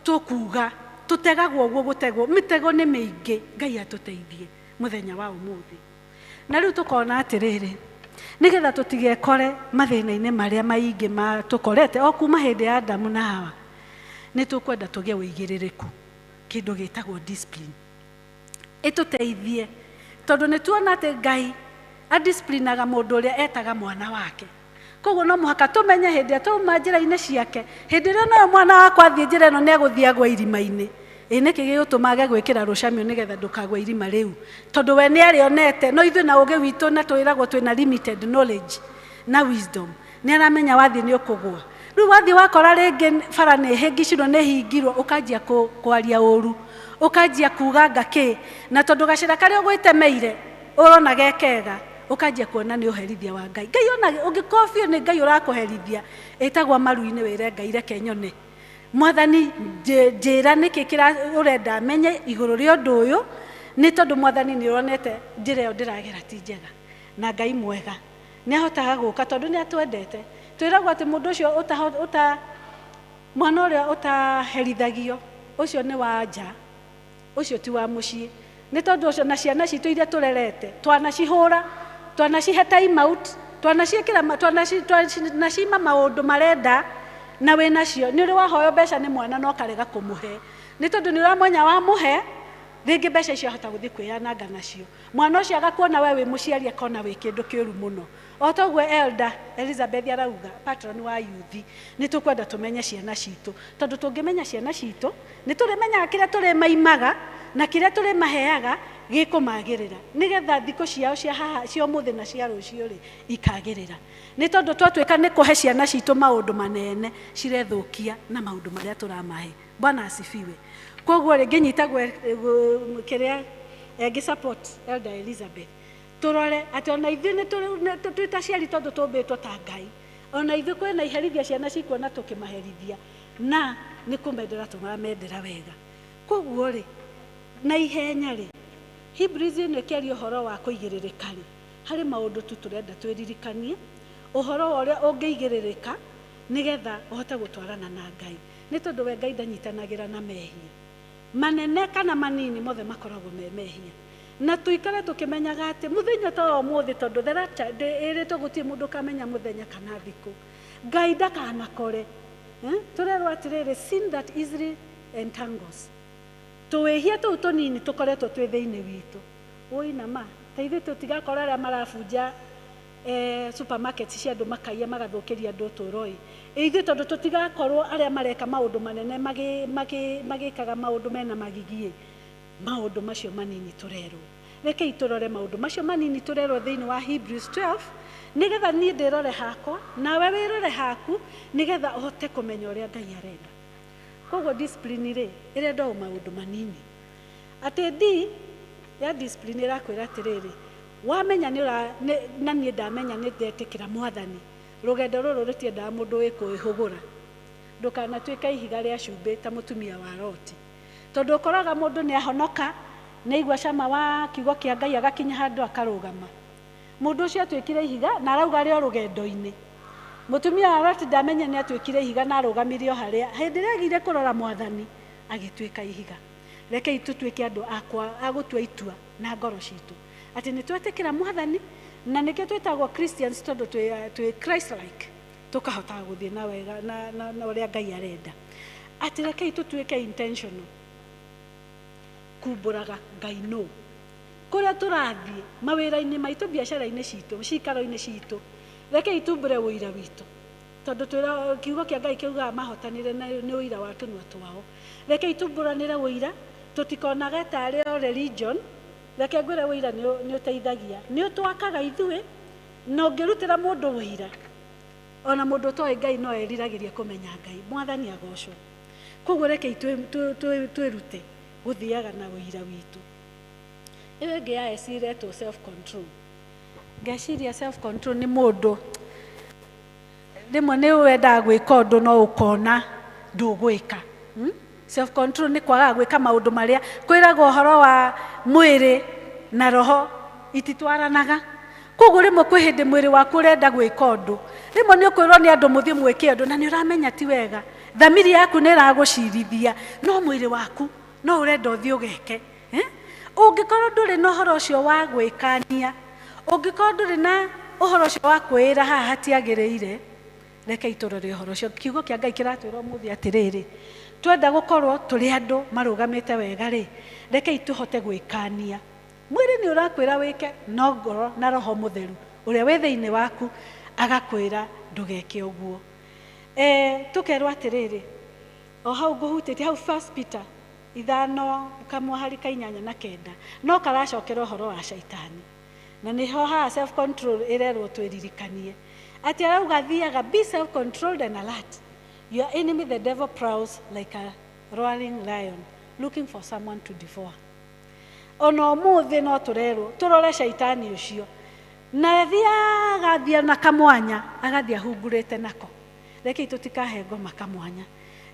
tukuga tutegagwo uguo gutegwo mitego ni miingi. Ngai atuteithie muthenya wa umuthi na riu tukona atiriri nigetha tutigekore mathina-ini maria maingi tukorete o kuma hindi ya Adamu na Hawa ni tukwenda tugie uigiririku kindu gitagwo discipline ituteithie tondu ni tuona ati Ngai adisciplinaga mundu uria etaga mwana wake. Koguo no muhaka tumenye hindi atuma njira-ini ciake hindi ria no mwana wakwa athie njira ino ni eguthiagwa irima-ini niki gigutumage gwikira rucamio nigetha ndukagwa irima riu tondu we ni arionete no ithui na uge witu na twiragwo twina limited knowledge na wisdom ni aramenya wathi ni ukugwa riu wathi wakora ringi bara ni hingicirwo ni hingirwo ukanjia kwaria uru ukanjia kuga ngaki na tondu gacira karia ugwitemeire urona gekega ukanjia kuona ni uherithia wa Ngai. Ngai ona ungikofio ni Ngai urakuherithia etagwa maru-ini wire Ngai reke nyone mwathani njira niki kira urenda menye iguru ria undu uyu ni tondu mwathani ni uronete njira iyo ndiragera ti njega na Ngai mwega ni ahotaga guka tondu ni atwendete twiragwo ati mundu ucio mwana uria utaherithagio ucio ni wa nja ucio ti wa mucii ni tondu ucio na ciana citu iria turerete twanacihura twanacihe time out twanaciikira twanacima maundu marenda na we nacio ni uri wahoyo mbeca ni mwana no karega kumuhe ni tondu ni uramwenya wa muhe ringi mbeca icio ahota guthi kwiananga nacio mwana ucio agakuona we wi muciari akona wi kindu kiuru muno o toguo Elder Elizabeth arauga patron wa youth ni tukwenda tumenye ciana citu tondu tungimenya ciana citu ni turimenya kiria turi maimaga na kiria turi maheaga gikumagirira nigetha thiko ciao cia haha cia umuthi na cia rucio ri ikagirira ni tondu twatwika ni kuhe ciana citu maundu manene cirethukia na maundu maria turamahe. Bwana asifiwe. Koguo ringi nyitagwo kiria support Elder Elizabeth turore ati ona ithui ni twita ciari tondu tumbitwo ta Ngai ona ithui kwina iherithia ciana cikuona tukimaherithia na ni kumendera turamendera wega. Koguo ri na ihenya ri Hebrews ni kiaria uhoro wa kuigiririka ri hari maundu tu turenda twiririkanie uhoro uria ungiigiririka nigetha uhote gutwarana na Ngai ni tondu we Ngai ndanyitanagira na mehia manene kana manini mothe makoragwo me mehia na tuikare tukimenyaga ati muthenya ta umuthi tondu theracha iritwo gutie mundu kamenya muthenya kana thiku Ngai ndakanakore turerwo atiriri sin that easily entangles tuwihia tu tunini tukoretwo twi thiini witu uina ma taithi tutigakora aria marabunja supermarket cia andu makaiya magathukiria andu turoi ithi tondu tutigakorwo aria mareka maundu manene magikaga maundu mena magigie maundu macio manini turerwo reke iturore maundu macio manini turerwo thiini wa Hebrews 12 nigetha nie ndirore hakwa nawe wirore haku nigetha uhote kumenya uria Ngai arenda koguo discipline ri irenda o maundu manini ati di ya discipline irakwira atiriri wamenya na nie ndamenya ni ndetikira mwathani rugendo ruru rutiendaga mundu wikuihugura ndukanatuika ihiga ria cumbi ta mutumia wa Loti tondu ukoraga mundu ni ahonoka ni igwa cama wa kiugo kia Ngai agakinya handu akarugama mundu ucio atwikire ihiga na arauga rio rugendo-ini mutumia wa Loti ndamenya ni atwikire ihiga na arugamirio haria hindi ria agire kurora mwathani agitwika ihiga reke itutwike andu akwa agutua itua na ngoro citu ati ni twetikira mwathani na nikio twetagwo Christians tondu twi Christ like tukahota guthie na wega na uria Ngai arenda ati reke itutwike intentional kumburaga Ngai no kuria turathie mawira-ini maitu biacara-ini citu cikaro-ini citu reke itumbure uira witu tondu twira kiugo kia Ngai kiuga mahotanire ni uira wa tunwa twao reke itumburanire uira tutikonaga tari o religion reke ngwire uira ni uteithagia ni utwakaga ithue no ngirutira mundu uira ona mundu toy Ngai no eriragiria kumenya Ngai mwathani agocwo koguo reke twirute guthiaga na uira witu iwe ngia esire to self control ngeciria self control ni mundu rimwe ni wenda gwika undu no ukona ndugwika self control ni kwaga gwika maundu maria kwiragwo horo wa mwiri na roho ititwaranaga koguo rimwe kwi hindi mwiri waku urenda gwika undu rimwe ni ukwirwo ni andu muthie mwike undu na ni uramenya ti wega thamiri yaku ni iragucirithia no mwiri waku no urenda uthie ugeke ungikorwo nduri na uhoro ucio wa gwikania ungikorwo nduri na uhoro ucio wa kwira haha hatiagiriire reke iturore uhoro ucio kiugo kia Ngai kiratwira umuthi atiriri twenda gukorwo turi andu marugamite wega ri reke ituhote gwikania mwiri ni urakwira wike no ngoro na roho mutheru uria wi thiini waku agakwira ndugeke uguo tukerwo atiriri o hau nguhutite hau 1 Peter 5:8-9 no karacokera uhoro wa shaitani na niho ha self control irerwo twiririkanie ati arauga thiaga be self controlled and alert. Your enemy the devil prowls like a roaring lion looking for someone to devour. Ono muthi no turerwo turore shaitani ucio na thiaga na kamwanya agathia hungurite nako reke tutikahe ngoma kamwanya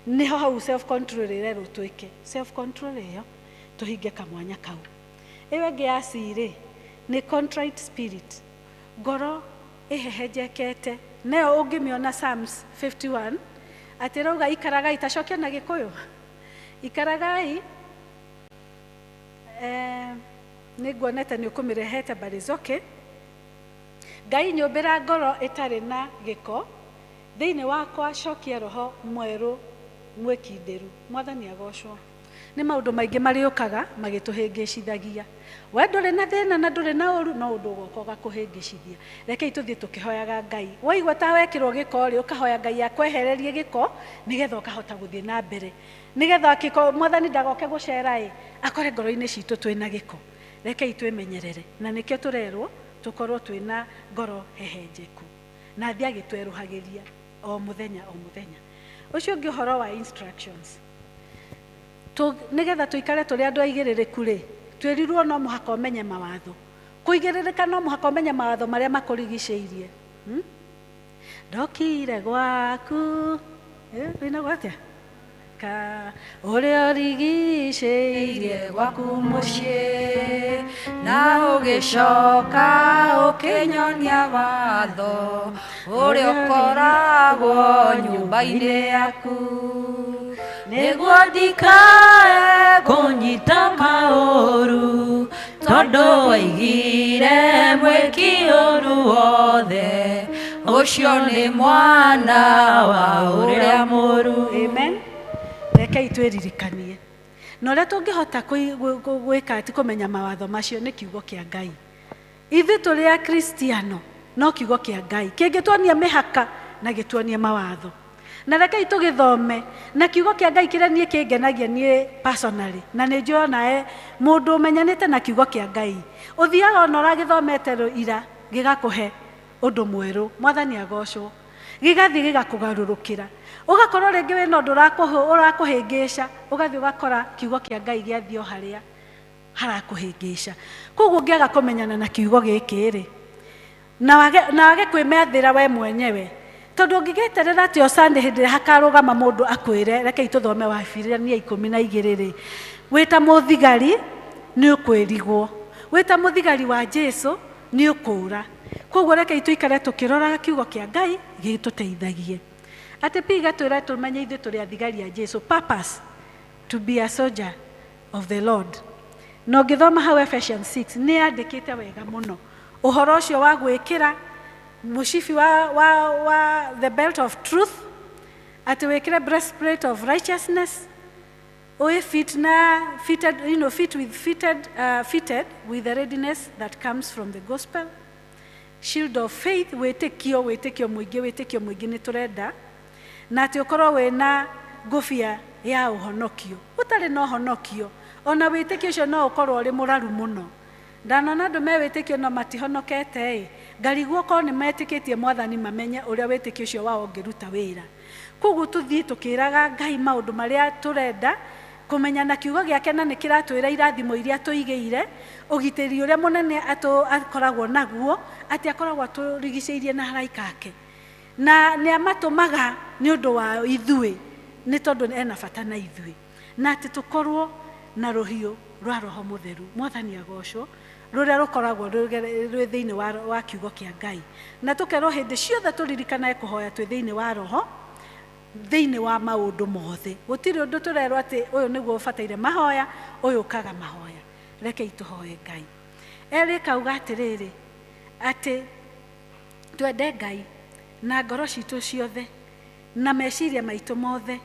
niho hau self control irerwo twike self control iyo tuhinge kamwanya kau iwe ngiaciri ni contrite spirit ngoro ihehejekete neo ungimiona Psalms 51 atirauga ikaragai tacokia na gikuyu ikaragai niguonete ni ukumirehete barizoke Ngai nyumbira ngoro itari na giko thiini wakwa cokia roho mweru mwekinderu mwathani agocwo ni maundu maingi mariukaga magituhingicithagia we nduri na thina na nduri na uru no undu goko gakuhingicithia reke ituthie tukihoyaga Ngai waigua ta wekirwo giko ri ukahoya Ngai akwehererie giko nigetha ukahota guthie na mbere nigetha akiko mwathani ndagoke gucera akore ngoro-ini citu twina giko reke itwimenyerere na nikio turerwo tukorwo twina ngoro hehenjeku na thia gitweruhagiria o muthenya ucio ngi horo wa instructions nigetha tuikare turi andu aigiririku ri twirirwo no muhaka umenye mawatho kuigiririka no muhaka umenye mawatho maria makurigiceirie ndokire gwaku wina gwatia ka uria urigiceirie gwaku mucii na ugicoka ukinyonia watho uria ukoragwo nyumba-ini yaku nĩguo ndikae kũnyita maũru tondũ waigire mwĩki ũru wothe ũcio nĩ mwana wa ũrĩa mũru. Amen. Rekei twĩririkanie na ũrĩa tũngĩhota gwĩka atĩ kũmenya mawatho macio nĩ kiugo kĩa Ngai. Ithuĩ tũrĩ akristiano no kiugo kĩa Ngai kĩngĩtuonia mĩhaka na gĩtuonie mawatho. Na rekei tũgĩthome na kiugo kĩa Ngai kĩrĩa niĩ kĩngenagia niĩ personally na nĩ njũĩ nawe mũndũ ũmenyanĩte na kiugo kĩa Ngai ũthiaga ona ũragĩthomete ira gĩgakũhe ũndũ mwerũ. Mwathani agocwo. Gĩgathiĩ gĩgakũgarũrũkĩra ũgakorwo rĩngĩ wĩna ũndũ ũrakũhĩngĩca ũgathiĩ ũgakora kiugo kĩa Ngai gĩathiĩ o harĩa harakũhĩngĩca. Koguo ũngĩaga kũmenyana na kiugo gĩkĩ rĩ na wage kwĩmethĩra we mwenyewe tondũ ũngĩgĩeterera atĩ o Sunday hĩndĩ ĩrĩa hakarũgama mũndũ akwĩre rekei tũthome Wahibirania 12 rĩ wĩ ta mũthigari nĩ ũkwĩrigwo, wĩ ta mũthigari wa Jesũ nĩ ũkũũra. Koguo rekei tũikare tũkĩroraga kiugo kĩa Ngai gĩtũteithagie. Atĩ piga twĩra tũmenye ithuĩ tũrĩ athigari a Jesũ. Purpose to be a soldier of the Lord. Na ũngĩthoma hau Ephesians 6 nĩ yandĩkĩte wega mũno ũhoro ũcio wa gwĩkĩra mũcibi wa the belt of truth, atĩ wĩkĩre breastplate of righteousness, fitted with the readiness that comes from the gospel, shield of faith, wĩtĩkio mũingĩ nĩ tũrenda, na atĩ ũkorwo wĩna ngũbia ya ũhonokio. Ũtarĩ na ũhonokio ona wĩtĩkio ũcio no ũkorwo ũrĩ mũraru mũno. Ndanona andũ me wĩtĩkio no matihonokete ngarigwo korwo nĩ metĩkĩtie Mwathani mamenye ũrĩa wĩtĩkio ũcio wao ũngĩruta wĩra. Koguo tũthiĩ tũkĩraga Ngai maũndũ marĩa tũrenda kũmenya na kiugo gĩake na nĩ kĩratwĩra irathimo iria tũigĩire, ũgitĩri ũrĩa mũnene akoragwo naguo, atĩ akoragwo atũrigicĩirie na haraika ake na nĩ amatũmaga nĩ ũndũ wa ithuĩ nĩ tondũ ena bata na ithuĩ, na atĩ tũkorwo na rũhiũ rwa Roho Mũtheru. Mwathani agocwo rũrĩa rũkoragwo rwĩ thĩinĩ wa kiugo kĩa Ngai, na tũkerwo hĩndĩ ciothe tũririkanae kũhoya twĩ thĩinĩ wa Roho thĩinĩ wa maũndũ mothe. Gũtirĩ ũndũ tũrerwo atĩ ũyũ nĩguo ũbataire mahoya, ũyũ ũkaga mahoya. Rekei tũhoe Ngai. Erĩ kauga atĩrĩrĩ atĩ twende Ngai na ngoro citũ ciothe na meciria maitũ mothe.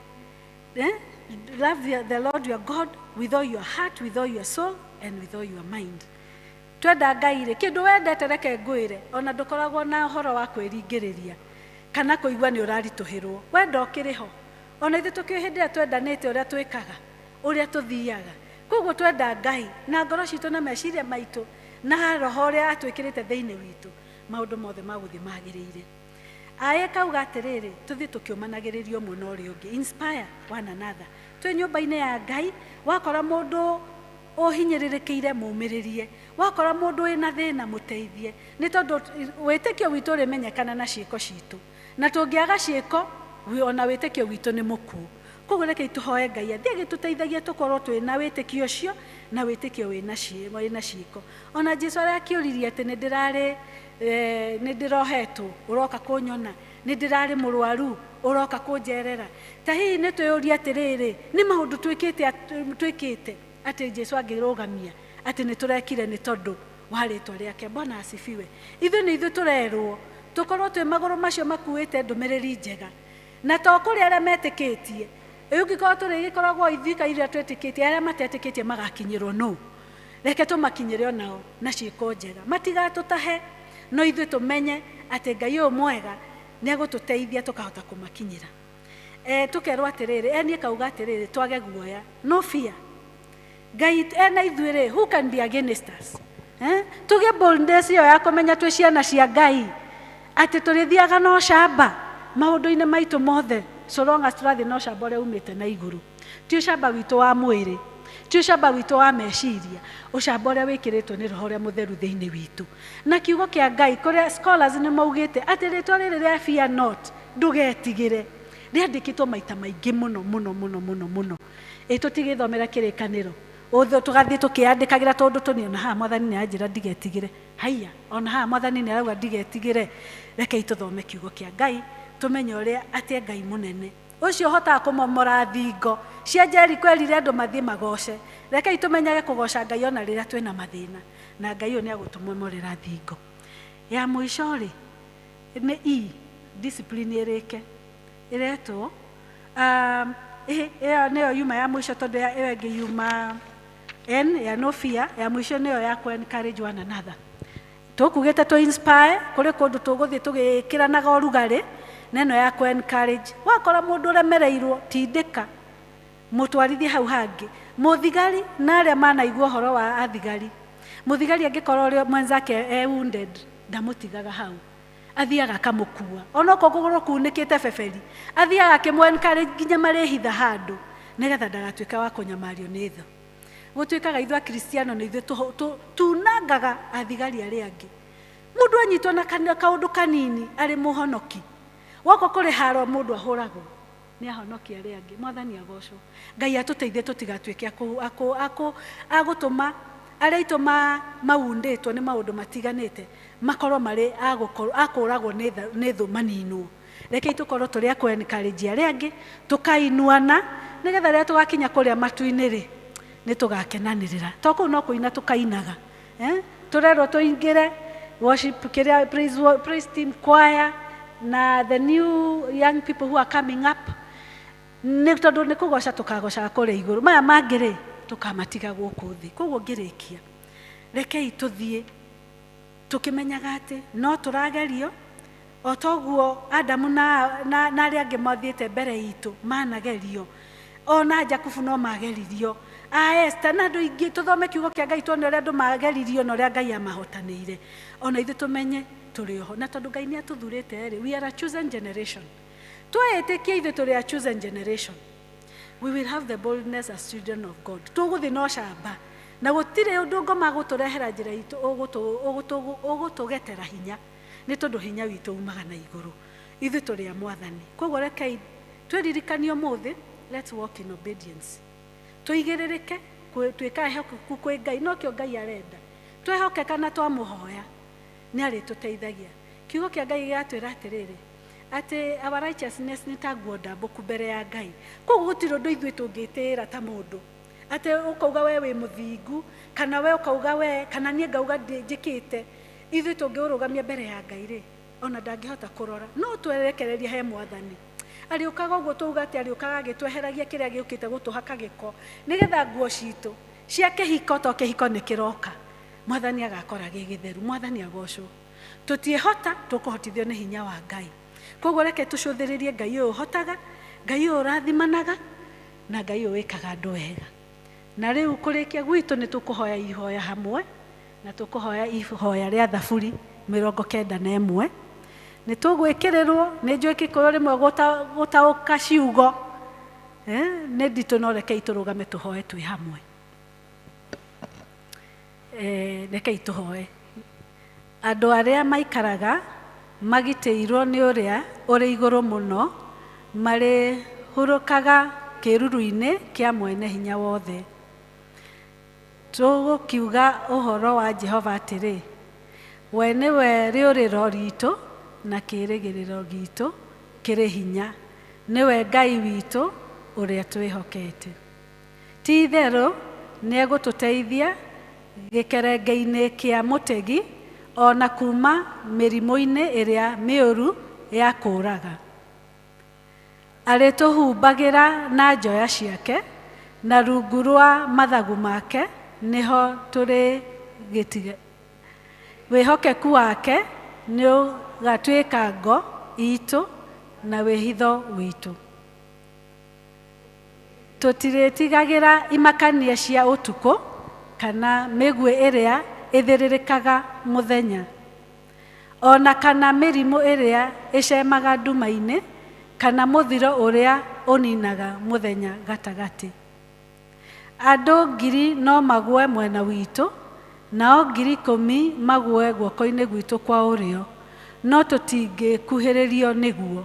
Love the Lord your God with all your heart, with all your soul and with all your mind. Twenda Ngai rĩ kĩndũ wendete reke ngwĩre ona ndũkoragwo na ũhoro wa kwĩringĩrĩria kana kũigua nĩ ũraritũhĩrwo. Wenda ũkĩrĩ ho ona ithuĩ tũkĩo hĩndĩ ĩrĩa twendanĩte ũrĩa twĩkaga ũrĩa tũthiaga. Koguo twenda Ngai na ngoro citũ na meciria maitũ na roho ũrĩa atwĩkĩrĩte thĩinĩ witũ, maũndũ mothe magũthiĩ magĩrĩire. Aye kauga atĩrĩrĩ tũthiĩ tũkĩũmanagĩrĩrio ũmwe na ũrĩa ũngĩ, inspire one another. Twĩ nyũmba-inĩ ya Ngai wakora mũndũ ũhinyĩrĩrĩkĩire mũmĩrĩrie, wakora mũndũ wĩna thĩna mũteithie, nĩ tondũ wĩtĩkio witũ ũrĩmenyekana na ciĩko citũ, na tũngĩaga ciĩko ona wĩtĩkio witũ nĩ mũkuũ. Koguo rekei tũhoe Ngai athiĩ agĩtũteithagia tũkorwo twĩna wĩtĩkio ũcio na wĩtĩkio wĩna ciĩko. Ona Jesũ arĩa akĩũririe atĩ nĩ ndĩrohetwo ũroka kũnyona, nĩ ndĩrarĩ mũrwaru ũroka kũnjerera. Ta hihi nĩ twĩyũria atĩrĩrĩ nĩ maũndũ twĩkĩte atĩ Jesũ angĩrũgamia atĩ nĩ tũrekire nĩ tondũ wa rĩtwa rĩake. Bwana asifiwe. Ithuĩ tũrerwo tũkorwo twĩ magũrũ macio makuĩte ndũmĩrĩri njega, na to kũrĩ arĩa metĩkĩtie. Ũngĩkorwo tũrĩgĩkoragwo ithuĩ iria twĩtĩkĩtie, arĩa matetĩkĩtie magakinyĩrwo no. Reke tũmakinyĩre onao na ciĩko njega, matigatũtahe, no ithuĩ tũmenye atĩ Ngai ũyũ mwega nĩ egũtũteithia tũkahota kũmakinyĩra. Tũkerwo atĩrĩrĩ, niĩ kauga atĩrĩrĩ twage guoya, no fear. Ngai ena ithuĩ rĩ, who can be against us? Tũgĩe boldness ĩyo ya kũmenya twĩ ciana cia Ngai atĩ tũrĩthiaga na ũcamba maũndũ-inĩ maitũ mothe, so long as tũrathiĩ na ũcamba ũrĩa umĩte na igũrũ. Ti ũcamba witũ wa mwĩrĩ, ti ũcamba witũ wa meciria, ũcamba ũrĩa wĩkĩrĩtwo nĩ Roho ũrĩa Mũtheru thĩinĩ witũ. Na kiugo kĩa Ngai kũrĩa scholars nĩ maugĩte atĩ rĩtwa rĩrĩ rĩa fear not, ndũgetigĩre, rĩandĩkĩtwo maita maingĩ mũno. Tũtigĩthomera kĩrĩkanĩro tũgathiĩ tũkĩandĩkagĩra tondũ tũnĩ ona haha Mwathani nĩ anjĩra ndigetigĩre. Haiya, ona haha Mwathani nĩ arauga ndigetigĩre. Rekei tũthome kiugo kĩa Ngai tũmenye ũrĩa atĩ Ngai mũnene ũcio ũhotaga kũmomora thingo cia Jeriko erire andũ mathiĩ magoce. Rekei tũmenyage kũgoca Ngai ona rĩrĩa twĩna mathĩna, na Ngai ũyũ nĩagũtũmomorera thingo. Ya mũico rĩ nĩ discipline ĩrĩke ĩretwo ĩyo nĩyo yuma ya mũico, tondũ ĩyo ĩngĩ yuma N ya no fear, ya mũico nĩyo ya ku encourage one another. Tũkugĩte to inspire kũrĩ kũndũ tũgũthiĩ tũgĩkĩranaga ũrugarĩ, neno ya ku encourage. Wakora mũndũ ũremereirwo tindĩka mũtwarithie hau hangĩ. Mũthigari na arĩa manaigua ũhoro wa athigari, mũthigari angĩkorwo ũrĩa mwenzake wounded ndamũtigaga hau, athiaga akamũkua ona ũko kũgũrũ kunĩkĩte beberi, athiaga akĩmũ-encourage nginya marĩhitha handũ nĩgetha ndagatuĩka wa kũnyamario nĩ thũ. Gũtuĩkaga ithuĩ Akristiano nĩ ithuĩ tunangaga athigari arĩa angĩ. Mũndũ anyitwo na kaũndũ kanini arĩ mũhonoki, woko kũrĩ haro mũndũ ahũragwo nĩ ahonoki arĩa angĩ. Mwathani agocwo. Ngai atũteithie tũtigatuĩke agũtũma arĩa aitũ maundĩtwo nĩ maũndũ matiganĩte makorwo marĩ akũragwo nĩ thũ maninwo. Rekei tũkorwo tũrĩ a ku-encourage arĩa angĩ, tũkainuana nĩgetha rĩrĩa tũgakinya kũrĩa matu-inĩ rĩ nĩ tũgakenanĩrĩra. To kũu no kũina tũkainaga, tũrerwo tũingĩre worship kĩrĩa praise team choir na the new young people who are coming up, nĩ tondũ nĩ kũgoca tũkagocaga kũrĩa igũrũ, maya mangĩ rĩ tũkamatiga gũkũ thĩ. Koguo ngĩrĩkia, rekei tũthiĩ tũkĩmenyaga atĩ no tũragerio o toguo Adamu na arĩa angĩ mathiĩte mbere itũ managerio, ona Jakubu no mageririo, Esther na andũ ingĩ. Tũthome kiugo kĩa Ngai tuone ũrĩa andũ mageririo na ũrĩa Ngai amahotanĩire, ona ithuĩ tũmenye tũrĩ oho. Na tondũ Ngai nĩ atũthurĩte rĩ, we are a chosen generation. Twĩtĩkie ithuĩ tũrĩ a chosen generation, we will have the boldness as children of God. Tũgũthiĩ no camba na gũtirĩ ũndũ ngoma gũtũrehera njĩra itũ ũgũtũgetera hinya, nĩ tondũ hinya witũ umaga na igũrũ. Ithuĩ tũrĩ a Mwathani. Koguo rekei twĩririkanio ũmũthĩ, let's walk in obedience. Tũigĩrĩrĩke tuĩka ehokeku kwĩ Ngai, no kĩo Ngai arenda. Twehokeka na twamũhoya nĩ arĩtũteithagia. Kiugo kĩa Ngai gĩatwĩra atĩrĩrĩ atĩ our righteousness nĩ ta nguo ndambũku mbere ya Ngai. Koguo gũtirĩ ũndũ ithuĩ tũngĩtĩĩra ta mũndũ atĩ ũkauga we wĩ mũthingu, kana we ũkauga we, kana niĩ ngauga njĩkĩte. Ithuĩ tũngĩũrũgamia mbere ya Ngai rĩ ona ndangĩhota kũrora, no twerekereria he Mwathani. Ariũkaga ũguo tũuga atĩ ariũkaga agĩtweheragia kĩrĩa gĩũkĩte gũtũhaka gĩko, nĩgetha nguo citũ cia kĩhiko to kĩhiko nĩ kĩroka Mwathani agakora gĩ gĩtheru. Mwathani agocwo. Tũtiĩhota tũkũhotithio nĩ hinya wa Ngai. Koguo reke tũcũthĩrĩrie Ngai ũyũ ũhotaga, Ngai ũyũ ũrathimanaga, na Ngai ũyũ wĩkaga andũ wega. Na rĩu kũrĩkia gwitũ nĩ tũkũhoya ihoya hamwe, na tũkũhoya ihoya rĩa Thaburi 91. Nĩ tũgwĩkĩrĩrwo, nĩ njũĩ Gĩkũyũ rĩmwe gũtaũka ciugo nĩ nditũ, no rekei tũrũgame tũhoe twĩ hamwe. Rekei tũhoe. Andũ arĩa maikaraga magitĩirwo nĩ ũrĩa ũrĩ igũrũ mũno, marĩ hurũkaga kĩruru-inĩ kĩa mwene hinya wothe. Tũgũkiuga ũhoro wa Jehova atĩrĩ, we nĩwe rĩũrĩro ritũ na kĩĩrĩgĩrĩro gitũ kĩrĩ hinya, nĩwe Ngai witũ ũrĩa twĩhokete. Ti itherũ nĩ egũtũteithia gĩkerenge-inĩ kĩa mũtegi, ona kuma mĩrimũ-inĩ ĩrĩa mĩũru ya kũũraga. Arĩtũhumbagĩra na njoya ciake, na rungu rwa mathagu make nĩho tũrĩ gĩtige. Wĩhokeku wake nĩ ũgatuĩka ngo itũ na wĩhitho witũ. Tũtirĩtigagĩra imakania cia ũtukũ kana mĩguĩ ĩrĩa ĩthĩrĩrĩkaga mũthenya, ona kana mĩrimũ ĩrĩa ĩcemaga nduma-inĩ, kana mũthiro ũrĩa ũninaga mũthenya gatagatĩ. Andũ ngiri no magwe mwena witũ, nao 10,000 magwe guoko-inĩ gwitũ kwa ũrĩo, no tũtingĩkuhĩrĩrio nĩguo.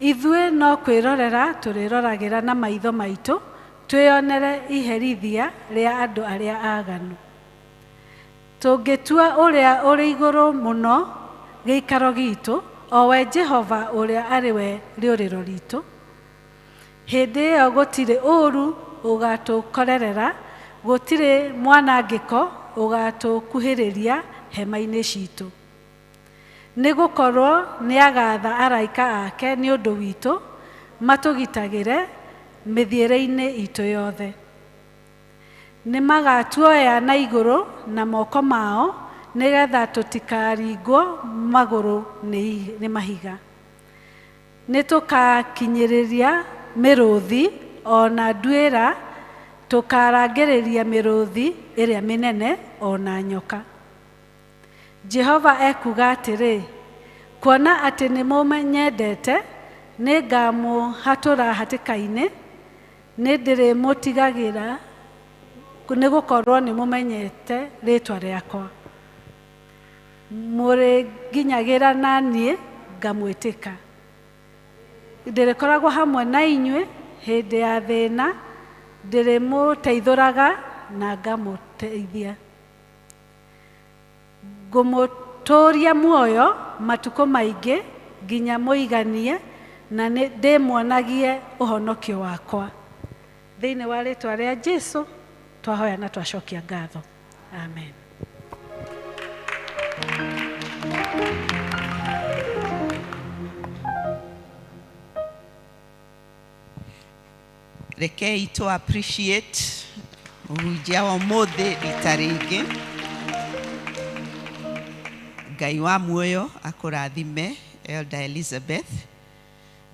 Ithuĩ no kwĩrorera tũrĩroragĩra na maitho maitũ, twĩonere iherithia rĩa andũ arĩa aaganu. Tũngĩtua ũrĩa ũrĩ igũrũ mũno gĩikaro gitũ, o we Jehova ũrĩa arĩ we rĩũrĩro ritũ, hĩndĩ ĩyo gũtirĩ ũru ũgatũkorerera, gũtirĩ mwanangĩko ũgatũkuhĩrĩria hema-inĩ citũ. Nĩ gũkorwo nĩ agatha araika ake nĩ ũndũ witũ, matũgitagĩre mĩthiĩre-inĩ itũ yothe. Nĩ magatuoya na igũrũ na moko mao, nĩgetha tũtikaringwo magũrũ nĩ mahiga. Nĩ tũkakinyĩrĩria mĩrũthi ona nduĩra, tũkarangĩrĩria mĩrũthi ĩrĩa mĩnene ona nyoka. Jehova ekuga atĩrĩ, kuona atĩ nĩ mũmenyendete, nĩ ngamũhatũra hatĩka-inĩ, nĩ ndĩrĩmũtigagĩra nĩ gũkorwo nĩ mũmenyete rĩtwa rĩakwa. Mũrĩnginyagĩra na niĩ ngamwĩtĩka. Ndĩrĩkoragwo hamwe na inyuĩ hĩndĩ ya thĩna, ndĩrĩmũteithũraga na ngamũteithia. Ngũmũtũria muoyo matukũ maingĩ nginya mũiganie, na ndĩmuonagie ũhonokio wakwa. Thĩinĩ wa rĩtwa rĩa Jesũ twahoya na twacokia ngatho. Amen. Rekei to appreciate ũhunjia wa ũmũthĩ rita rĩngĩ. Ngai wa muoyo akũrathime Elder Elizabeth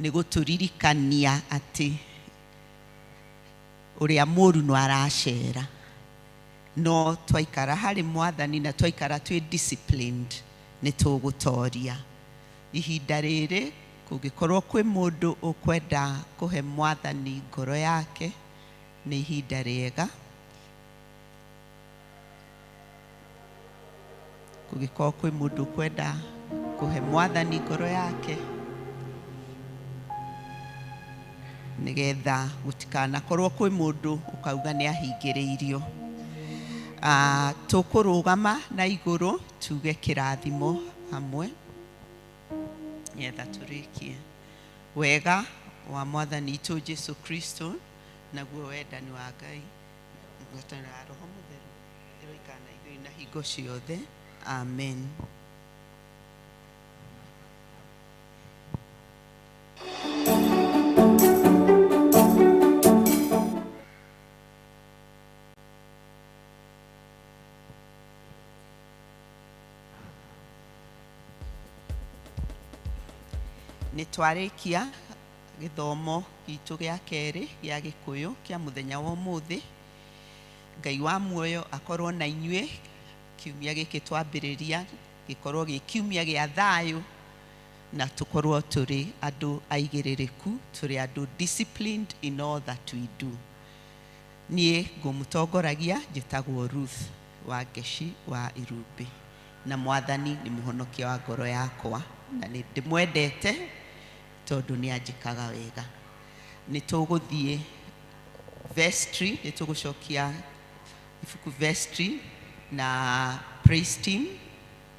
nĩ gũtũririkania atĩ ũrĩa mũru no aracera, no twaikara harĩ Mwathani na twaikara twĩ disciplined nĩ tũgũtoria. Ihinda rĩrĩ kũngĩkorwo kwĩ mũndũ ũkwenda kũhe Mwathani ngoro yake, nĩ ihinda rĩega. Kũngĩkorwo kwĩ mũndũ ũkwenda kũhe Mwathani ngoro yake, nĩgetha gũtikanakorwo kwĩ mũndũ ũkauga nĩ ahingĩrĩirio. Tũkũrũgama na igũrũ tuge kĩrathimo hamwe, nĩgetha tũrĩkie. Wega wa Mwathani witũ Jesũ Kristo, naguo wendani wa Ngai, ngwatanĩro ya Roho Mũtheru ĩroikara na ithuĩ na hingo ciothe. Amen. Nĩ twarĩkia gĩthomo gitũ gĩa kerĩ gĩa Gĩkũyũ kĩa mũthenya wa ũmũthĩ. Ngai wa muoyo akorwo na inyuĩ. Kiumia gĩkĩ twambĩrĩria gĩkorwo gĩ kiumia gĩa thayũ, na tũkorwo tũrĩ andũ aigĩrĩrĩku, tũrĩ andũ disciplined in all that we do. Niĩ ngũmũtongoragia njĩtagwo Ruth wa Ngeci wa Irumbi, na Mwathani nĩ mũhonokia wa ngoro yakwa, na nĩ ndĩmwendete tondũ nĩ anjĩkaga wega. Nĩ tũgũthiĩ vestry, nĩ tũgũcokia ibuku vestry na praise team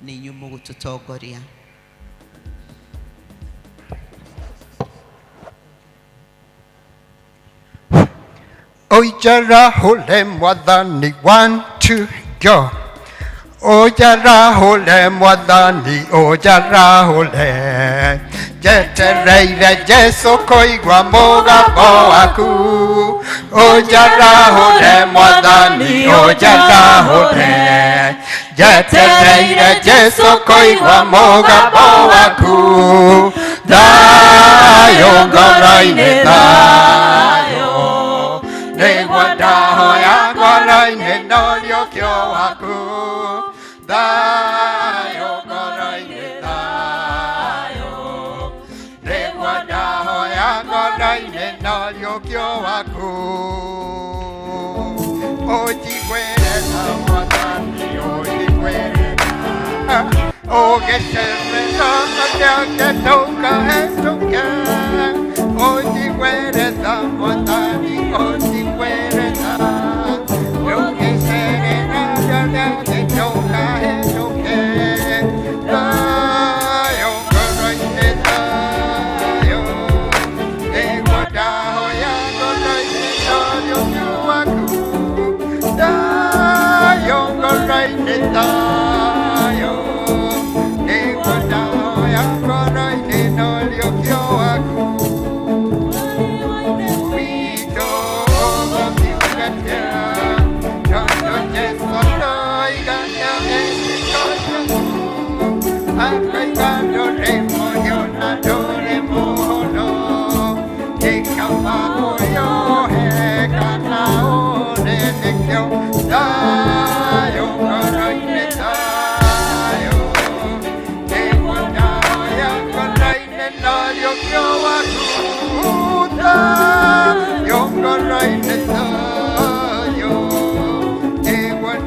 nĩ inyuĩ mũgũtũtongoria. Ojara hole Mwathani, 1, 2, go. Ojara hole Mwathani, ojara hole. Jetereire Jesu koigwa mũgambo waku. Ojara hole Mwathani, ojara hole. Jetereire Jesu koigwa mũgambo waku. Thayũ ngoro-inĩ, thayũ. Nĩguo ndahoya ngoro-inĩ n'ũriũkio waku. Thayũ ngoro-inĩ, thayũ. Nĩguo ndahoya ngoro-inĩ n'ũriũkio waku. Ũnjiguĩre Mwathani, ũnjiguĩre. Ũgĩcerera gĩake ndũkahĩtũke. Ũnjiguĩre Mwathani, ũnjiguĩre. Ũgĩcerera gĩake ndũkahĩtũke. Thayũ ngoro-inĩ, thayũ. Nĩguo ndahoya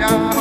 Yo,